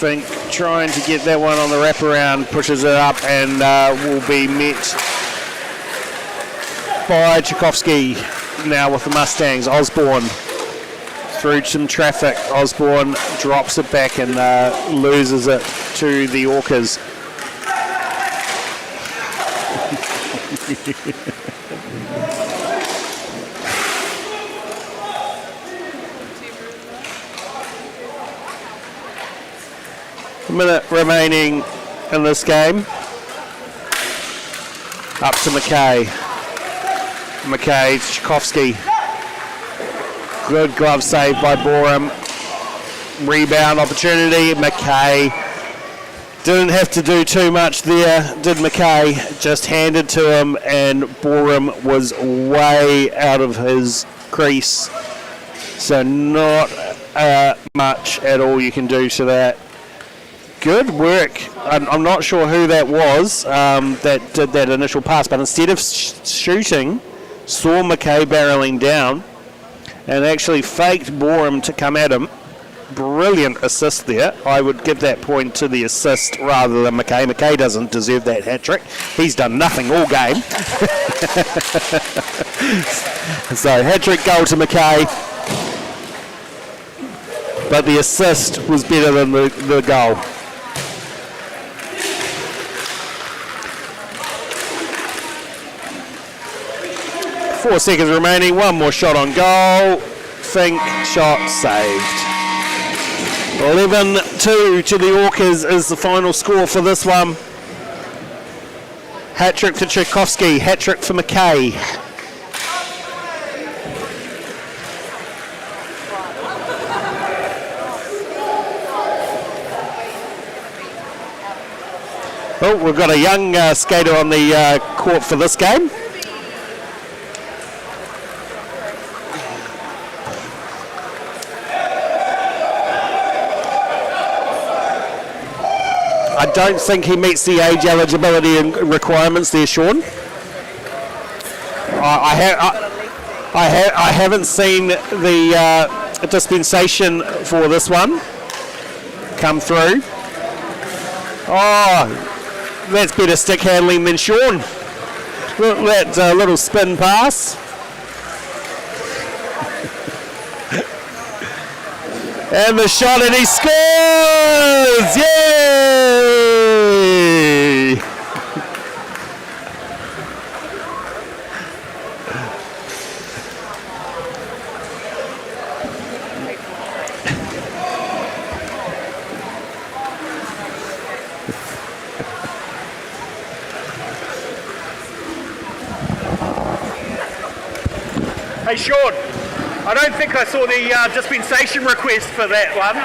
Speaker 2: Fink trying to get that one on the wraparound, pushes it up and will be met by Tchaikovsky now with the Mustangs. Osborne through some traffic. Osborne drops it back and loses it to the Orcas. A minute remaining in this game. Up to McKay. McKay, Tchaikovsky. Good glove save by Borum. Rebound opportunity. McKay didn't have to do too much there, did McKay? Just handed to him, and Borum was way out of his crease. So not much at all you can do to that. Good work. I'm not sure who that was that did that initial pass, but instead of shooting, saw McKay barreling down and actually faked Borum to come at him. Brilliant assist there. I would give that point to the assist rather than McKay. McKay doesn't deserve that hat trick. He's done nothing all game. So hat trick goal to McKay. But the assist was better than the goal. 4 seconds remaining. One more shot on goal. Fink shot saved. 11-2 to the Orcas is the final score for this one. Hat-trick for Tchaikovsky, hat-trick for McKay. Oh, we've got a young skater on the court for this game. I don't think he meets the age eligibility and requirements there, Sean. I haven't seen the dispensation for this one come through. Oh, that's better stick handling than Sean. Look at that little spin pass. And the shot, and he scores! Yay!
Speaker 1: Hey Sean, I don't think I saw the dispensation request for that one.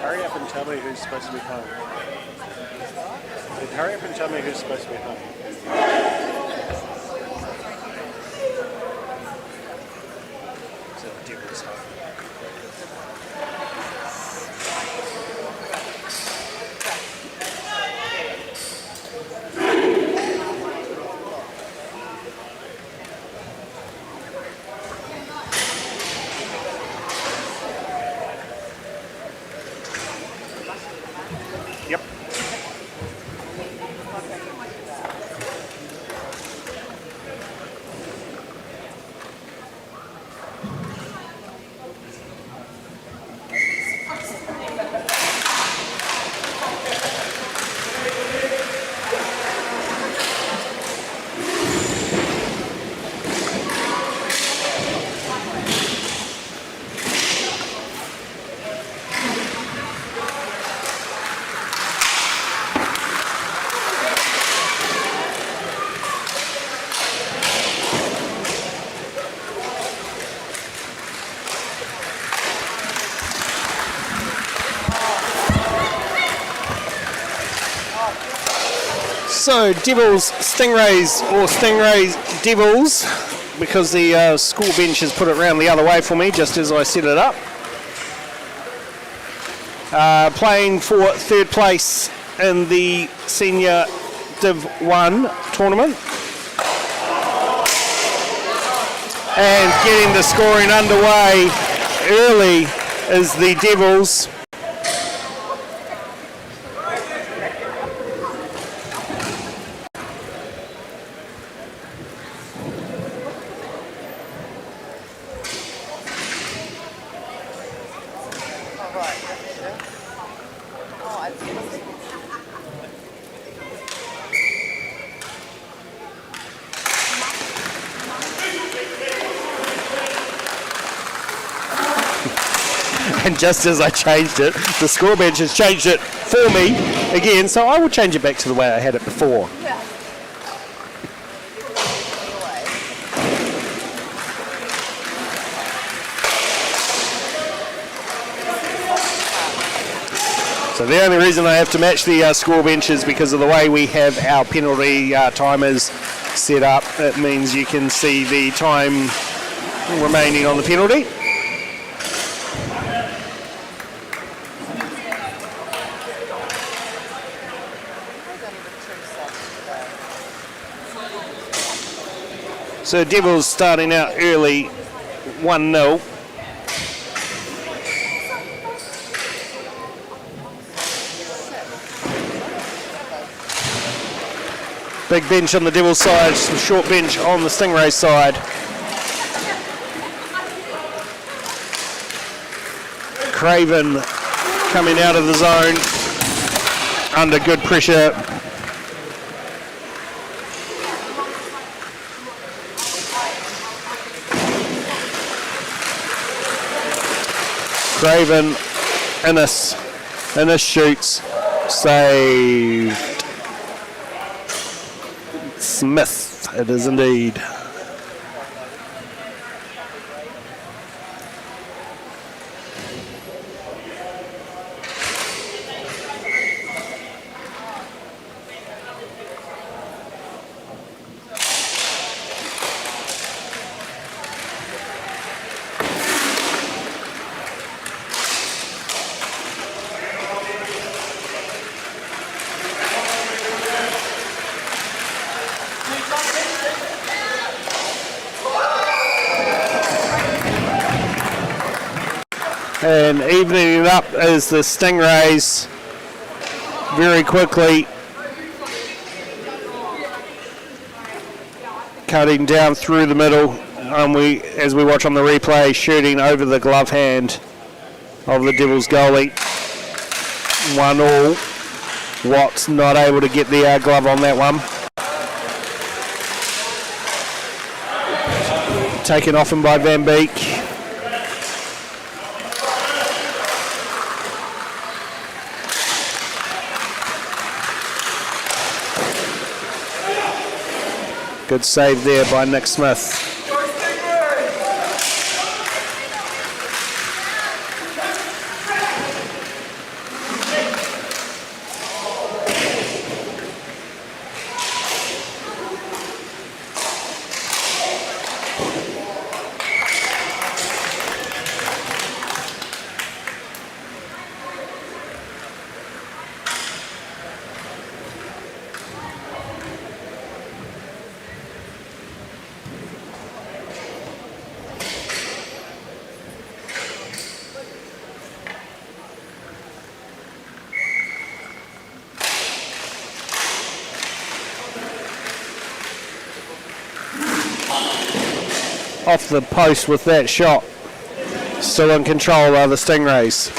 Speaker 4: Hurry up and tell me who's supposed to be home. Hurry up and tell me who's supposed to be home. So Deborah's home.
Speaker 1: Yep.
Speaker 2: So, Devils, Stingrays, or Stingrays, Devils, because the school bench has put it round the other way for me just as I set it up. Playing for third place in the Senior Div 1 tournament. And getting the scoring underway early is the Devils. And just as I changed it, the score bench has changed it for me again, so I will change it back to the way I had it before. So the only reason I have to match the score bench is because of the way we have our penalty timers set up. It means you can see the time remaining on the penalty. So Devils starting out early, 1-0. Big bench on the Devils side, some short bench on the Stingray side. Craven coming out of the zone under good pressure. Craven, Innes shoots, saved. Smith, it is indeed. And evening it up is the Stingrays very quickly cutting down through the middle. As we watch on the replay, shooting over the glove hand of the Devils goalie. 1-1. Watts not able to get the glove on that one. Taken off him by Van Beek. Good save there by Nick Smith. Off the post with that shot. Still in control are the Stingrays.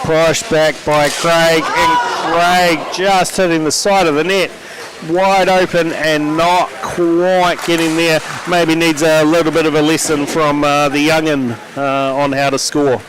Speaker 2: Pushed back by Craig, and Craig just hitting the side of the net. Wide open and not quite getting there. Maybe needs a little bit of a lesson from the young'un on how to score.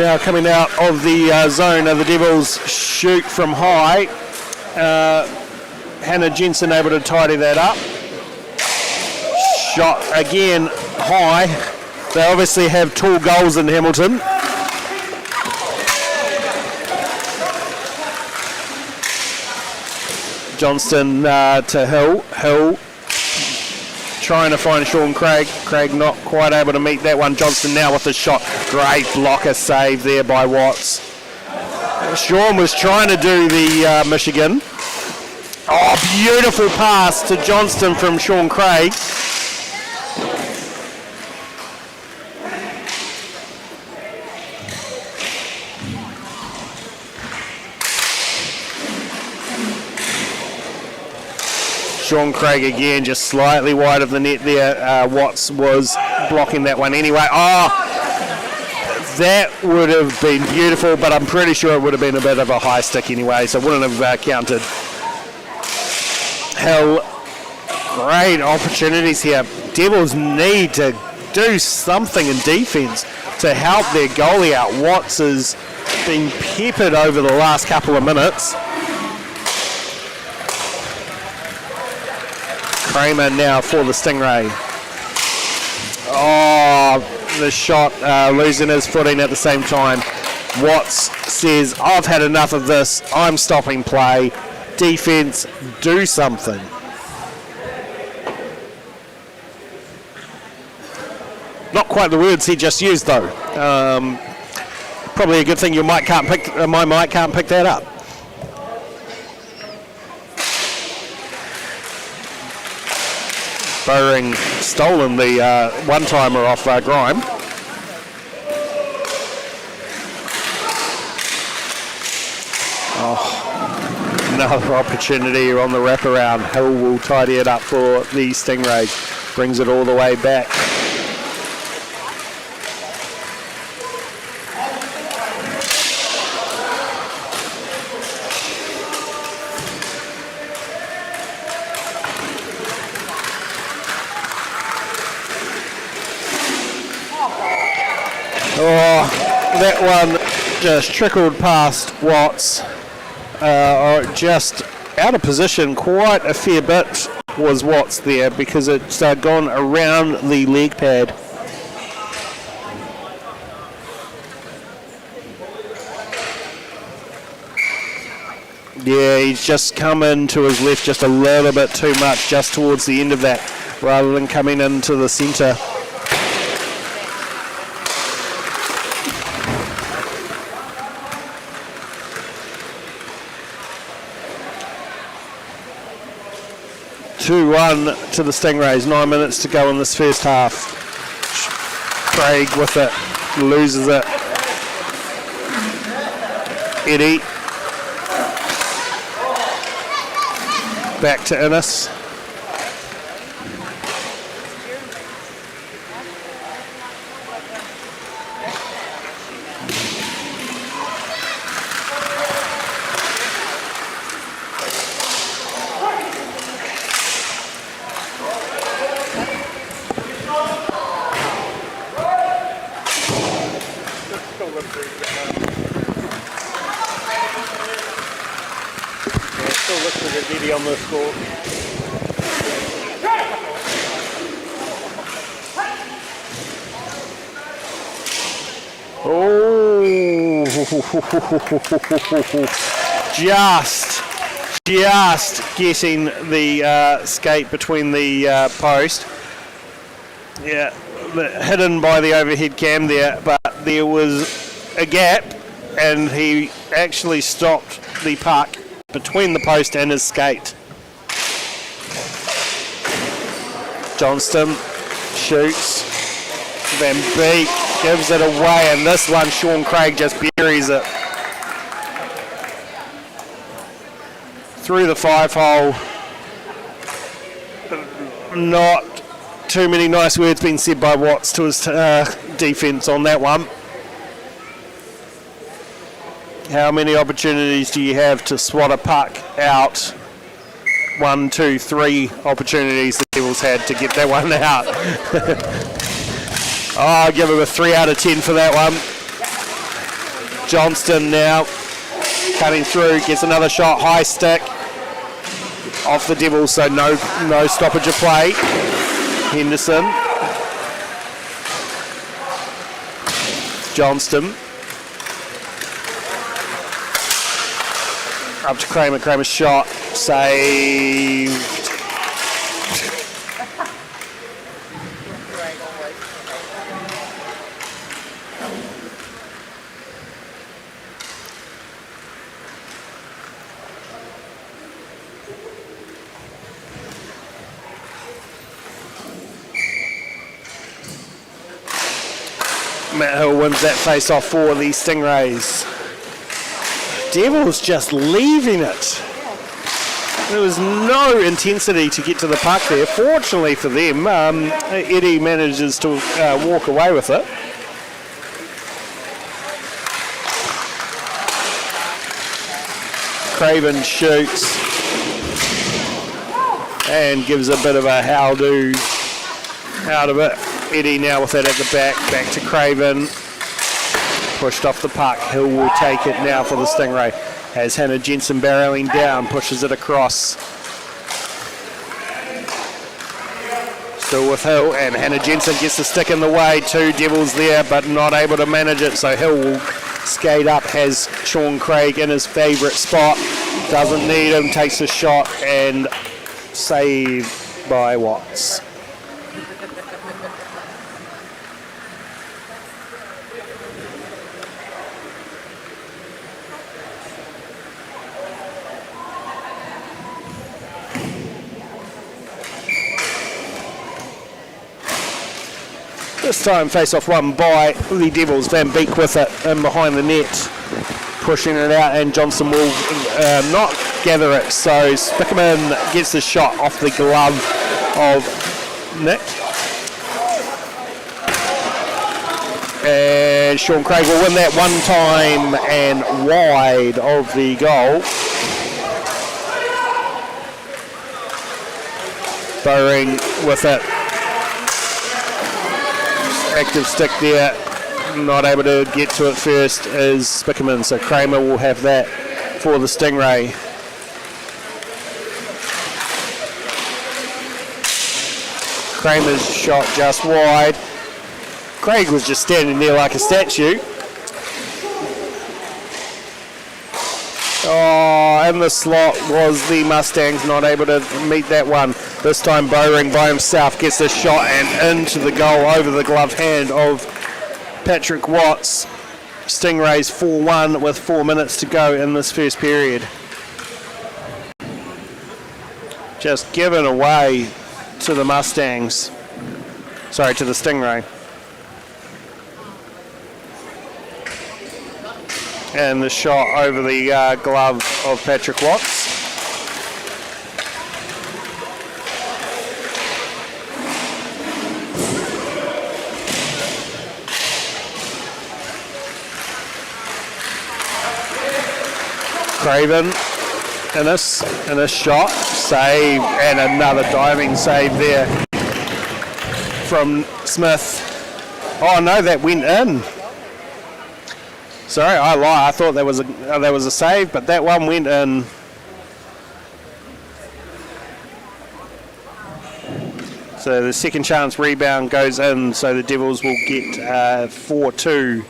Speaker 2: Now coming out of the zone of the Devils, shoot from high. Hannah Jensen able to tidy that up. Shot again high. They obviously have tall goals in Hamilton. Johnston to Hill. Hill trying to find Sean Craig. Craig not quite able to meet that one. Johnston now with the shot. Great blocker save there by Watts. Sean was trying to do the Michigan. Oh, beautiful pass to Johnston from Sean Craig. Sean Craig again, just slightly wide of the net there. Watts was blocking that one anyway. Oh, that would have been beautiful, but I'm pretty sure it would have been a bit of a high stick anyway, so wouldn't have counted. Hell, great opportunities here. Devils need to do something in defence to help their goalie out. Watts has been peppered over the last couple of minutes. Kramer now for the Stingray. Oh, the shot losing his footing at the same time. Watts says, I've had enough of this. I'm stopping play. Defense, do something. Not quite the words he just used though. Probably a good thing my mic can't pick that up. Bowring stolen the one-timer off Grime. Oh, another opportunity on the wraparound. Hill will tidy it up for the Stingrays. Brings it all the way back. Oh, that one just trickled past Watts. Just out of position quite a fair bit was Watts there because it's gone around the leg pad. Yeah, he's just come into his left just a little bit too much just towards the end of that rather than coming into the centre. One to the Stingrays, 9 minutes to go in this first half. Craig with it, loses it. Eddie. Back to Innes. On the score. Oh, just getting the skate between the post. Yeah, hidden by the overhead cam there, but there was a gap and he actually stopped the puck between the post and his skate. Johnston shoots. Van Beek gives it away, and this one, Sean Craig just buries it. Through the 5-hole. Not too many nice words being said by Watts to his defence on that one. How many opportunities do you have to swat a puck out? 1, 2, 3 opportunities the Devils had to get that one out. I'll give him a 3 out of 10 for that one. Johnston now cutting through, gets another shot, high stick off the Devils, so no stoppage of play. Henderson, Johnston, up to Kramer. Kramer's shot saved. Matt Hill wins that face-off for the Stingrays. Devils just leaving it. There was no intensity to get to the puck there. Fortunately for them, Eddie manages to walk away with it. Craven shoots and gives a bit of a how-do out of it. Eddie now with it at the back to Craven. Pushed off the puck. Hill will take it now for the Stingray. As Hannah Jensen barreling down, pushes it across. Still with Hill, and Hannah Jensen gets the stick in the way. Two Devils there, but not able to manage it. So Hill will skate up, has Sean Craig in his favourite spot. Doesn't need him, takes a shot, and saved by Watts. This time face-off won by the Devils. Van Beek with it in behind the net, pushing it out, and Johnson will not gather it. So Spickerman gets the shot off the glove of Nick. And Sean Craig will win that one time and wide of the goal. Bowring with it. Active stick there, not able to get to it first is Spickerman, so Kramer will have that for the Stingray. Kramer's shot just wide. Craig was just standing there like a statue. Oh, in the slot was the Mustangs, not able to meet that one. This time Bowring by himself gets the shot and into the goal over the gloved hand of Patrick Watts. Stingrays 4-1 with 4 minutes to go in this first period. Just given away to the Mustangs. Sorry, to the Stingray. And the shot over the glove of Patrick Watts. Craven in a shot, save, and another diving save there from Smith. Oh no, that went in. Sorry, I lie. I thought that was a save, but that one went in. So the second chance rebound goes in, so the Devils will get 4-2.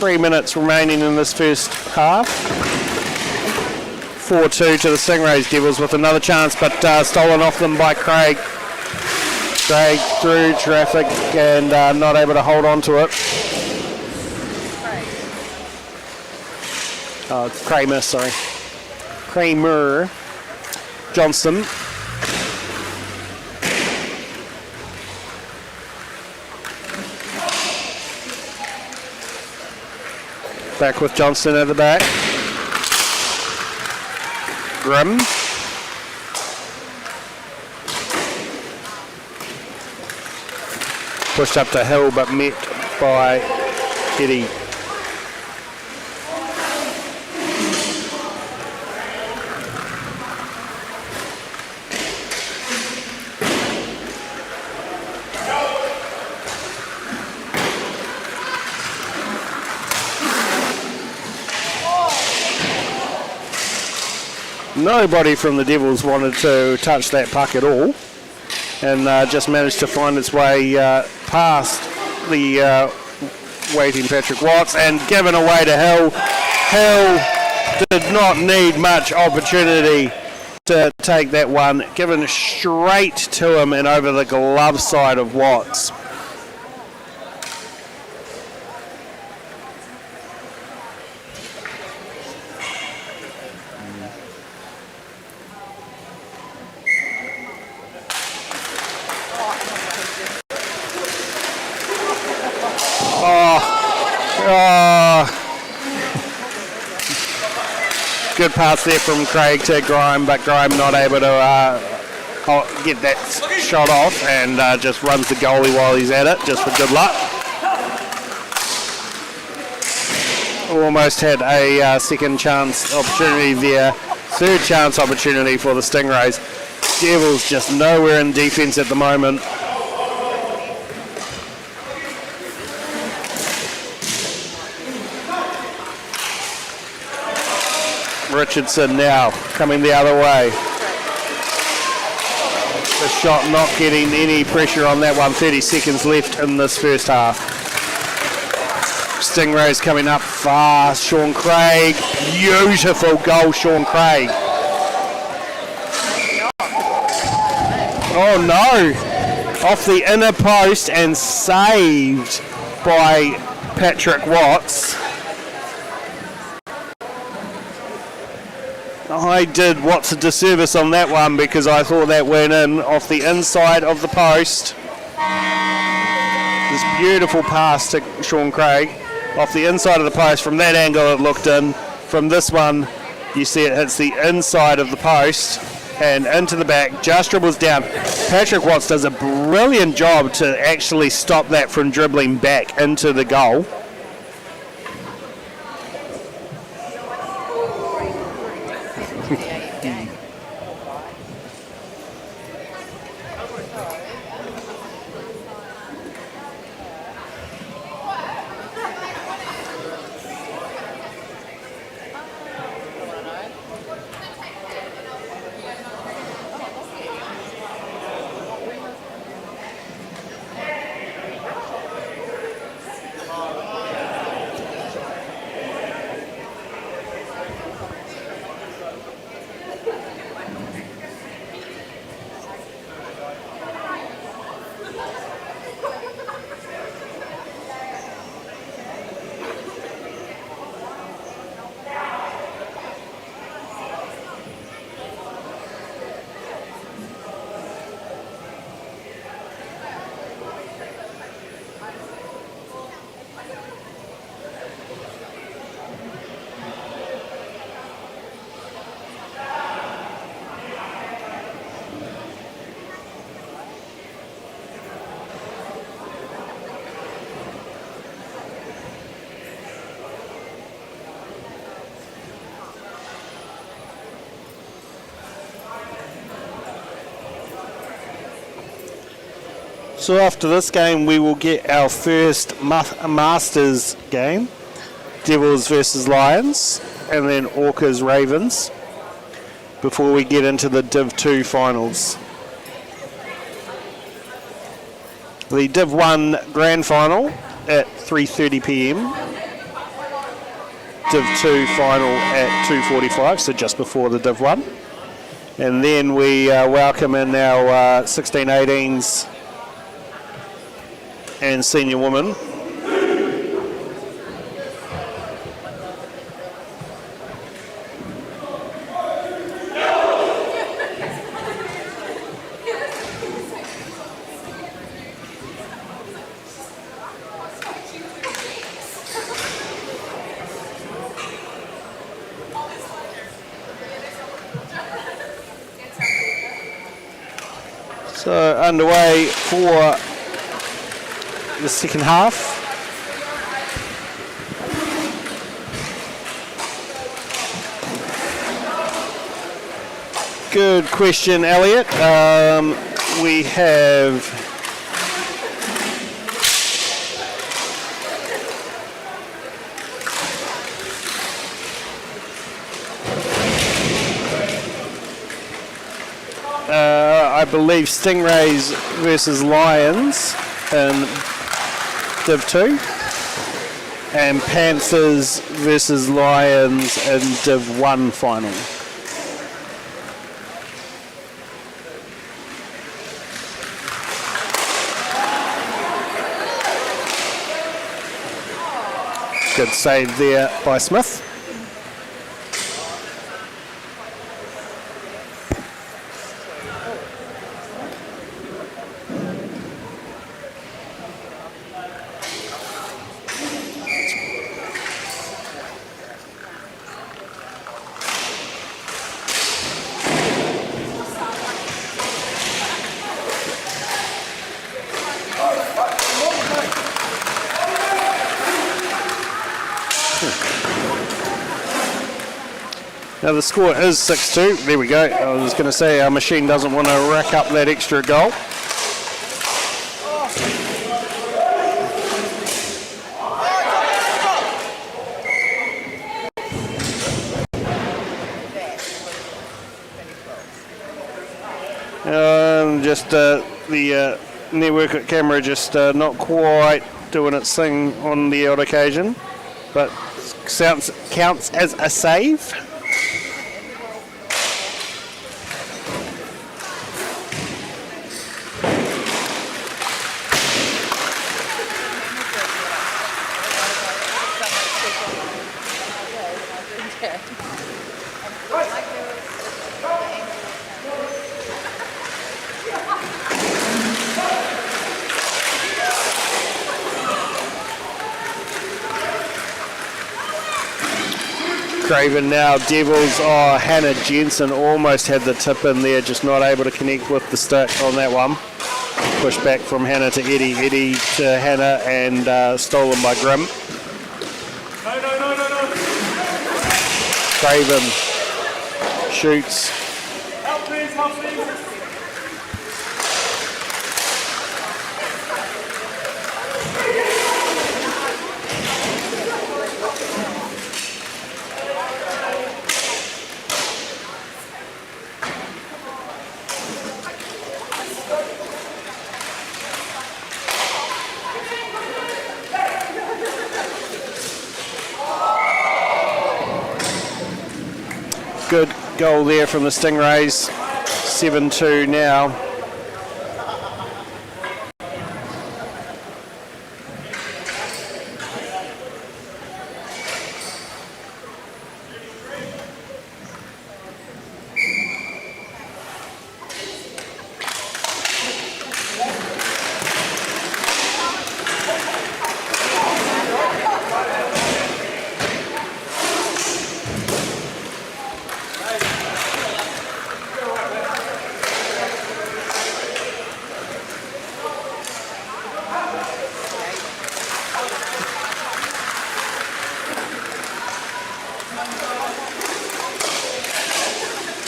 Speaker 2: Three minutes remaining in this first half. 4-2 to the Stingrays. Devils with another chance, but stolen off them by Craig. Craig through traffic and not able to hold on to it. Kramer, sorry. Kramer. Johnson. Back with Johnson at the back. Grimm. Pushed up to Hill, but met by Kitty. Nobody from the Devils wanted to touch that puck at all, and just managed to find its way past the waiting Patrick Watts and given away to Hill. Hill did not need much opportunity to take that one, given straight to him and over the glove side of Watts. Good pass there from Craig to Grime, but Grime not able to get that shot off, and just runs the goalie while he's at it, just for good luck. Almost had a second chance opportunity there, third chance opportunity for the Stingrays. Devils just nowhere in defence at the moment. Richardson now coming the other way. The shot not getting any pressure on that one. 30 seconds left in this first half. Stingrays coming up fast. Sean Craig. Beautiful goal, Sean Craig. Oh no. Off the inner post and saved by Patrick Watts. I did Watts a disservice on that one because I thought that went in off the inside of the post. This beautiful pass to Sean Craig off the inside of the post. From that angle it looked in. From this one you see it hits the inside of the post and into the back. Just dribbles down. Patrick Watts does a brilliant job to actually stop that from dribbling back into the goal. So after this game, we will get our first Masters game, Devils versus Lions, and then Orcas Ravens, before we get into the Div 2 finals. The Div 1 grand final at 3:30 p.m. Div 2 final at 2:45, so just before the Div 1. And then we welcome in our 16-18s and senior women. So underway for the second half? Good question, Elliot. We have I believe Stingrays versus Lions in Div 2 and Panthers versus Lions in Div 1 final. Good save there by Smith. Now the score is 6-2. There we go. I was going to say our machine doesn't want to rack up that extra goal. Just the network camera just not quite doing its thing on the odd occasion, but counts as a save. Craven now, Devils. Oh, Hannah Jensen almost had the tip in there, just not able to connect with the stick on that one. Push back from Hannah to Eddie, Eddie to Hannah, and stolen by Grimm.
Speaker 1: No.
Speaker 2: Craven shoots.
Speaker 1: Help please.
Speaker 2: Good goal there from the Stingrays. 7-2 now.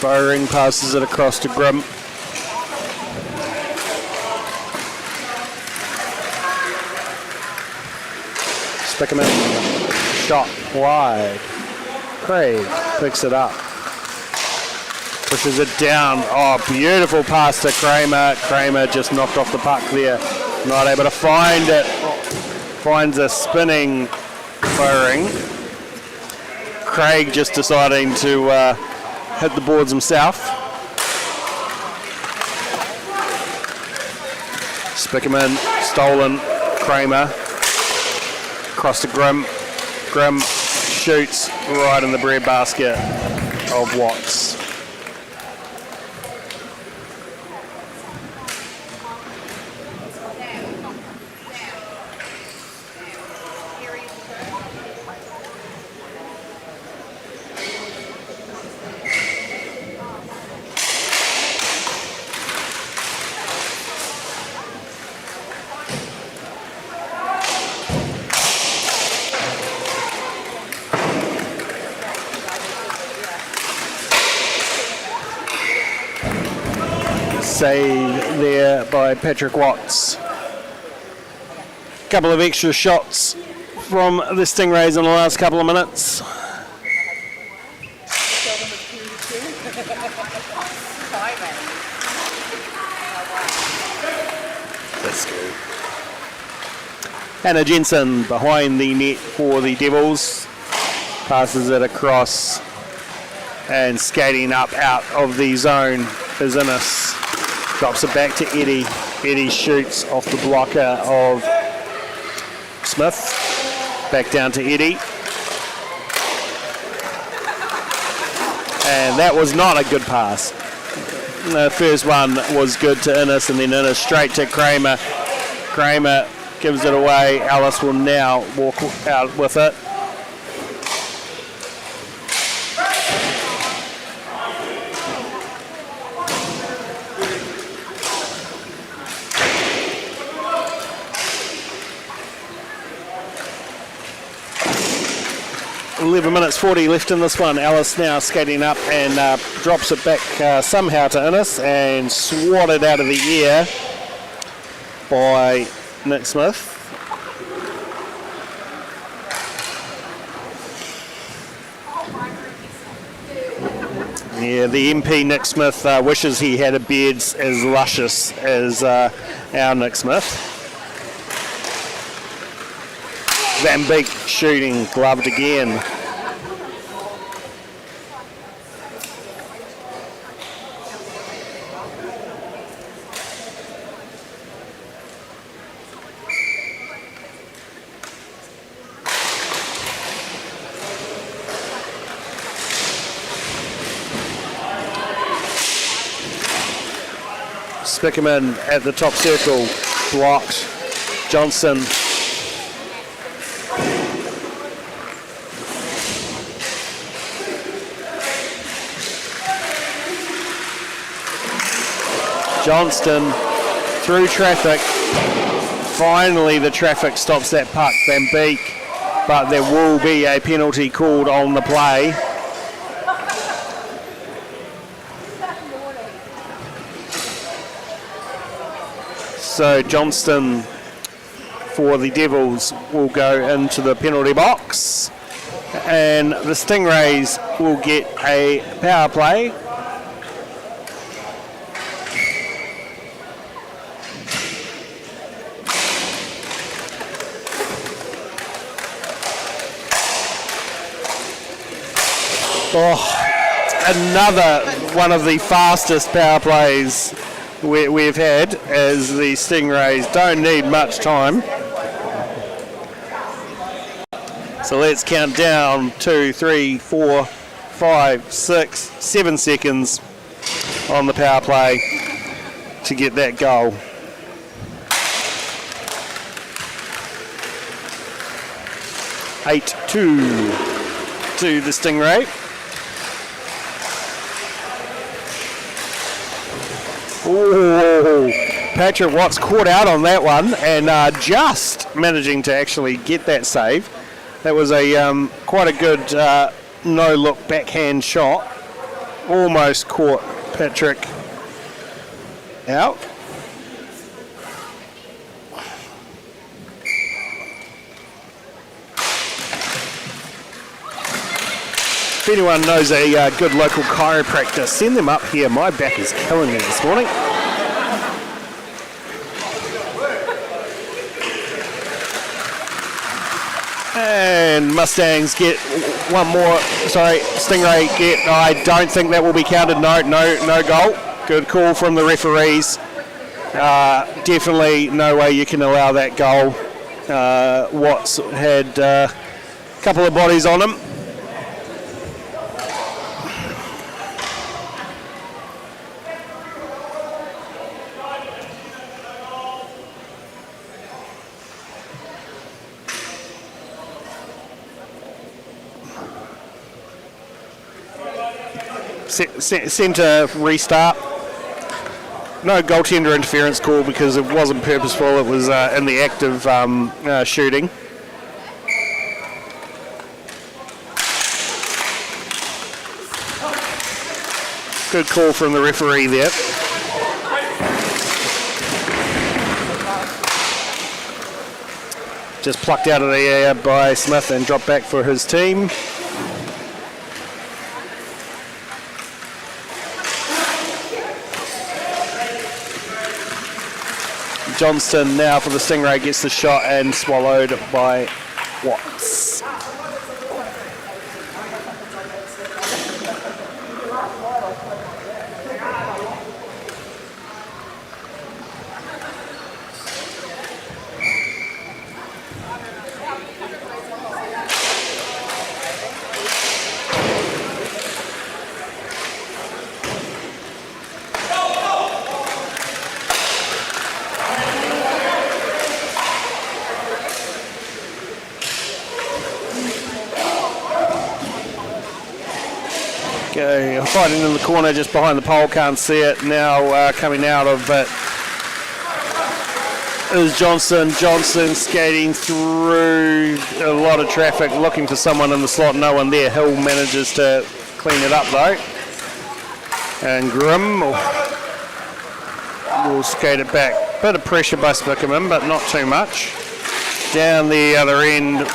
Speaker 2: Bowring passes it across to Grimm. Spickerman, shot wide. Craig picks it up. Pushes it down. Oh, beautiful pass to Kramer. Kramer just knocked off the puck there. Not able to find it. Finds a spinning Bowring. Craig just deciding to hit the boards himself. Spickerman, stolen, Kramer, across to Grimm. Grimm shoots right in the breadbasket of Watts. save there by Patrick Watts. Couple of extra shots from the Stingrays in the last couple of minutes.
Speaker 3: Tell them it's 3-2. Timing.
Speaker 2: That's good. Hannah Jensen behind the net for the Devils. Passes it across and skating up out of the zone is Innes. Drops it back to Eddie. Eddie shoots off the blocker of Smith. Back down to Eddie. And that was not a good pass. The first one was good to Innes, and then Innes straight to Kramer. Kramer gives it away. Alice will now walk out with it. Minutes 40 left in this one. Alice now skating up and drops it back somehow to Innes and swatted out of the air by Nick Smith. Yeah, the MP Nick Smith wishes he had a beard as luscious as our Nick Smith. Van Beek shooting, gloved again. Spickerman at the top circle, blocked. Johnson. Johnston through traffic. Finally the traffic stops that puck, Van Beek, but there will be a penalty called on the play. So Johnston for the Devils will go into the penalty box, and the Stingrays will get a power play. Oh, another one of the fastest power plays we've had, as the Stingrays don't need much time. So let's count down 2, 3, 4, 5, 6, 7 seconds on the power play to get that goal. Eight, 2 to the Stingray. Oh, Patrick Watts caught out on that one and just managing to actually get that save. That was a quite a good no-look backhand shot. Almost caught Patrick out. If anyone knows a good local chiropractor, send them up here. My back is killing me this morning. And Mustangs get one more. Sorry, Stingray get. I don't think that will be counted. No goal. Good call from the referees. Definitely no way you can allow that goal. Watts had a couple of bodies on him. Centre restart. No goaltender interference call because it wasn't purposeful. It was in the act of shooting. Good call from the referee there. Just plucked out of the air by Smith and dropped back for his team. Johnston now for the Stingray gets the shot and swallowed by Watts. Okay, fighting in the corner just behind the pole, can't see it. Now coming out of it is Johnson. Johnson skating through a lot of traffic, looking for someone in the slot. No one there. Hill manages to clean it up though. And Grimm will skate it back. Bit of pressure by Spickerman, but not too much. Down the other end,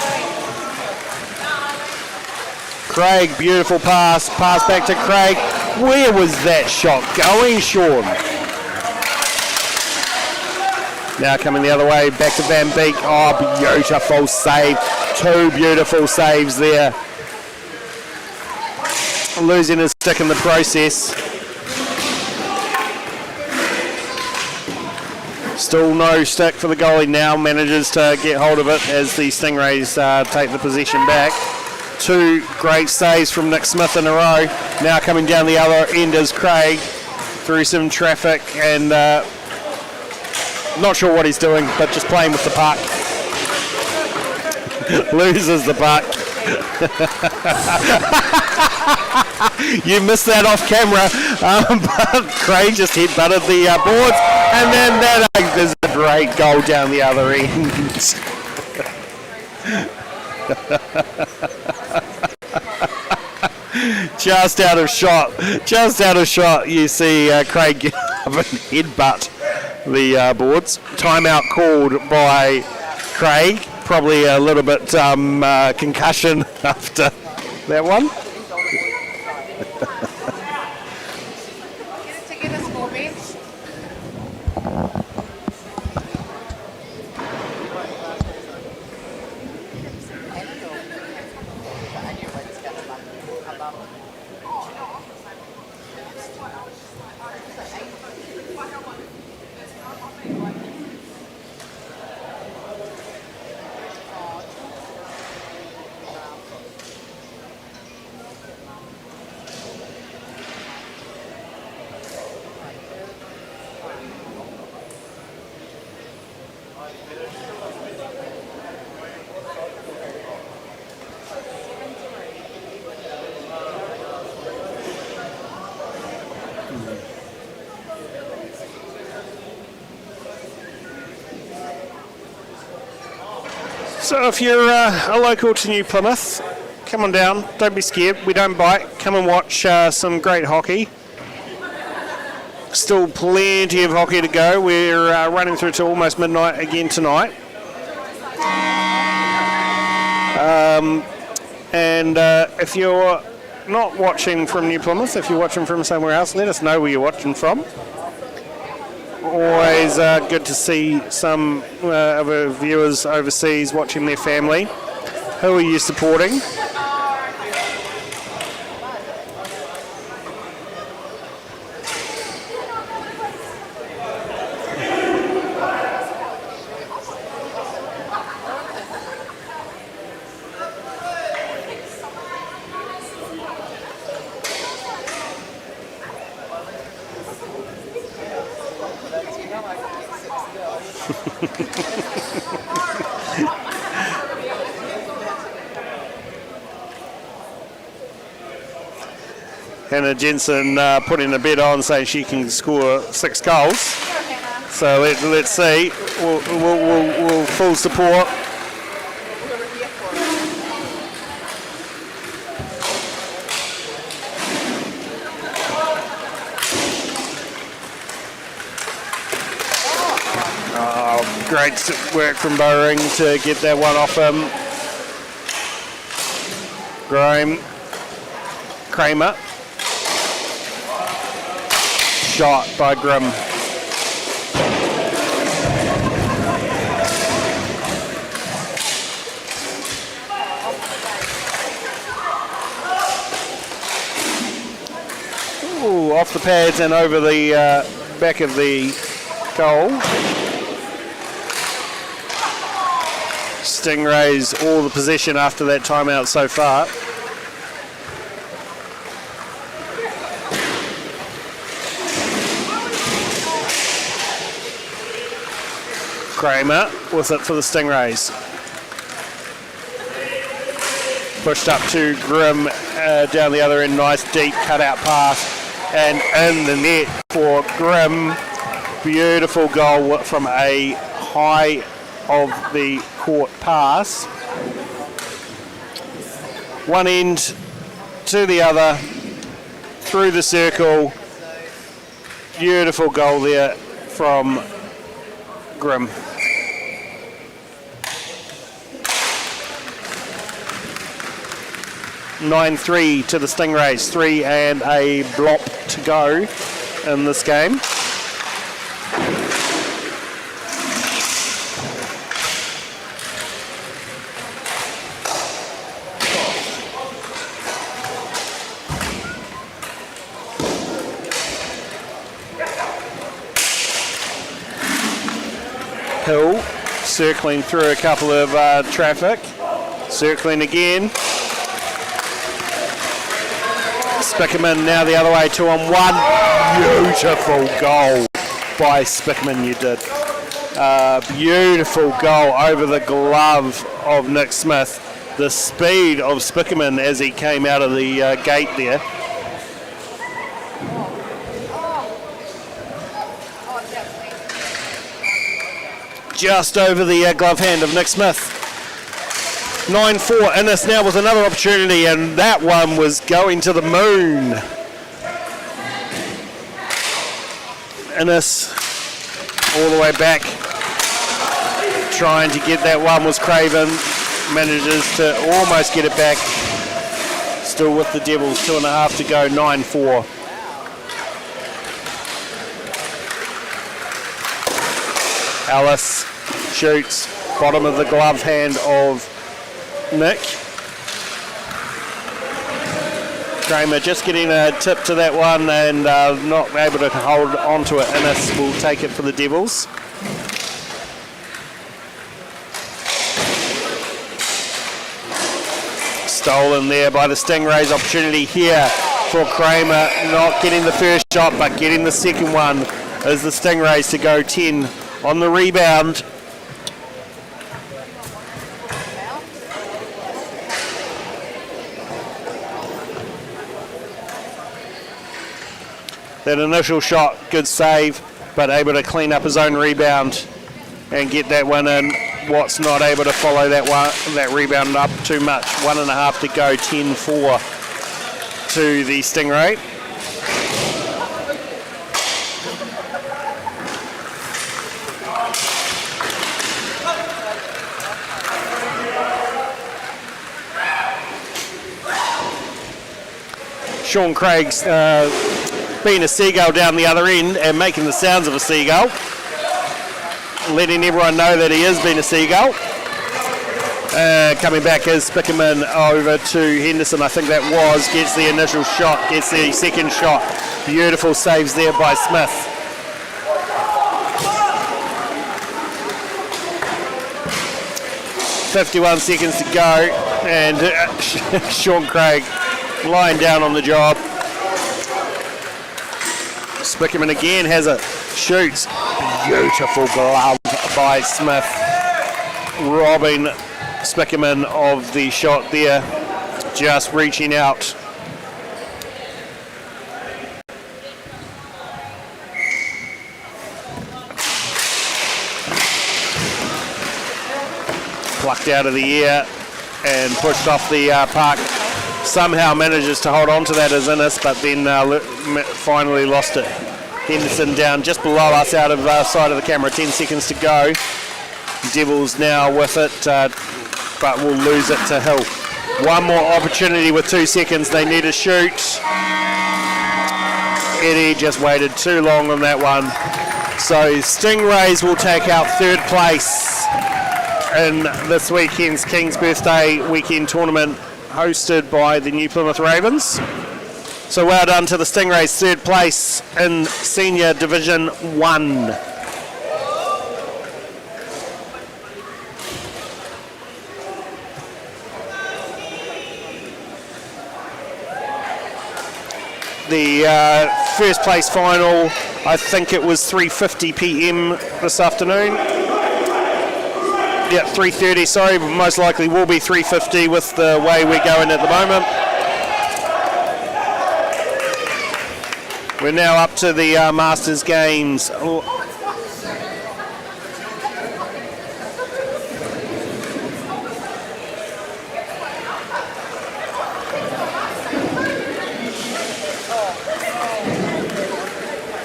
Speaker 2: Craig, beautiful pass back to Craig. Where was that shot going, Sean? Now coming the other way, back to Van Beek. Oh, beautiful save. Two beautiful saves there. Losing his stick in the process. Still no stick for the goalie now. Manages to get hold of it as the Stingrays take the possession back. Two great saves from Nick Smith in a row. Now coming down the other end is Craig through some traffic and not sure what he's doing, but just playing with the puck. Loses the puck. You missed that off camera, but Craig just headbutted the boards, and then that is a great goal down the other end. Just out of shot, you see Craig get up and headbutt the boards. Timeout called by Craig, probably a little bit concussion after that one. So if you're a local to New Plymouth, come on down, don't be scared, we don't bite, come and watch some great hockey. Still plenty of hockey to go, we're running through to almost midnight again tonight. And if you're not watching from New Plymouth, if you're watching from somewhere else, let us know where you're watching from. Always good to see some of our viewers overseas watching their family. Who are you supporting? Hannah Jensen putting a bet on saying she can score 6 goals. So let's see. We'll full support. Great work from Bowring to get that one off him. Kramer. Shot by Grimm. Ooh, off the pads and over the back of the goal. Stingrays all the possession after that timeout so far. Kramer with it for the Stingrays. Pushed up to Grimm down the other end. Nice deep cutout pass and in the net for Grimm. Beautiful goal from a high of the court pass. One end to the other, through the circle. Beautiful goal there from Grimm. (9-3) to the Stingrays. 3 and a blop to go in this game. Hill circling through a couple of traffic. Circling again. Spickerman now the other way, 2-on-1. Beautiful goal by Spickerman, you did. Beautiful goal over the glove of Nick Smith. The speed of Spickerman as he came out of the gate there. Just over the glove hand of Nick Smith. 9-4, Innes now with another opportunity, and that one was going to the moon. Innes all the way back, trying to get that one was Craven, manages to almost get it back. Still with the Devils, 2.5 to go, 9-4. Ellis shoots, bottom of the glove hand of Nick. Kramer just getting a tip to that one and not able to hold on to it. Innes will take it for the Devils. Stolen there by the Stingrays. Opportunity here for Kramer, not getting the first shot but getting the second one as the Stingrays to go 10 on the rebound. That initial shot, good save, but able to clean up his own rebound and get that one in. Watts not able to follow that rebound up too much. 1.5 to go, 10-4 to the Stingray. Sean Craig's being a seagull down the other end and making the sounds of a seagull, letting everyone know that he is being a seagull. Coming back as Spickerman over to Henderson, I think that was, gets the initial shot, gets the second shot. Beautiful saves there by Smith. .51 seconds to go, and Sean Craig lying down on the job. Spickerman again has a shoots. Beautiful glove by Smith, robbing Spickerman of the shot there, just reaching out. Plucked out of the air and pushed off the park. Somehow manages to hold on to that as Innes, but then finally lost it. Henderson down just below us out of side of the camera, 10 seconds to go. Devils now with it, but will lose it to Hill. One more opportunity with 2 seconds. They need to shoot. Eddie just waited too long on that one. So Stingrays will take out 3rd place in this weekend's King's Birthday weekend tournament hosted by the New Plymouth Ravens. So well done to the Stingrays, 3rd place in Senior Division 1. The first place final, I think it was 3:50 p.m. this afternoon. Yeah, 3:30, sorry, but most likely will be 3:50 with the way we're going at the moment. We're now up to the Masters Games.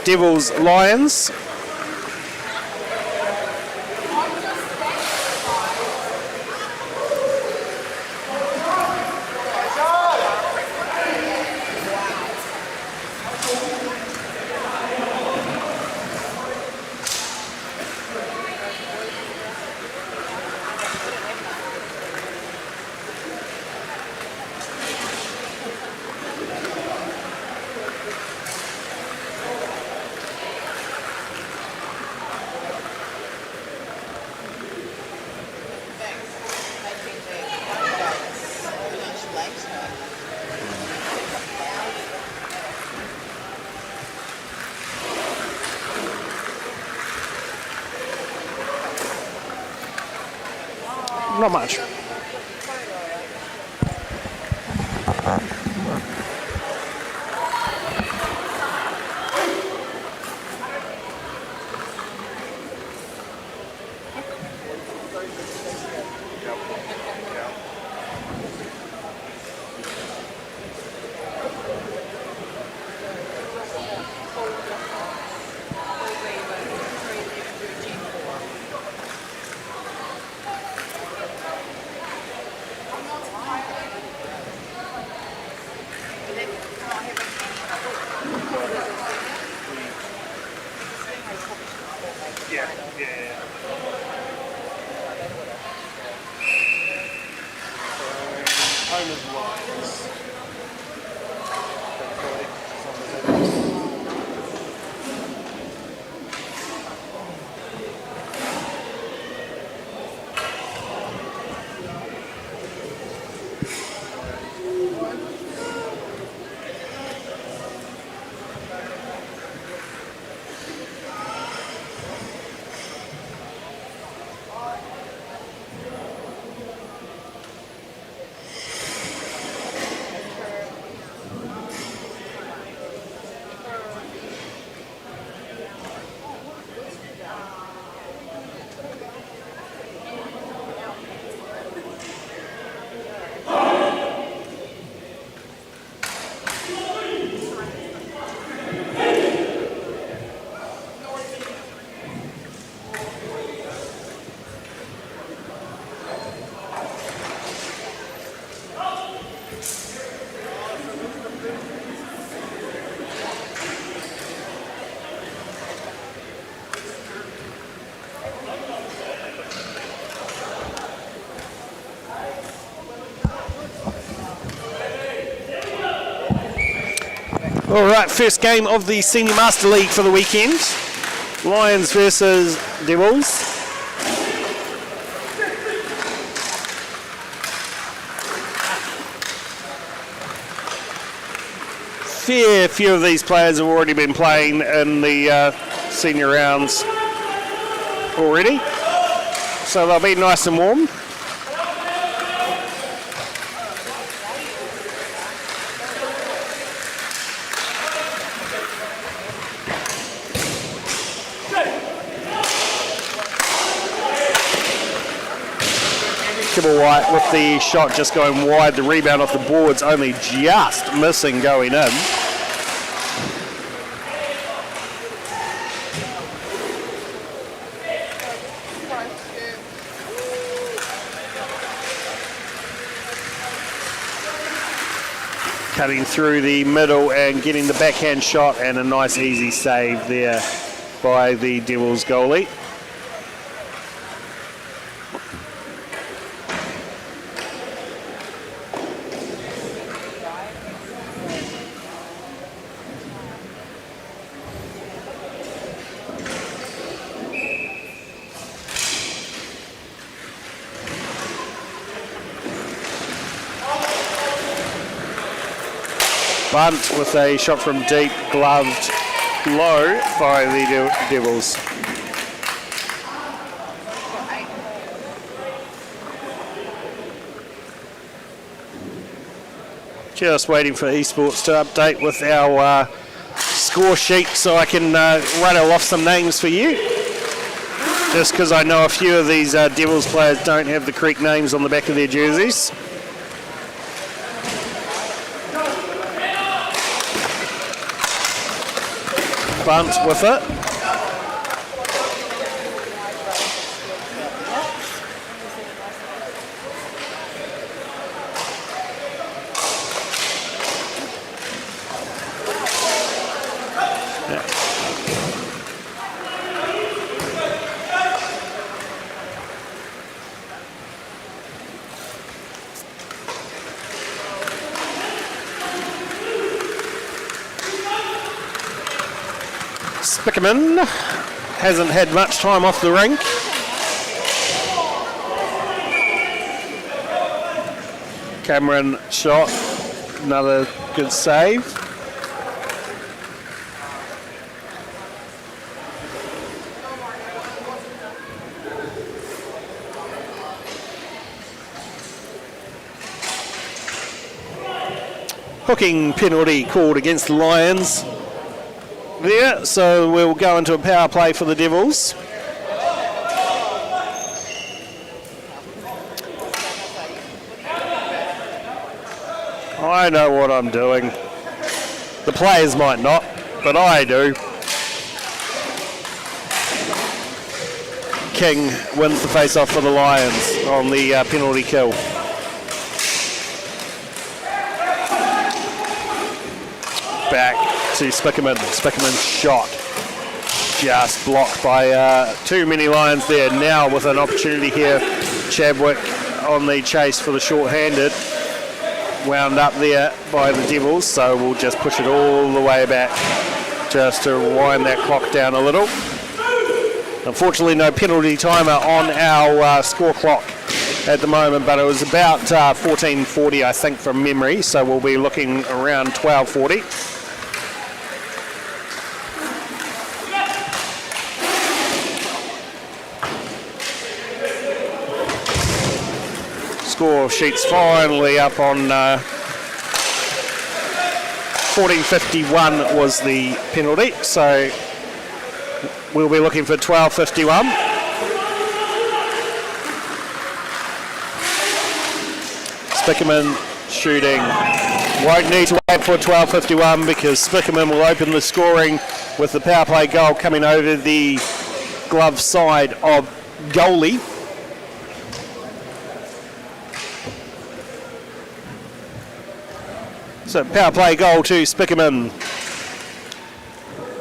Speaker 2: Devils, Lions. Not much.
Speaker 4: Home is Lions. Thankfully, as long as it is.
Speaker 2: All right, first game of the Senior Master League for the weekend. Lions versus Devils. Fair few of these players have already been playing in the senior rounds already, so they'll be nice and warm. White with the shot just going wide, the rebound off the boards only just missing going in. cutting through the middle and getting the backhand shot, and a nice easy save there by the Devils goalie. Bunt with a shot from deep, gloved low by the Devils. Just waiting for esports to update with our score sheet so I can rattle off some names for you. Just because I know a few of these Devils players don't have the correct names on the back of their jerseys. Bunt with it. Spickerman hasn't had much time off the rink. Cameron shot, another good save. Hooking penalty called against the Lions there, so we'll go into a power play for the Devils. I know what I'm doing. The players might not, but I do. King wins the face-off for the Lions on the penalty kill. Back to Spickerman. Spickerman's shot just blocked by too many Lions there. Now with an opportunity here, Chadwick on the chase for the short-handed. Wound up there by the Devils, so we'll just push it all the way back just to wind that clock down a little. Unfortunately, no penalty timer on our score clock at the moment, but it was about 14:40, I think, from memory, so we'll be looking around 12:40. Score sheet's finally up on 14:51 was the penalty, so we'll be looking for 12:51. Spickerman shooting. Won't need to wait for 12:51 because Spickerman will open the scoring with the power play goal coming over the glove side of goalie. So power play goal to Spickerman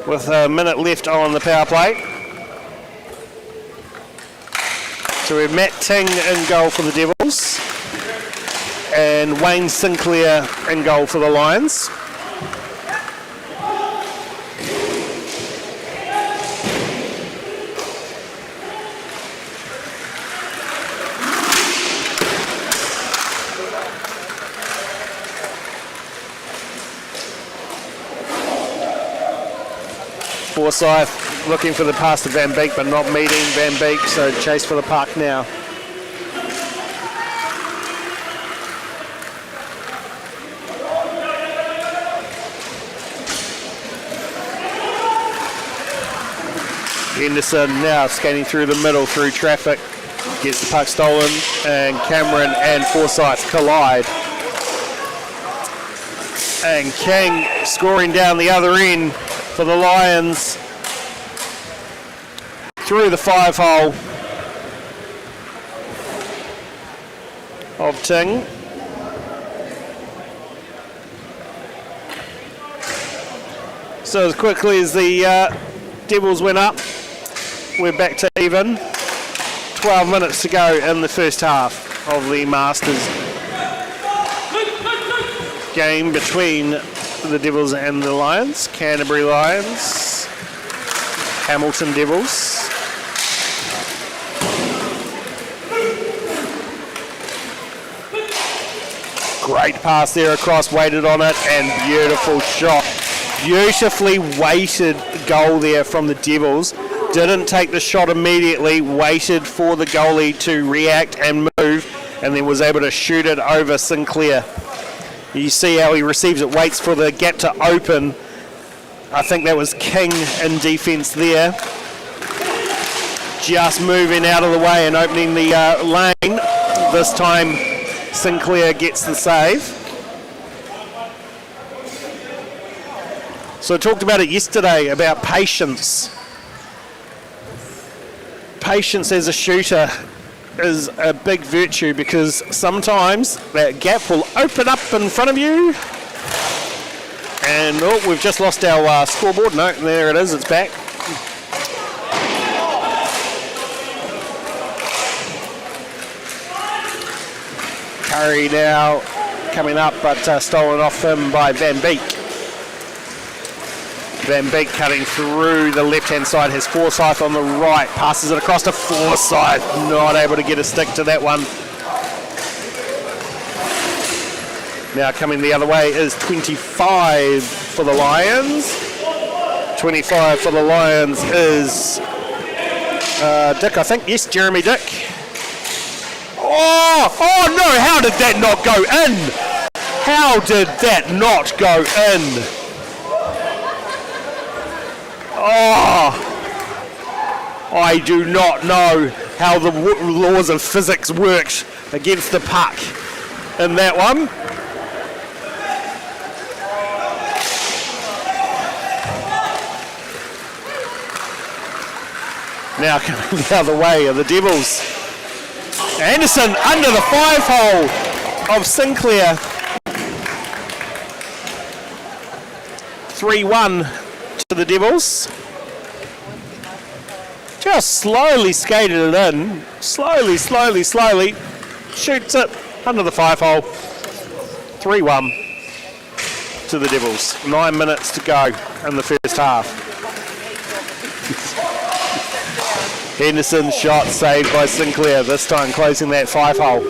Speaker 2: with a minute left on the power play. So we have Matt Ting in goal for the Devils and Wayne Sinclair in goal for the Lions. Forsyth looking for the pass to Van Beek, but not meeting Van Beek, so chase for the puck now. Henderson now skating through the middle through traffic, gets the puck stolen, and Cameron and Forsyth collide. And King scoring down the other end for the Lions through the 5-hole of Ting. So as quickly as the Devils went up, we're back to even. 12 minutes to go in the first half of the Masters game between the Devils and the Lions. Canterbury Lions, Hamilton Devils. Great pass there across, waited on it, and beautiful shot. Beautifully weighted goal there from the Devils. Didn't take the shot immediately, waited for the goalie to react and move, and then was able to shoot it over Sinclair. You see how he receives it, waits for the gap to open. I think that was King in defence there. Just moving out of the way and opening the lane. This time Sinclair gets the save. So I talked about it yesterday, about patience. Patience as a shooter is a big virtue because sometimes that gap will open up in front of you. And oh, we've just lost our scoreboard. No, there it is, it's back. Curry now coming up, but stolen off him by Van Beek. Van Beek cutting through the left-hand side, has Forsyth on the right, passes it across to Forsyth, not able to get a stick to that one. Now coming the other way is 25 for the Lions. 25 for the Lions is Dick, I think. Yes, Jeremy Dick. Oh no, how did that not go in? How did that not go in? Oh, I do not know how the laws of physics worked against the puck in that one. Now coming the other way are the Devils. Anderson under the 5-hole of Sinclair. 3-1 to the Devils. Just slowly skated it in. Slowly. Shoots it under the 5-hole. 3-1 to the Devils. 9 minutes to go in the first half. Henderson shot saved by Sinclair, this time closing that 5-hole.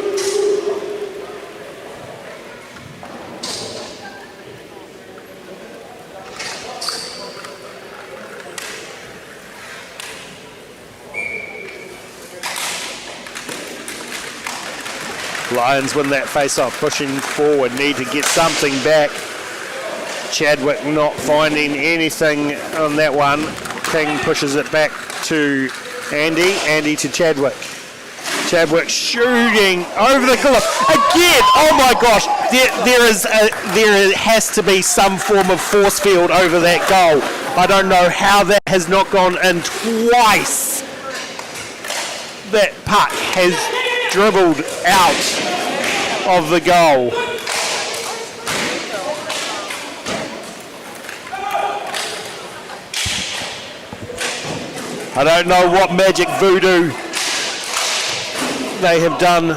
Speaker 2: Lions win that face-off, pushing forward, need to get something back. Chadwick not finding anything on that one. King pushes it back to Andy to Chadwick. Chadwick shooting over the cliff again. Oh my gosh, there has to be some form of force field over that goal. I don't know how that has not gone in twice. That puck has dribbled out of the goal. I don't know what magic voodoo they have done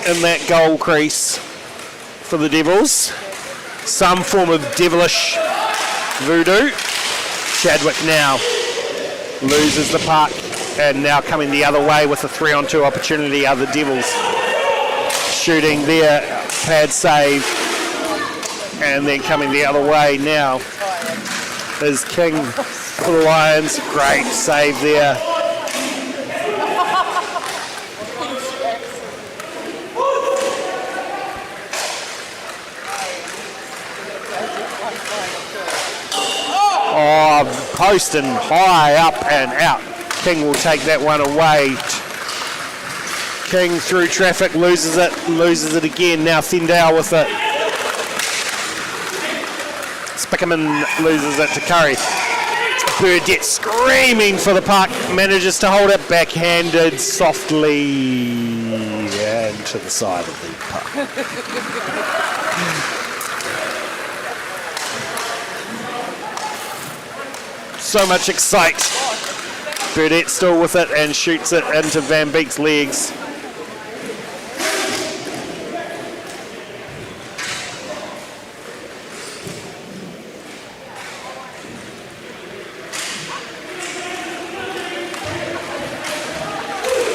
Speaker 2: in that goal crease for the Devils. Some form of devilish voodoo. Chadwick now loses the puck, and now coming the other way with a 3-on-2 opportunity are the Devils. Shooting their pad save, and then coming the other way now is King for the Lions. Great save there. Oh, post and high up and out. King will take that one away. King through traffic, loses it again. Now Thendale with it. Spickerman loses it to Curry. Burdette screaming for the puck, manages to hold it backhanded softly and to the side of the puck. so much excite. Burdette still with it and shoots it into Van Beek's legs.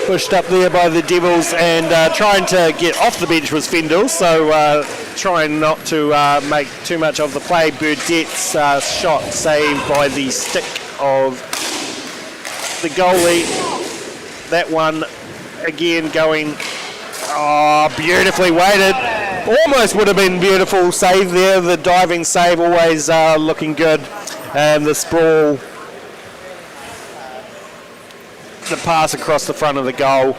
Speaker 2: Pushed up there by the Devils, and trying to get off the bench was Fendel, so trying not to make too much of the play. Burdette's shot saved by the stick of the goalie. That one again going, beautifully weighted. Almost would have been beautiful save there. The diving save always looking good, and the sprawl. The pass across the front of the goal.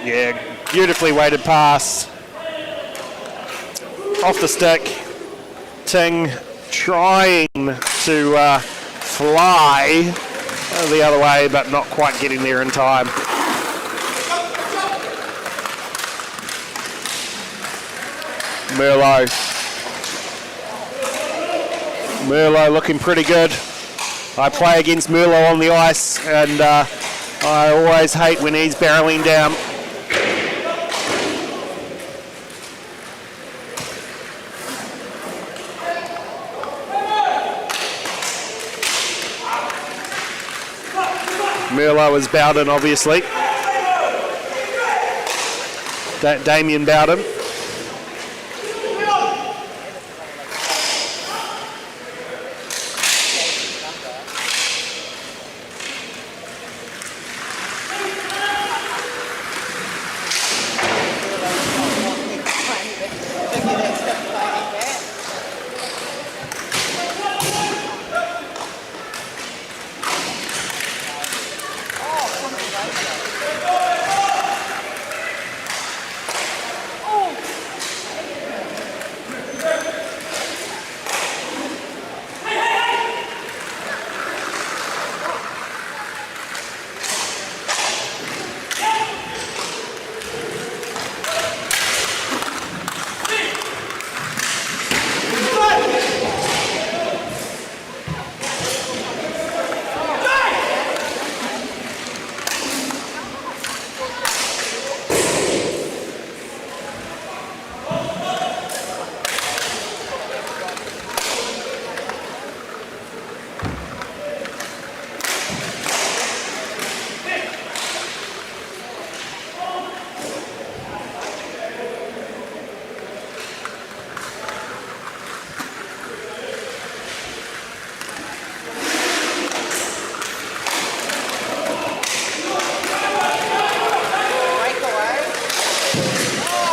Speaker 2: Yeah, beautifully weighted pass. Off the stick. Ting trying to fly the other way, but not quite getting there in time. Merlot looking pretty good. I play against Merlot on the ice, and I always hate when he's barreling down. Merlot is Bowden, obviously. Damien Bowden.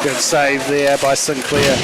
Speaker 2: Good save there by Sinclair.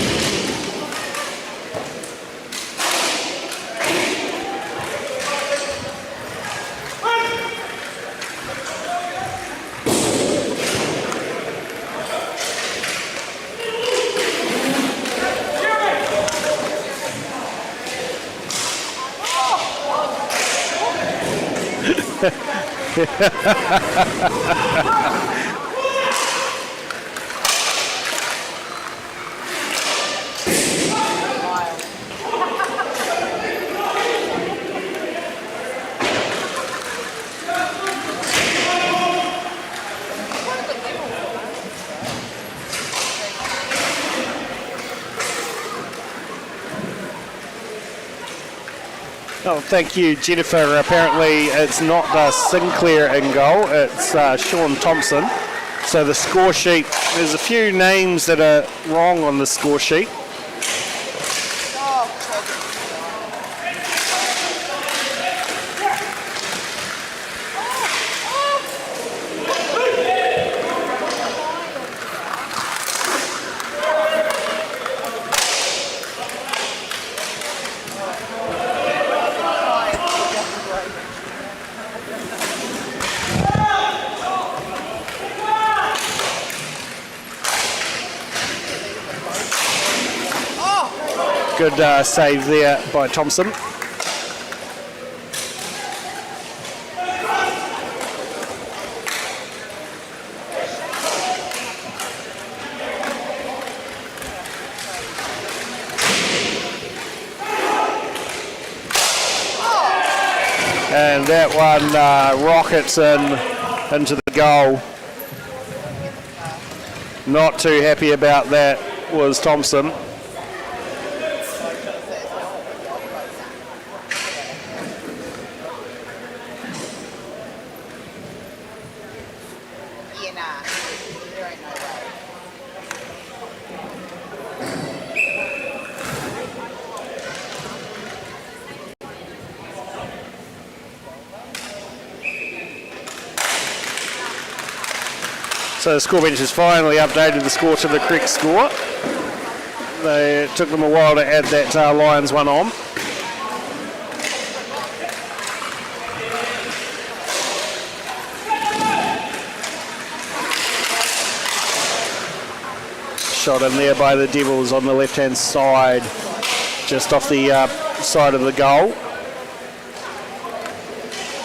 Speaker 2: Oh, thank you, Jennifer. Apparently it's not Sinclair in goal, it's Sean Thompson. So the score sheet, there's a few names that are wrong on the score sheet. Good save there by Thompson. that one rockets into the goal. Not too happy about that was Thompson.
Speaker 3: Yeah, nah. There ain't no way.
Speaker 2: So the score bench has finally updated the score to the correct score. It took them a while to add that Lions one on. Shot in there by the Devils on the left-hand side, just off the side of the goal.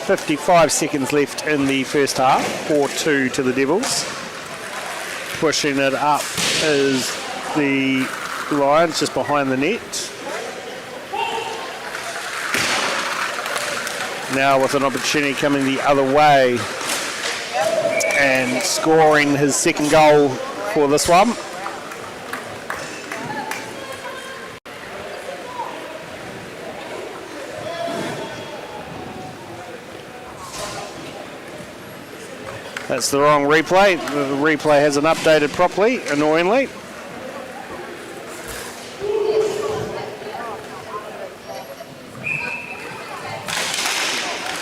Speaker 2: 55 seconds left in the first half, 4-2 to the Devils. Pushing it up is the Lions, just behind the net. Now with an opportunity coming the other way and scoring his second goal for this one. That's the wrong replay. The replay hasn't updated properly, annoyingly.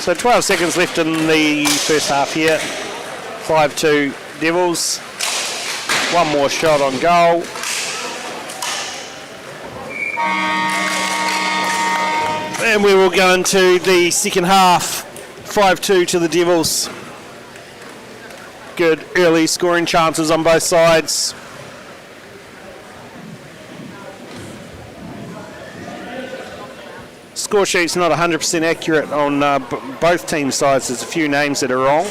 Speaker 2: So 12 seconds left in the first half here. 5-2 Devils. One more shot on goal. And we will go into the second half. 5-2 to the Devils. Good early scoring chances on both sides. Score sheet's not 100% accurate on both team sides. There's a few names that are wrong.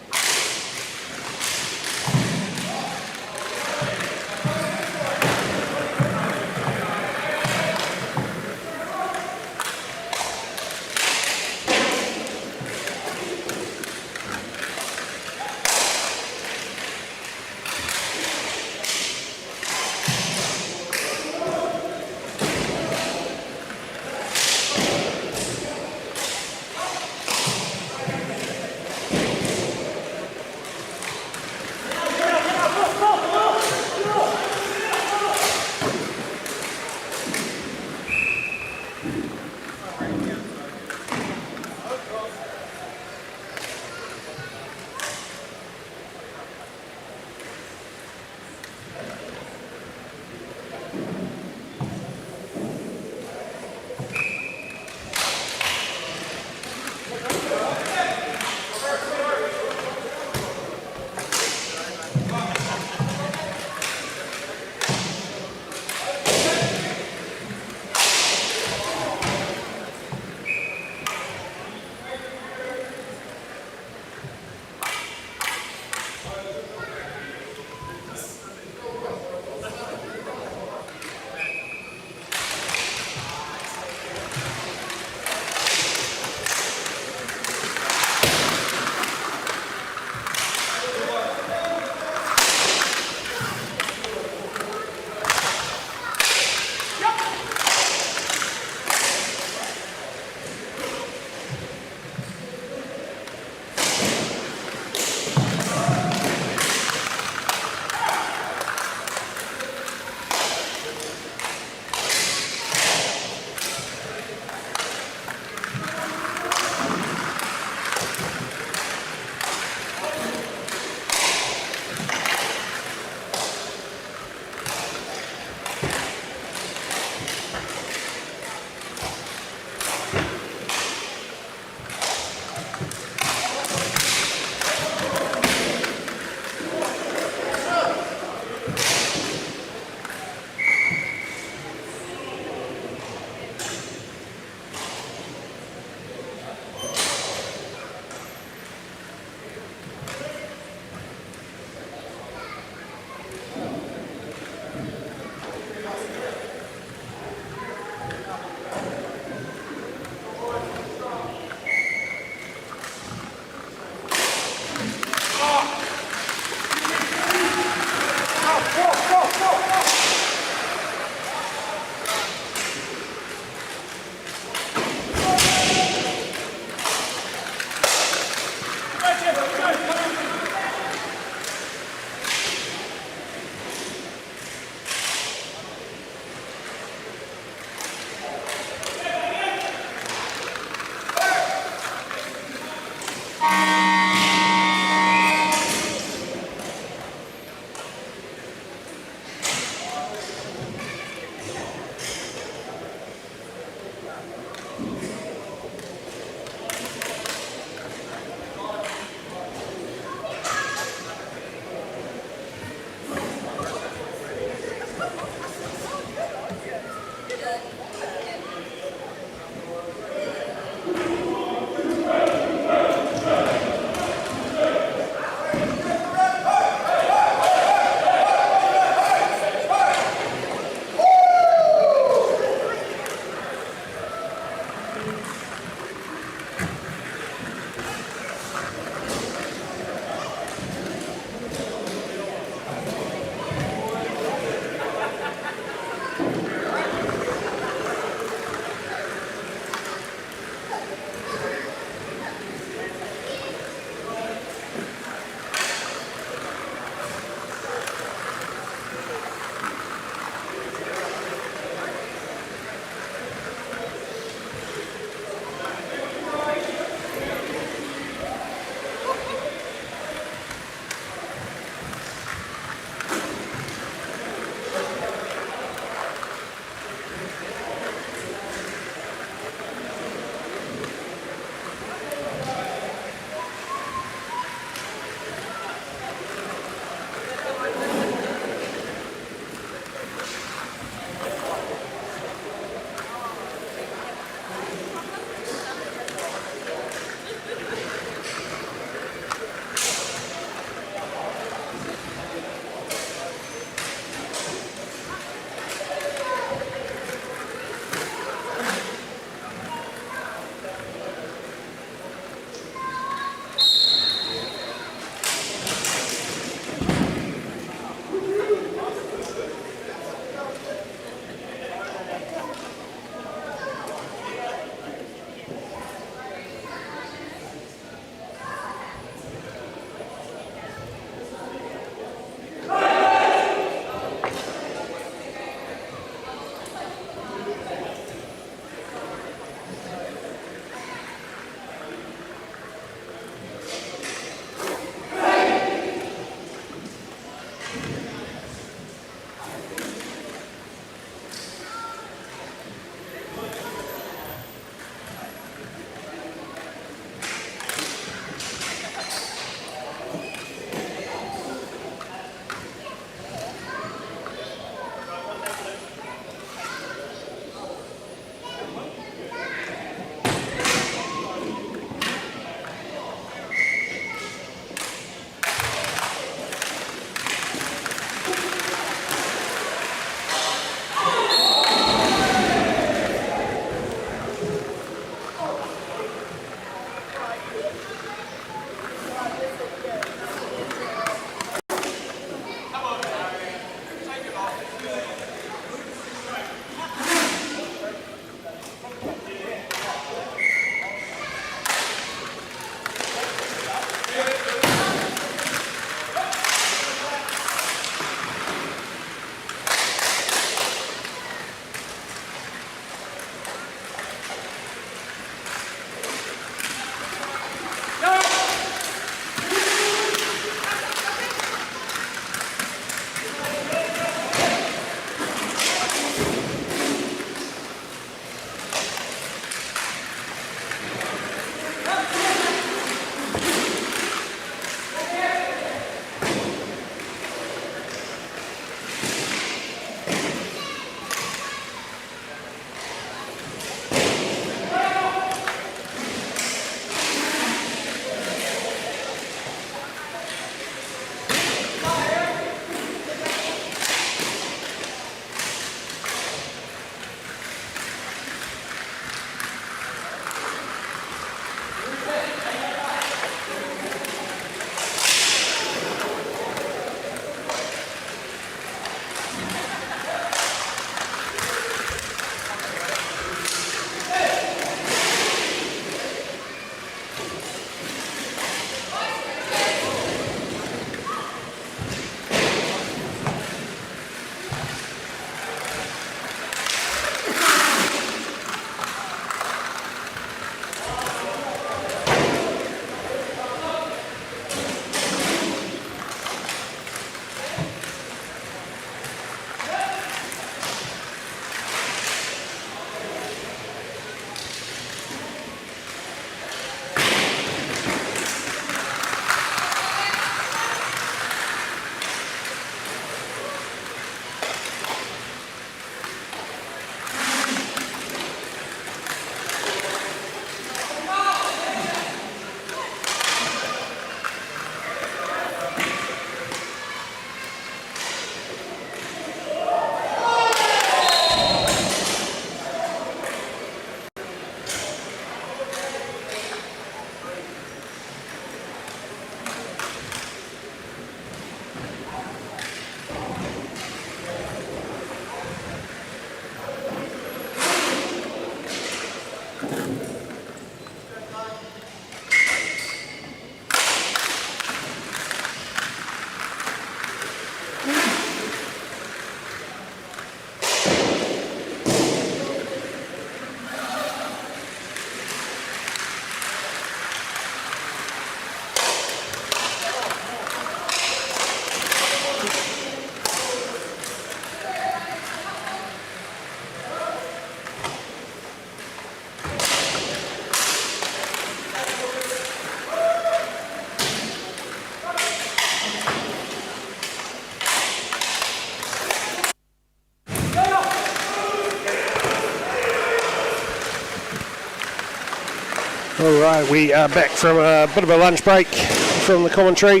Speaker 2: All right, we are back from a bit of a lunch break from the commentary.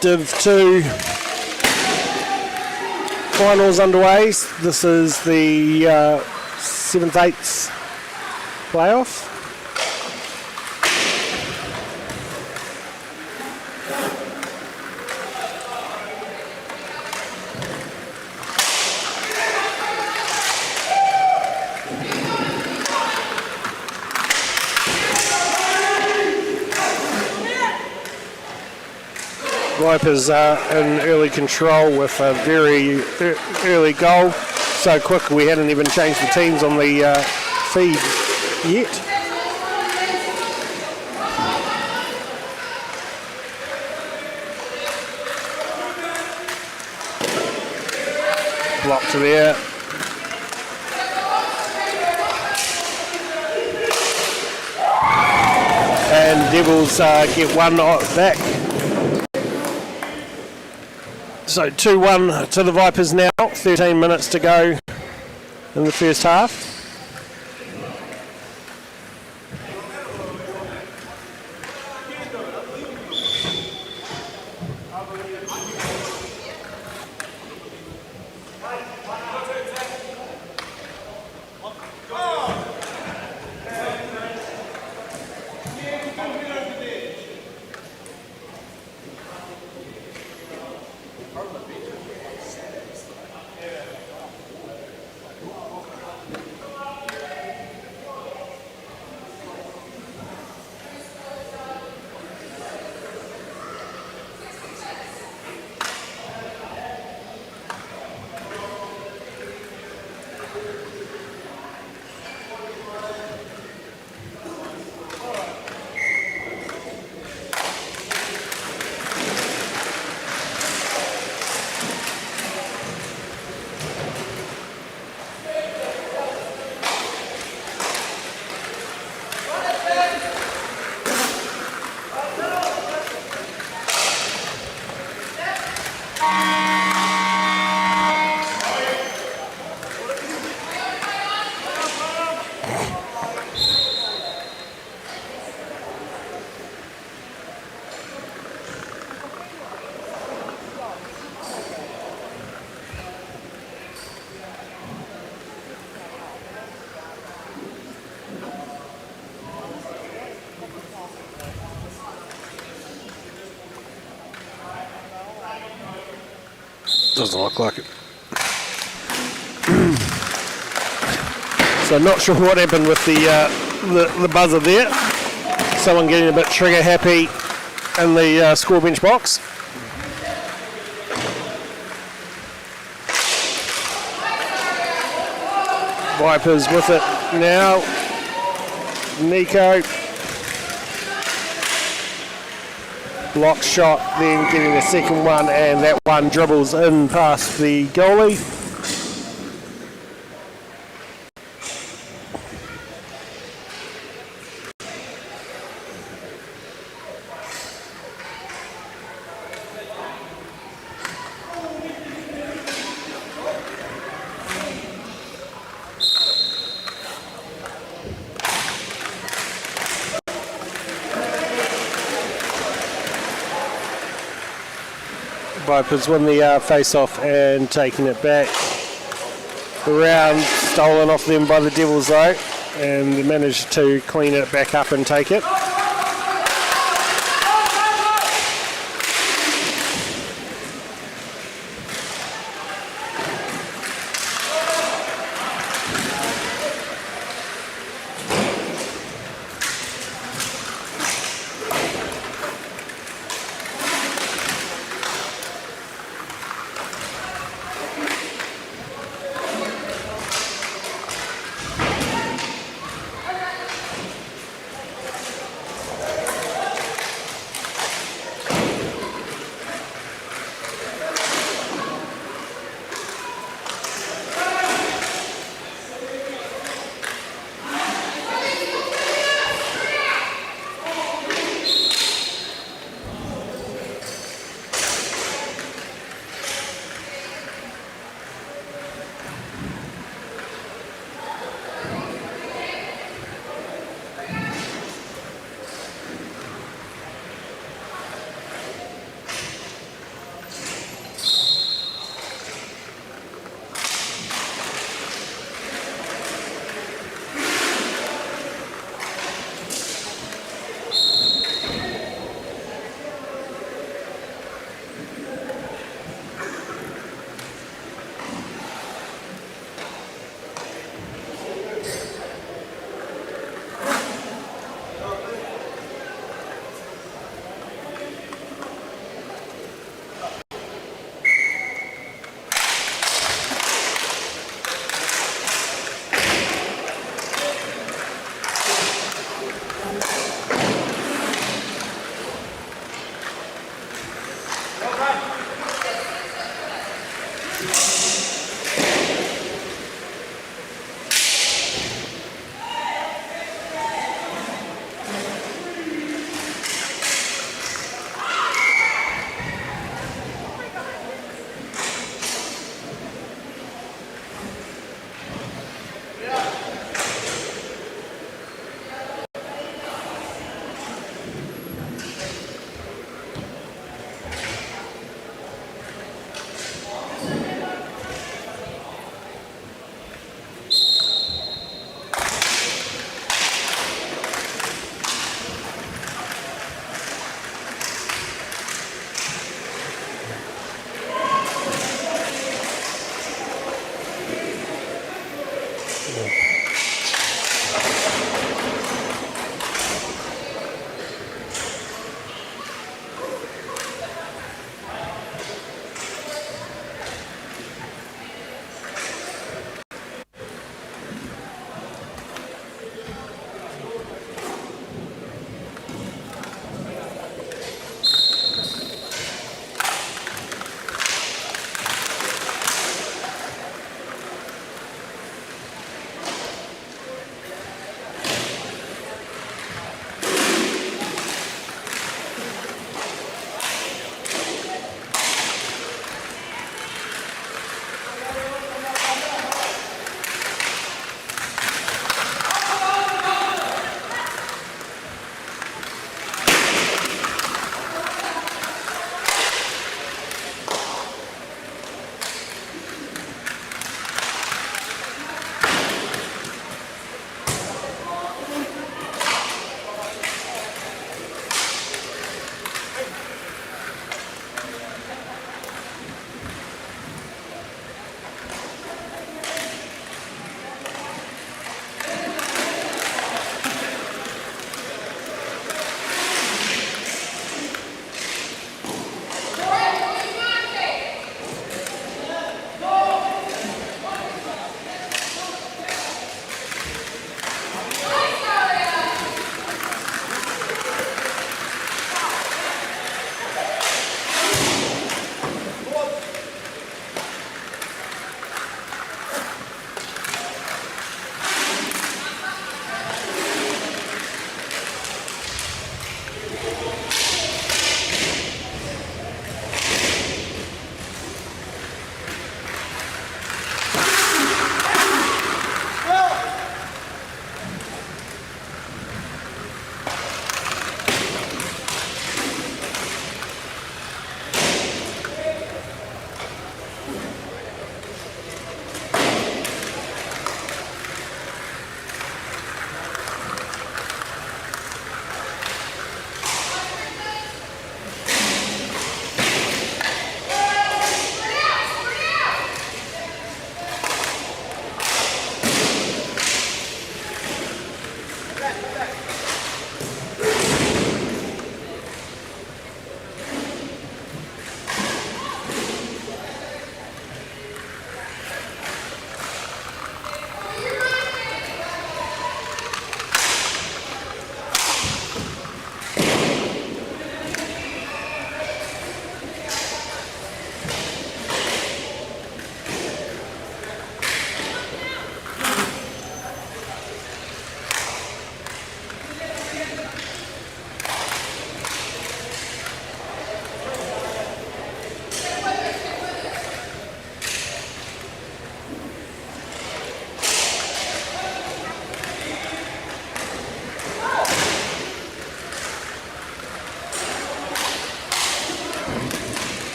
Speaker 2: Div 2 finals underway. This is the 7/8 playoff. Vipers are in early control with a very early goal. So quick we hadn't even changed the teams on the feed yet. Blocked there. And Devils get one back. So 2-1 to the Vipers now, 13 minutes to go in the first half. Doesn't look like it. So not sure what happened with the buzzer there. Someone getting a bit trigger happy in the score bench box. Vipers with it now. Nico. Block shot, then getting the second one, and that one dribbles in past the goalie. Vipers win the face-off and taking it back. The round stolen off them by the Devils though, and they managed to clean it back up and take it.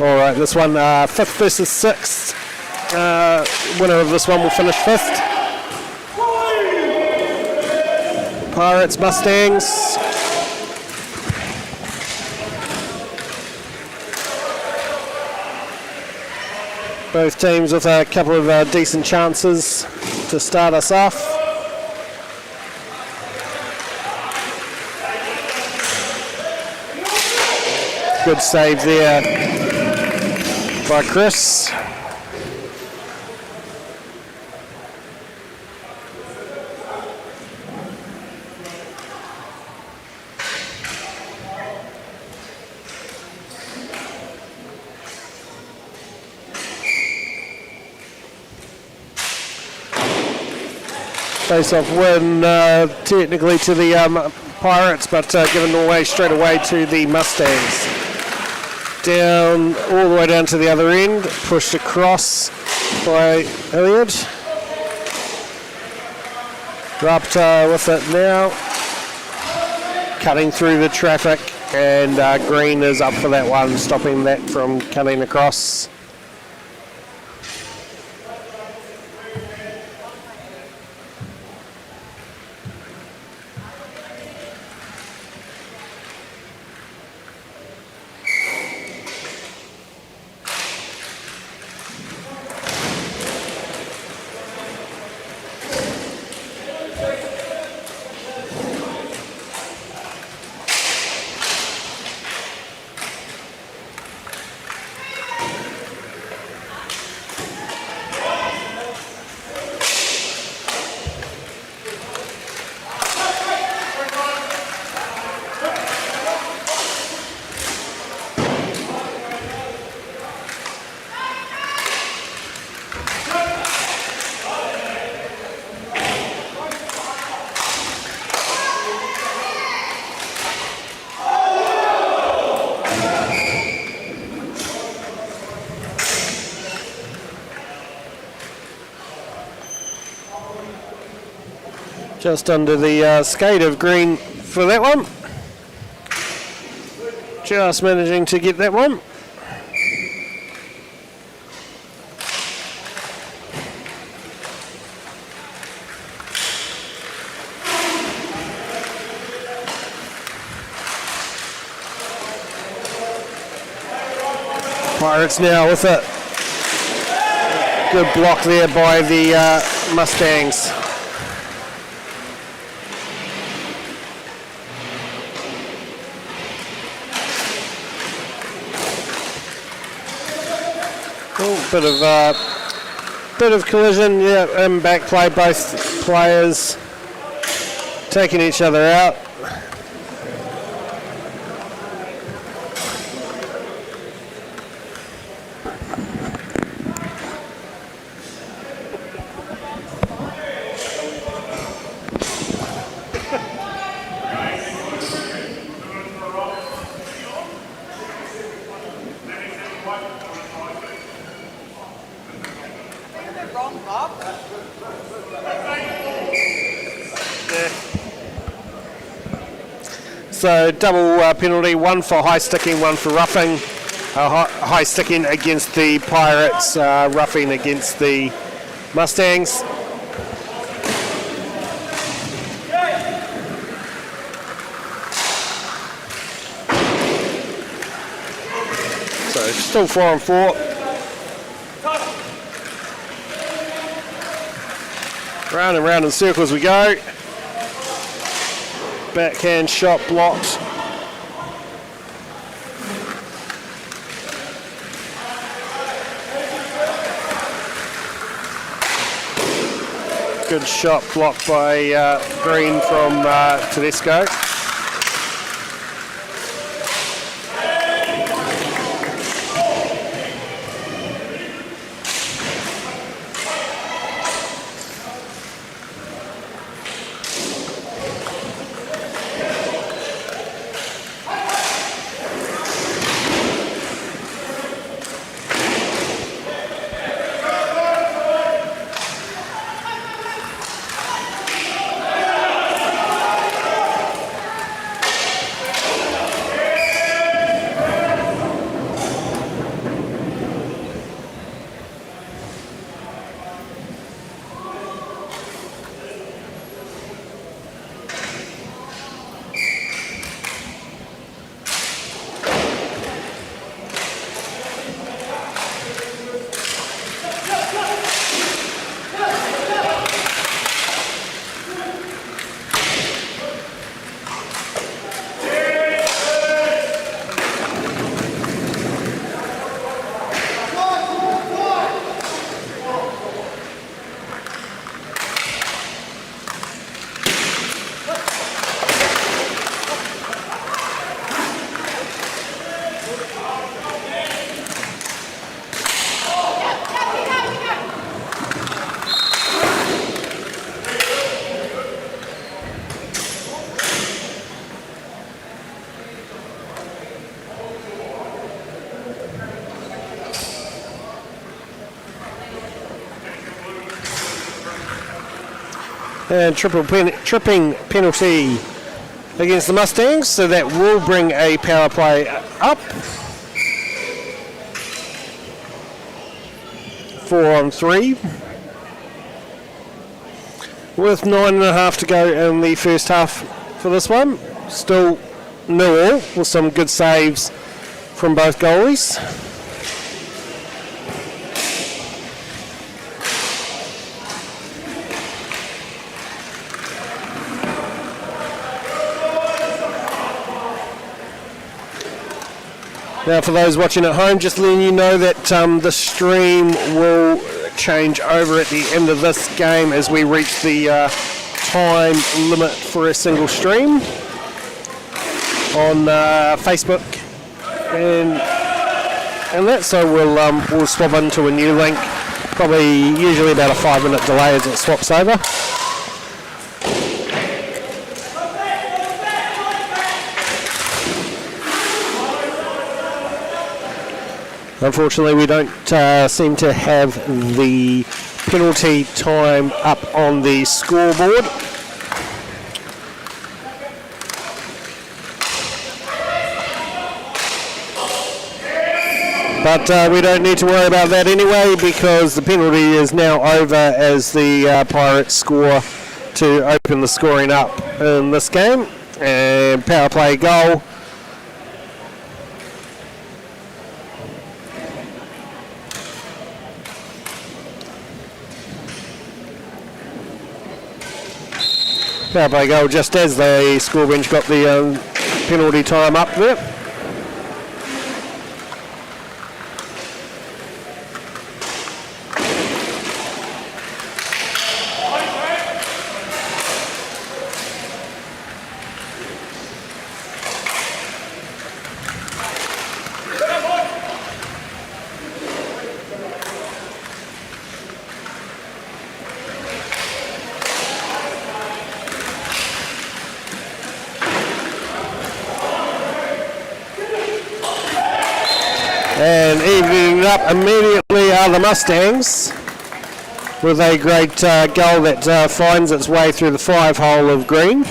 Speaker 2: All right, this one, 5th versus 6th. Winner of this one will finish 5th. Pirates, Mustangs. Both teams with a couple of decent chances to start us off. Good save there by Chris. Face-off win technically to the Pirates, but given away straight away to the Mustangs. Down, all the way down to the other end, pushed across by Hilliard. Raptor with it now, cutting through the traffic, and Green is up for that one, stopping that from cutting across. Just under the skate of Green for that one. Just managing to get that one. Pirates now with it. Good block there by the Mustangs. Bit of collision, yeah, and back play, both players taking each other out. So double penalty, one for high sticking, one for roughing. High sticking against the Pirates, roughing against the Mustangs. So still 4-on-4. Round and round in circles we go. Backhand shot blocked. Good shot blocked by Green from Tedesco. And tripping penalty against the Mustangs, so that will bring a power play up. 4-on-3. With 9.5 to go in the first half for this one. Still 0-all with some good saves from both goalies. Now, for those watching at home, just letting you know that the stream will change over at the end of this game as we reach the time limit for a single stream on Facebook and that. So we'll swap into a new link. Probably usually about a 5-minute delay as it swaps over. Unfortunately, we don't seem to have the penalty time up on the scoreboard. But we don't need to worry about that anyway, because the penalty is now over as the Pirates score to open the scoring up in this game. And power play goal. Power play goal just as the score bench got the penalty time up there. And evening up immediately are the Mustangs with a great goal that finds its way through the 5-hole of green.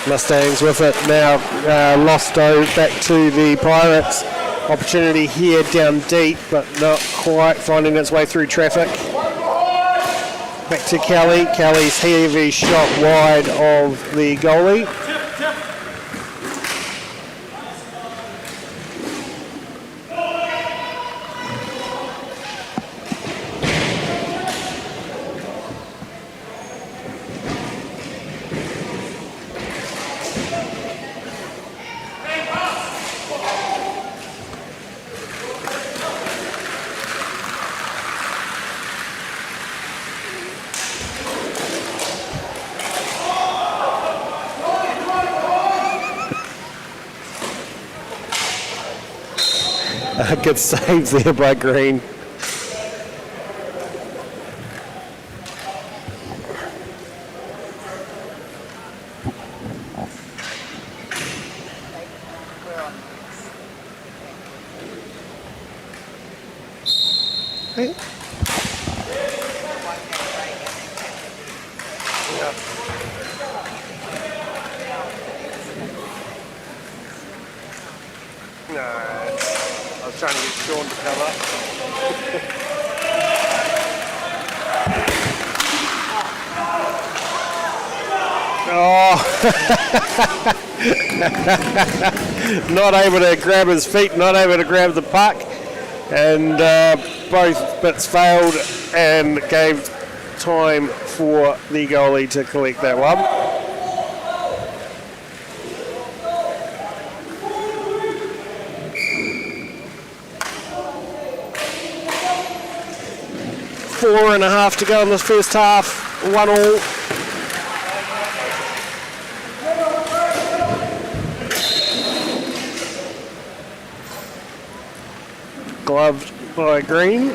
Speaker 2: Mustangs with it now. Losto back to the Pirates. Opportunity here down deep, but not quite finding its way through traffic. Back to Kelly. Kelly's heavy shot wide of the goalie. Good save there by Green.
Speaker 4: No, I was trying to get Sean to cover.
Speaker 2: Oh, not able to grab his feet, not able to grab the puck, and both bits failed and gave time for the goalie to collect that one. Four and a half to go in this first half, 1-1. Gloved by Green.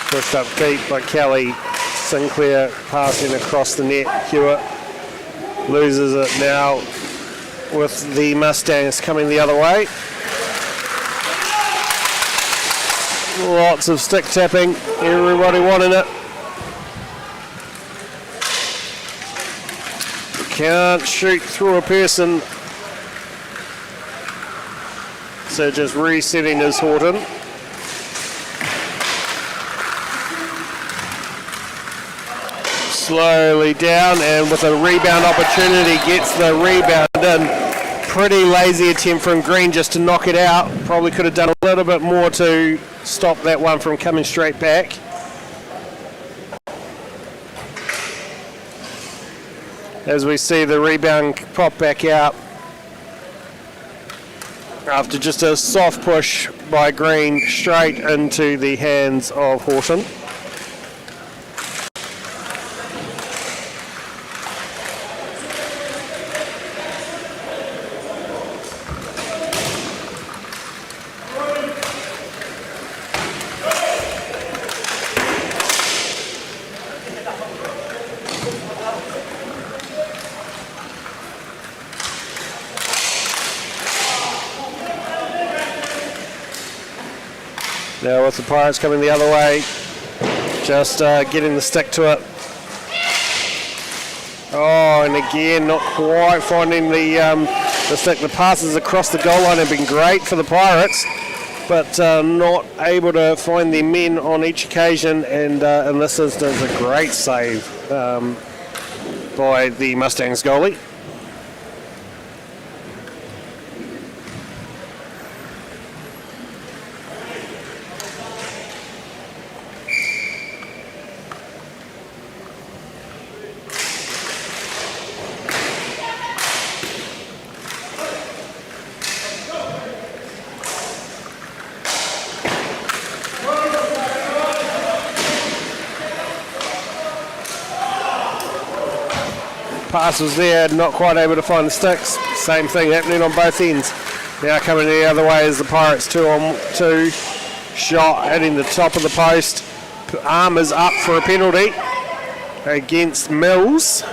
Speaker 2: Pushed up deep by Kelly. Sinclair passing across the net. Hewitt loses it now with the Mustangs coming the other way. Lots of stick tapping, everybody wanting it. Can't shoot through a person. So just resetting is Horton. Slowly down, and with a rebound opportunity, gets the rebound in. Pretty lazy attempt from Green just to knock it out. Probably could have done a little bit more to stop that one from coming straight back. As we see the rebound pop back out after just a soft push by Green straight into the hands of Horton. Now with the Pirates coming the other way, just getting the stick to it. Oh, and again, not quite finding the stick. The passes across the goal line have been great for the Pirates, but not able to find their men on each occasion. And in this instance, a great save by the Mustangs goalie. Pass was there, not quite able to find the sticks. Same thing happening on both ends. Now coming the other way is the Pirates 2-on-2. Shot hitting the top of the post. Arm is up for a penalty against Mills.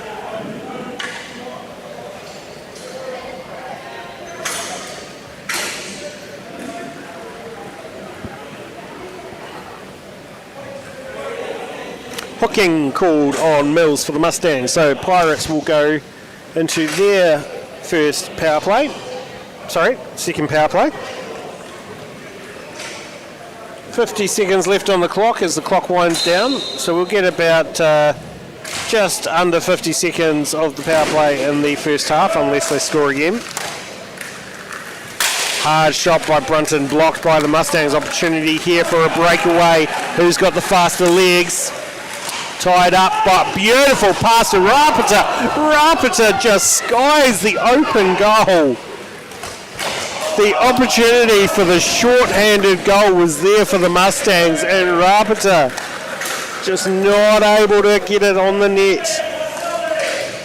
Speaker 2: Hooking called on Mills for the Mustangs, so Pirates will go into their second power play. 50 seconds left on the clock as the clock winds down, so we'll get about just under 50 seconds of the power play in the first half unless they score again. Hard shot by Brunton, blocked by the Mustangs. Opportunity here for a breakaway. Who's got the faster legs? Tied up, but beautiful pass to Rapita. Rapita just skies the open goal. The opportunity for the short-handed goal was there for the Mustangs, and Rapita just not able to get it on the net.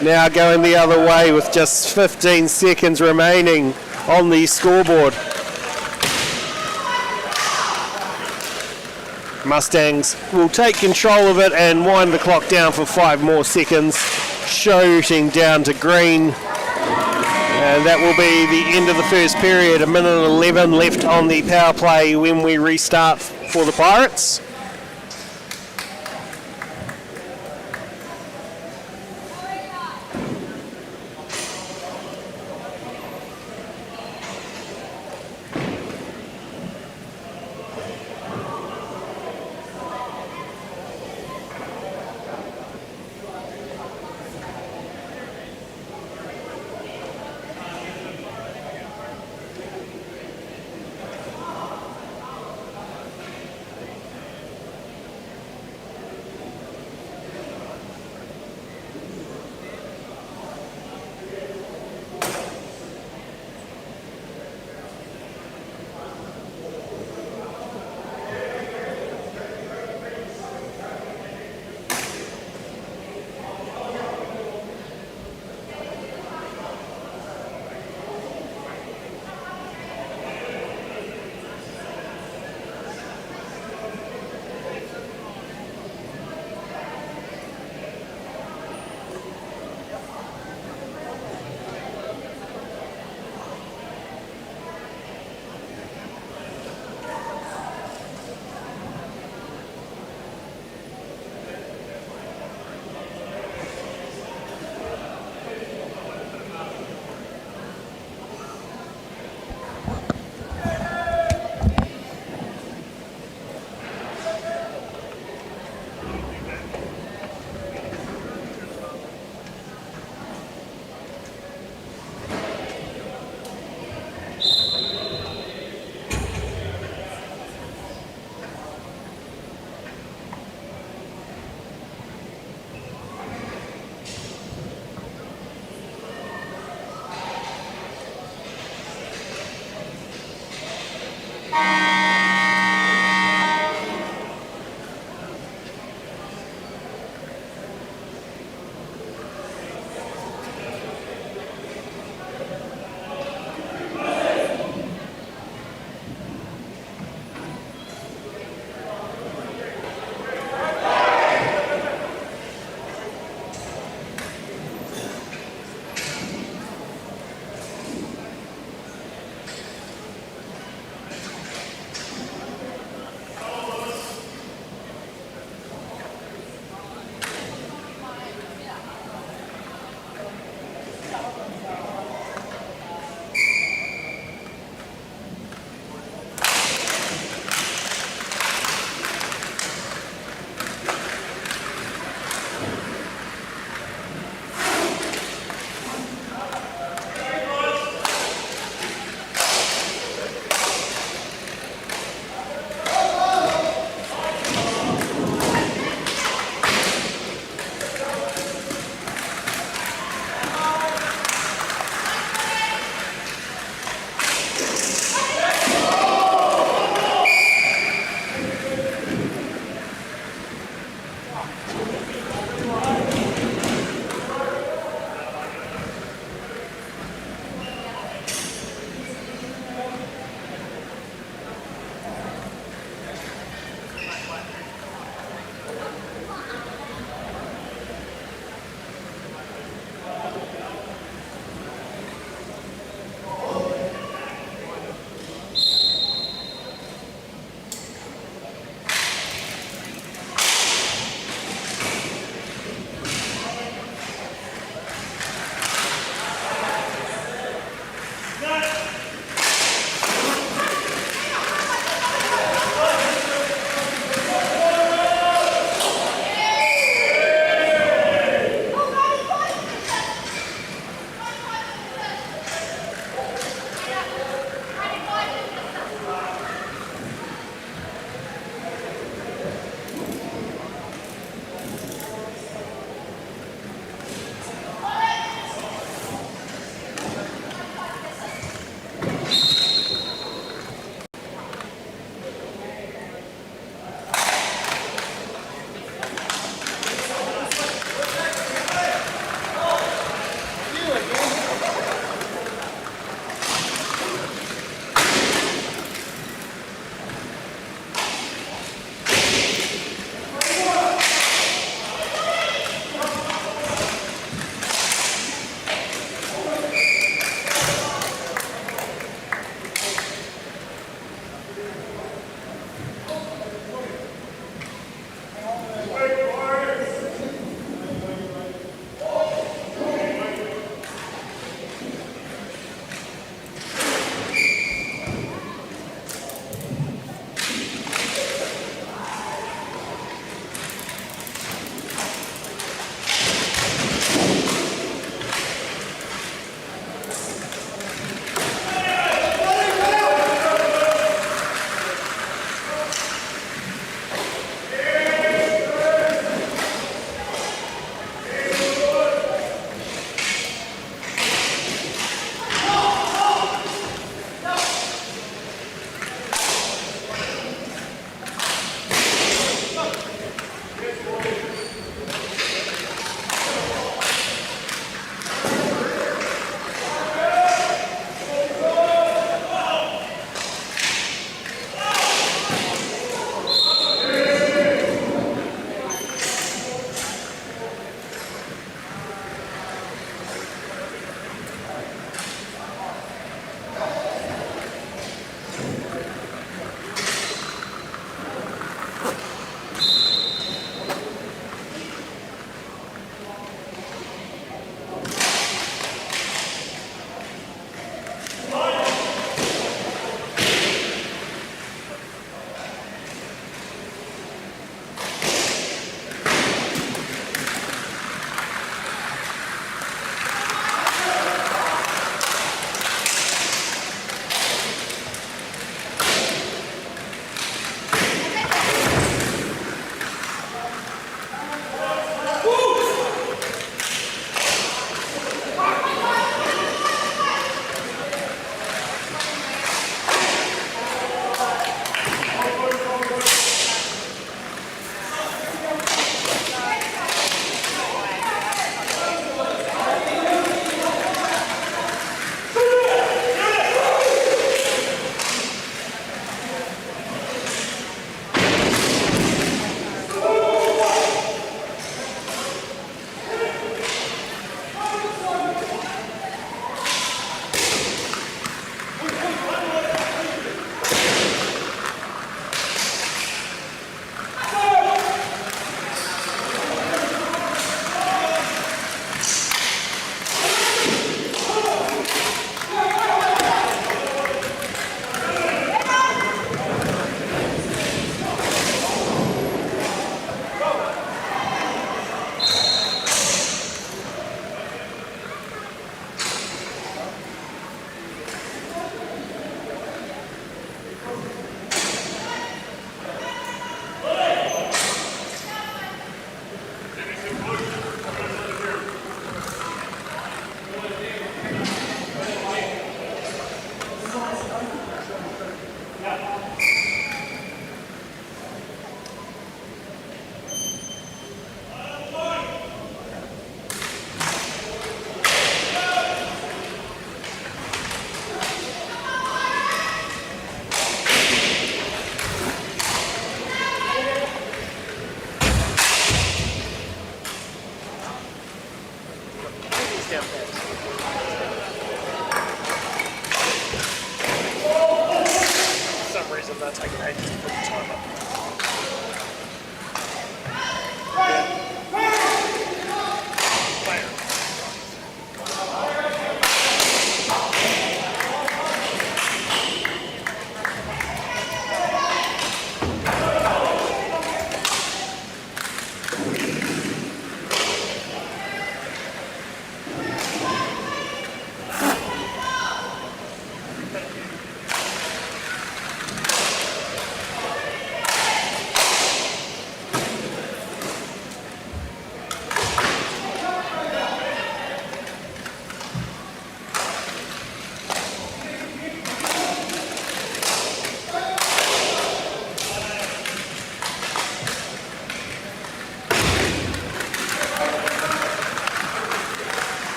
Speaker 2: Now going the other way with just 15 seconds remaining on the scoreboard. Mustangs will take control of it and wind the clock down for 5 more seconds. Shooting down to Green. And that will be the end of the first period. 1:11 left on the power play when we restart for the Pirates.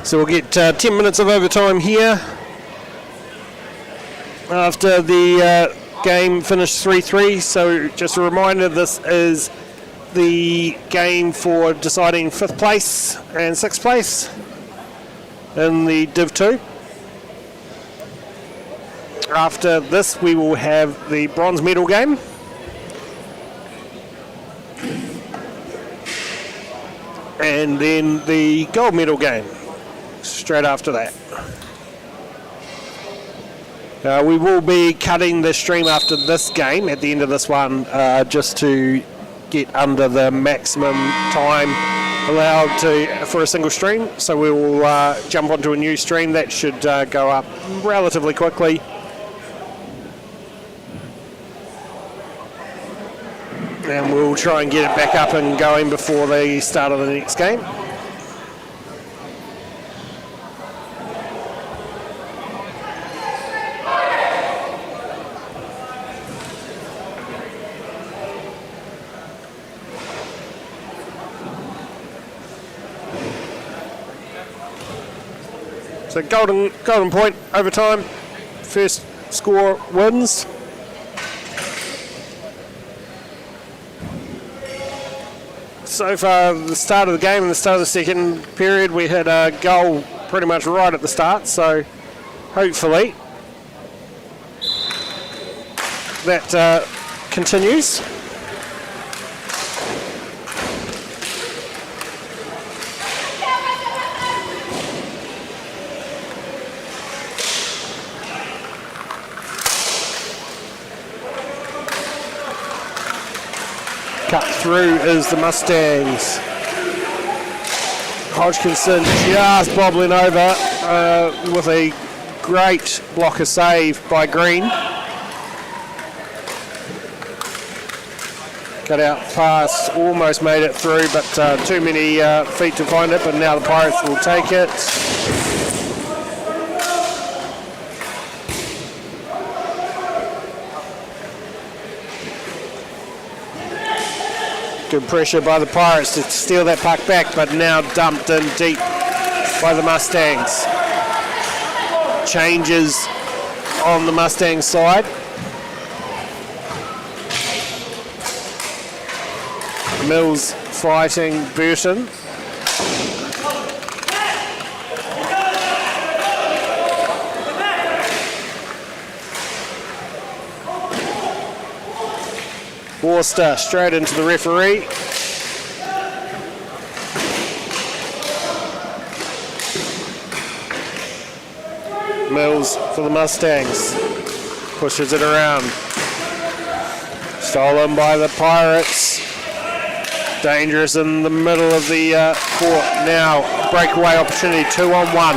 Speaker 2: So we'll get 10 minutes of overtime here after the game finished 3-3. So just a reminder, this is the game for deciding 5th place and 6th place in the Div 2. After this, we will have the bronze medal game. And then the gold medal game straight after that. We will be cutting the stream after this game at the end of this one, just to get under the maximum time allowed for a single stream. So we will jump onto a new stream that should go up relatively quickly. And we'll try and get it back up and going before the start of the next game. So golden point overtime. First score wins. So far, the start of the game and the start of the second period, we had a goal pretty much right at the start. So hopefully that continues. Cut through is the Mustangs. Hodgkinson just bobbling over with a great blocker save by Green. Cut out pass, almost made it through, but too many feet to find it, but now the Pirates will take it. Good pressure by the Pirates to steal that puck back, but now dumped in deep by the Mustangs. Changes on the Mustang side. Mills fighting Burton. Worcester straight into the referee. Mills for the Mustangs. Pushes it around. Stolen by the Pirates. Dangerous in the middle of the court. Now breakaway opportunity, 2-on-1.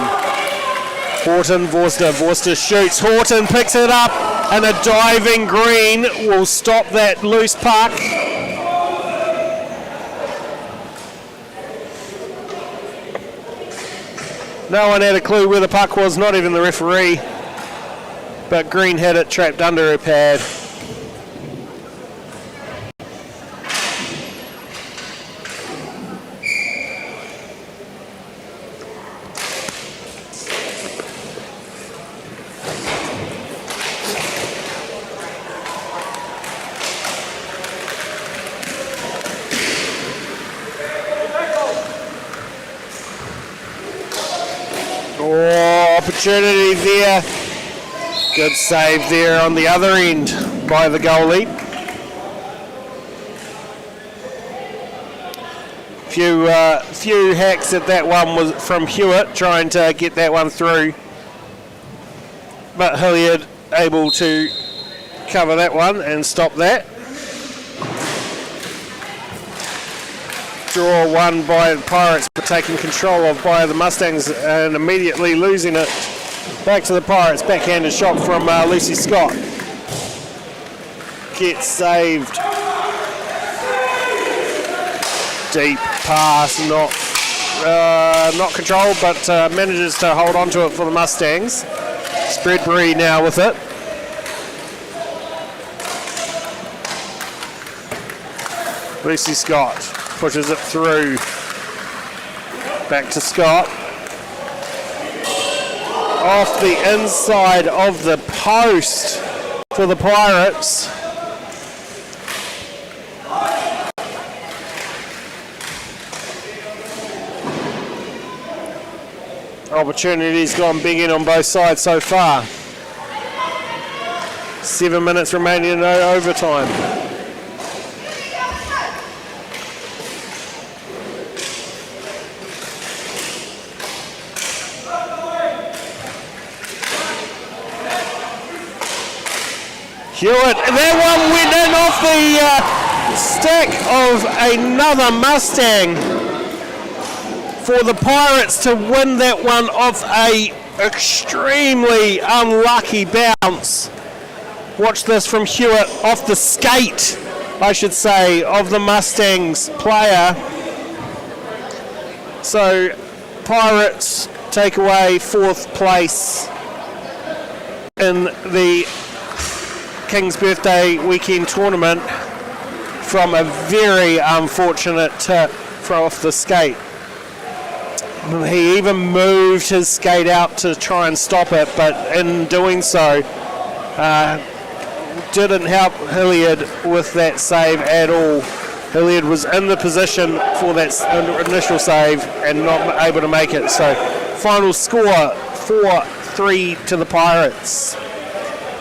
Speaker 2: Horton, Vorster. Vorster shoots. Horton picks it up. And a diving Green will stop that loose puck. No one had a clue where the puck was, not even the referee. But Green had it trapped under her pad. Opportunity there. Good save there on the other end by the goalie. Few hacks at that one was from Hewitt trying to get that one through. But Hilliard able to cover that one and stop that. Draw one by the Pirates, but taken control of by the Mustangs and immediately losing it. Back to the Pirates, backhanded shot from Lucy Scott. Gets saved. Deep pass, not controlled, but manages to hold on to it for the Mustangs. Spreadbury now with it. Lucy Scott pushes it through. Back to Scott. off the inside of the post for the Pirates. Opportunities gone big in on both sides so far. 7 minutes remaining in overtime. Hewitt, that one went in off the stick of another Mustang for the Pirates to win that one off a extremely unlucky bounce. Watch this from Hewitt off the skate, I should say, of the Mustangs player. So Pirates take away 4th place in the King's Birthday Weekend Tournament from a very unfortunate tip throw off the skate. He even moved his skate out to try and stop it, but in doing so, didn't help Hilliard with that save at all. Hilliard was in the position for that initial save and not able to make it. So final score 4-3 to the Pirates.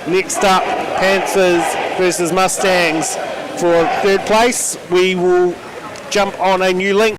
Speaker 2: Next up, Panthers versus Mustangs for 3rd place. We will jump on a new link.